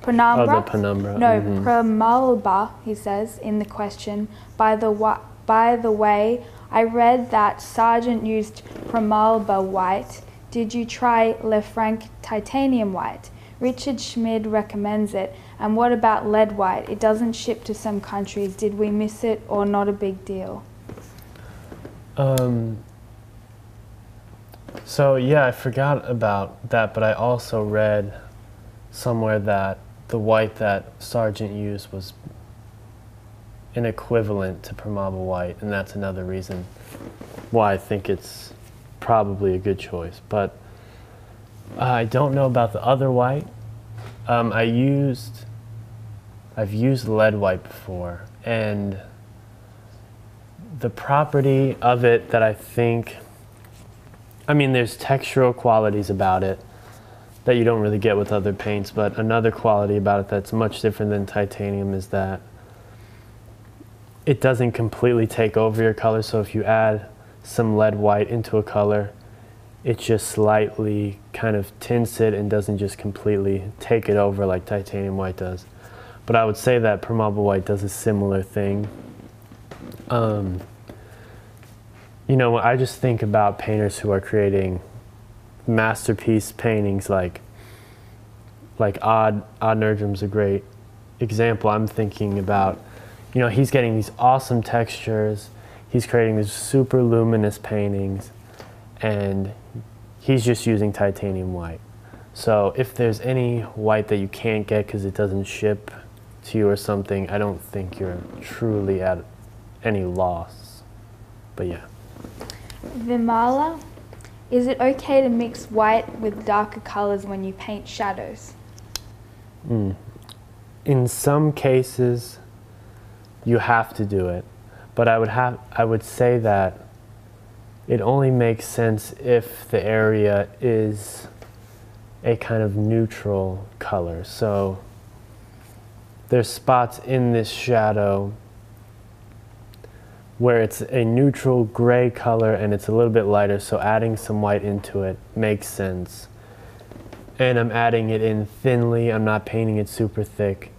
Oh, the penumbra. No, Pramalba, he says in the question. By the way, I read that Sargent used Pramalba white. Did you try Lefranc titanium white? Richard Schmid recommends it. And what about lead white? It doesn't ship to some countries. Did we miss it or not a big deal? So yeah, I forgot about that, but I also read somewhere that the white that Sargent used was an equivalent to Permaba white, and that's another reason why I think it's probably a good choice. But I don't know about the other white. I've used lead white before, and the property of it that I think, I mean, there's textural qualities about it that you don't really get with other paints, but another quality about it that's much different than titanium is that it doesn't completely take over your color. So if you add some lead white into a color, it just slightly kind of tints it and doesn't just completely take it over like titanium white does. But I would say that Permaba white does a similar thing. You know, I just think about painters who are creating masterpiece paintings like Odd Nerdrum's a great example. I'm thinking about, you know, he's getting these awesome textures, he's creating these super luminous paintings, and he's just using titanium white. So if there's any white that you can't get because it doesn't ship to you or something, I don't think you're truly at any loss. But yeah. Vimala, is it okay to mix white with darker colors when you paint shadows? In some cases, you have to do it, but I would say that it only makes sense if the area is a kind of neutral color. So there's spots in this shadow where it's a neutral gray color and it's a little bit lighter, so adding some white into it makes sense. And I'm adding it in thinly, I'm not painting it super thick.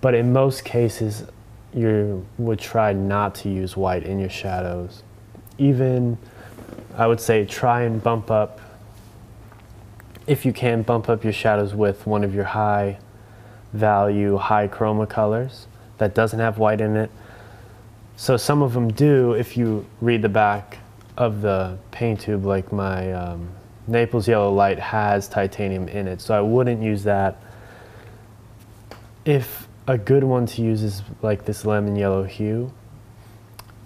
But in most cases, you would try not to use white in your shadows. Even, I would say, try and bump up, if you can, bump up your shadows with one of your high value, high chroma colors that doesn't have white in it. So some of them do, if you read the back of the paint tube, like my Naples Yellow Light has titanium in it, so I wouldn't use that. If a good one to use is like this lemon yellow hue,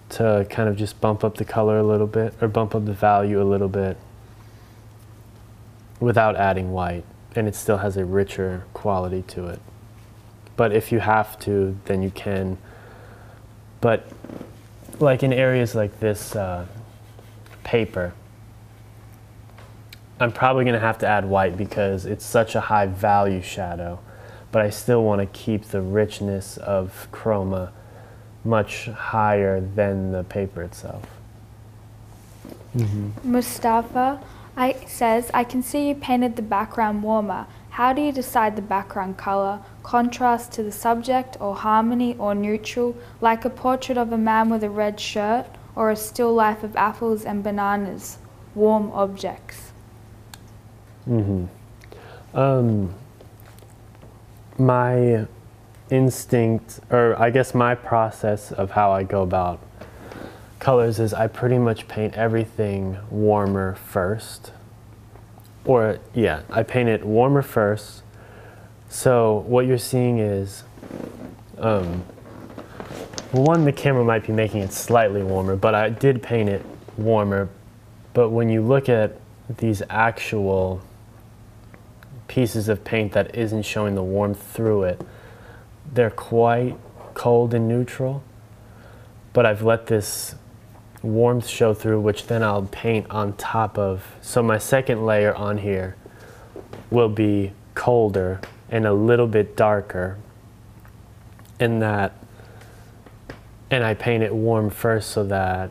to kind of just bump up the color a little bit, or bump up the value a little bit without adding white, and it still has a richer quality to it. But if you have to, then you can. But like in areas like this paper, I'm probably going to have to add white because it's such a high value shadow, but I still want to keep the richness of chroma much higher than the paper itself. Mustafa says, I can see you painted the background warmer. How do you decide the background color? Contrast to the subject, or harmony, or neutral, like a portrait of a man with a red shirt, or a still life of apples and bananas, warm objects? My instinct, or I guess my process of how I go about colors is I pretty much paint everything warmer first. Or yeah, I paint it warmer first. So what you're seeing is, one, the camera might be making it slightly warmer, but I did paint it warmer. But when you look at these actual pieces of paint that isn't showing the warmth through it, they're quite cold and neutral. But I've let this warmth show through, which then I'll paint on top of. So my second layer on here will be colder and a little bit darker in that, and I paint it warm first so that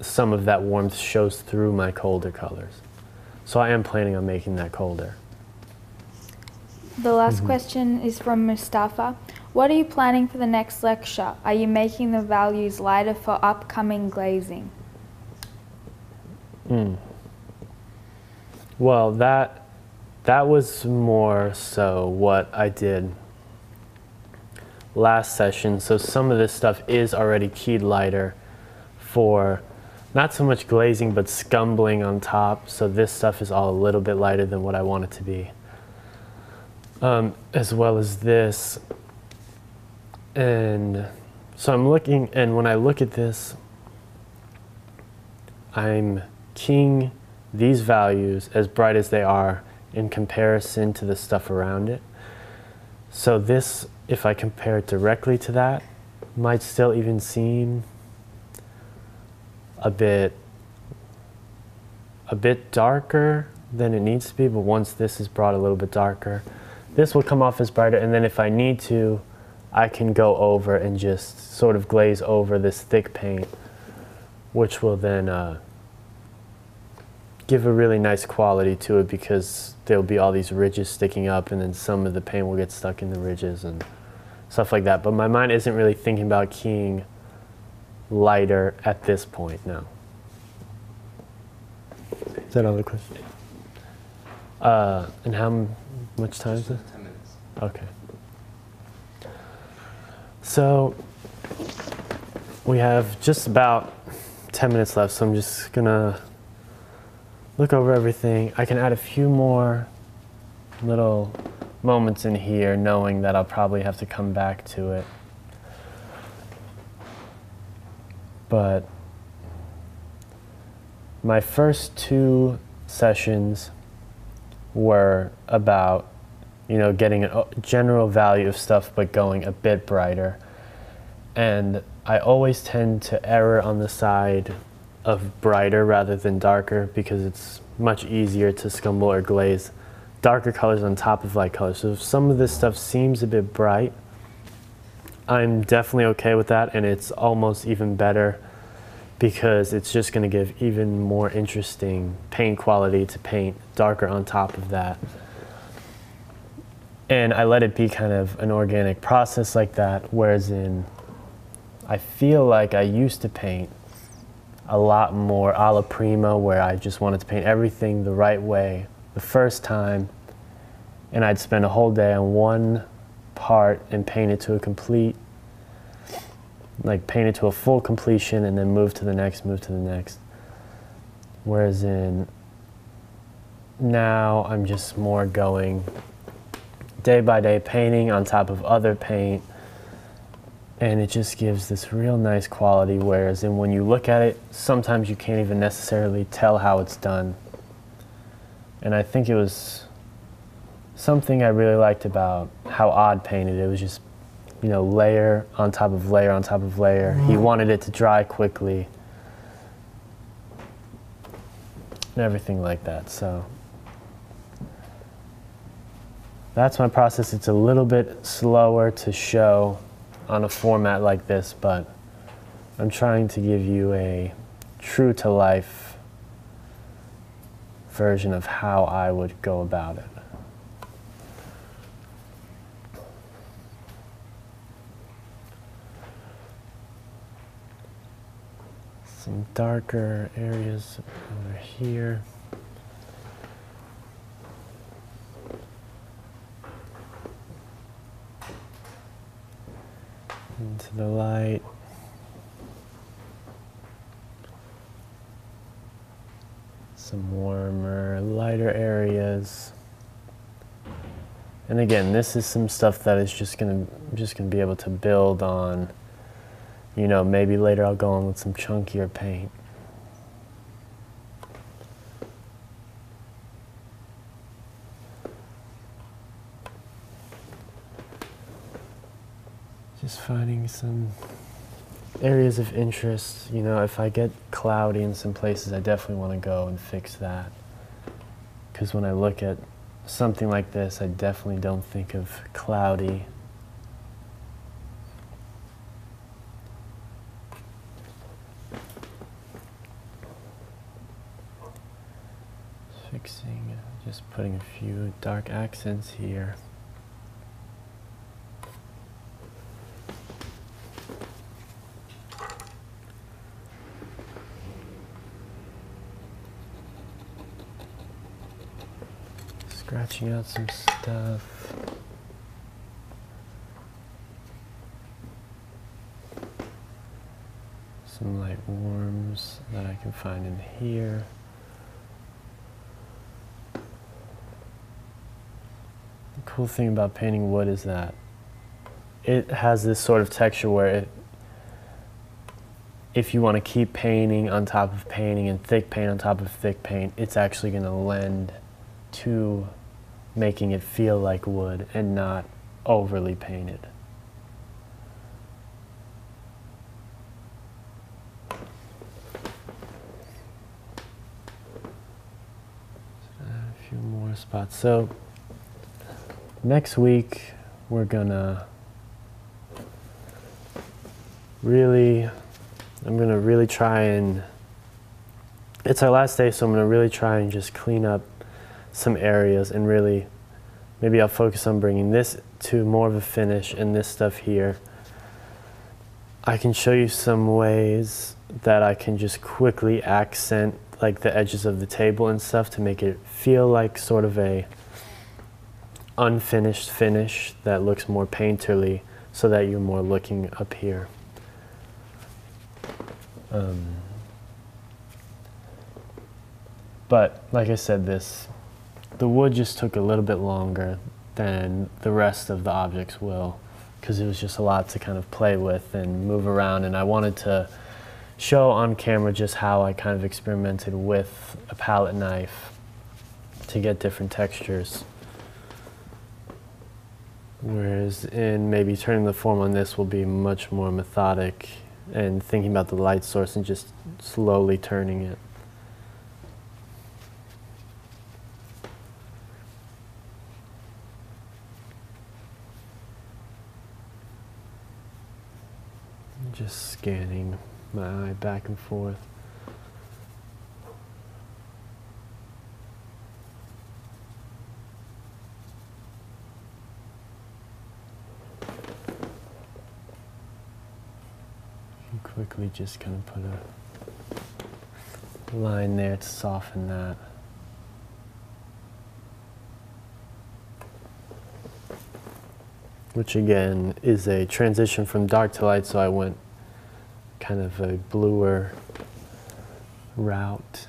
some of that warmth shows through my colder colors. So I am planning on making that colder. The last question is from Mustafa. What are you planning for the next lecture? Are you making the values lighter for upcoming glazing? Well, that was more so what I did last session. So some of this stuff is already keyed lighter for not so much glazing, but scumbling on top. So this stuff is all a little bit lighter than what I want it to be. As well as this. And so I'm looking, and when I look at this, I'm keying these values as bright as they are in comparison to the stuff around it. So this, if I compare it directly to that, might still even seem a bit darker than it needs to be, but once this is brought a little bit darker, this will come off as brighter, and then if I need to, I can go over and just sort of glaze over this thick paint, which will then give a really nice quality to it, because there'll be all these ridges sticking up, and then some of the paint will get stuck in the ridges and stuff like that. But my mind isn't really thinking about keying lighter at this point now. Is that all the question? And how much time is it? 10 minutes. Okay. So we have just about 10 minutes left, so I'm just gonna look over everything. I can add a few more little moments in here, knowing that I'll probably have to come back to it. But my first two sessions were about you know, getting a general value of stuff but going a bit brighter. And I always tend to err on the side of brighter rather than darker because it's much easier to scumble or glaze darker colors on top of light colors. So if some of this stuff seems a bit bright, I'm definitely okay with that, and it's almost even better because it's just going to give even more interesting paint quality to paint darker on top of that. And I let it be kind of an organic process like that, whereas I feel like I used to paint a lot more alla prima, where I just wanted to paint everything the right way the first time, and I'd spend a whole day on one part and paint it to a complete, like paint it to a full completion and then move to the next, move to the next. Whereas now I'm just more going day by day painting on top of other paint, and it just gives this real nice quality, whereas when you look at it, sometimes you can't even necessarily tell how it's done. And I think it was something I really liked about how Odd painted. It was just, you know, layer on top of layer on top of layer. He wanted it to dry quickly and everything like that. So that's my process. It's a little bit slower to show on a format like this, but I'm trying to give you a true to life version of how I would go about it. Some darker areas over here. Into the light. Some warmer, lighter areas. And again, this is some stuff that is just gonna be able to build on. You know, maybe later I'll go on with some chunkier paint. Just finding some areas of interest. You know, if I get cloudy in some places, I definitely want to go and fix that. Because when I look at something like this, I definitely don't think of cloudy. Fixing, just putting a few dark accents here. Scratching out some stuff. Some light warms that I can find in here. The cool thing about painting wood is that it has this sort of texture where if you want to keep painting on top of painting and thick paint on top of thick paint, it's actually going to lend to making it feel like wood and not overly painted. A few more spots. So next week we're gonna I'm gonna really try and, it's our last day, so I'm gonna really try and just clean up some areas and really, maybe I'll focus on bringing this to more of a finish and this stuff here. I can show you some ways that I can just quickly accent like the edges of the table and stuff to make it feel like sort of a unfinished finish that looks more painterly, so that you're more looking up here. But like I said, the wood just took a little bit longer than the rest of the objects will, because it was just a lot to kind of play with and move around, and I wanted to show on camera just how I kind of experimented with a palette knife to get different textures. Whereas in maybe turning the form on this will be much more methodic and thinking about the light source and just slowly turning it. Just scanning my eye back and forth. And quickly just kind of put a line there to soften that. Which again is a transition from dark to light, so I went kind of a bluer route.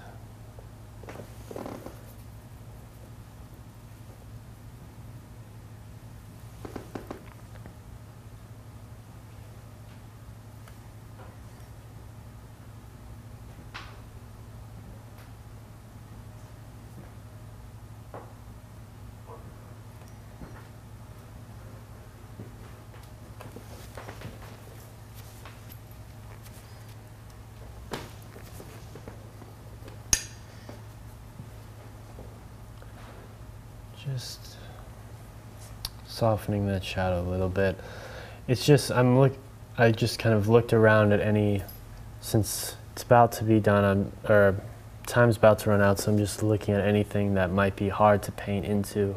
Just softening that shadow a little bit. It's just, I just kind of looked around at since it's about to be done, or time's about to run out, so I'm just looking at anything that might be hard to paint into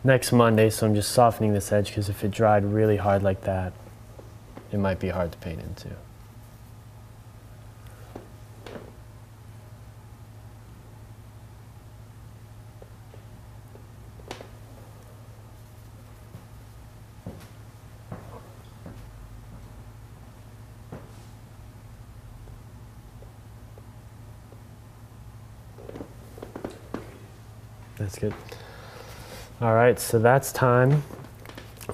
next Monday, so I'm just softening this edge, because if it dried really hard like that, it might be hard to paint into. That's good. All right, so that's time.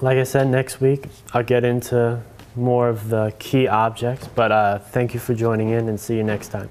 Like I said, next week I'll get into more of the key objects, but thank you for joining in and see you next time.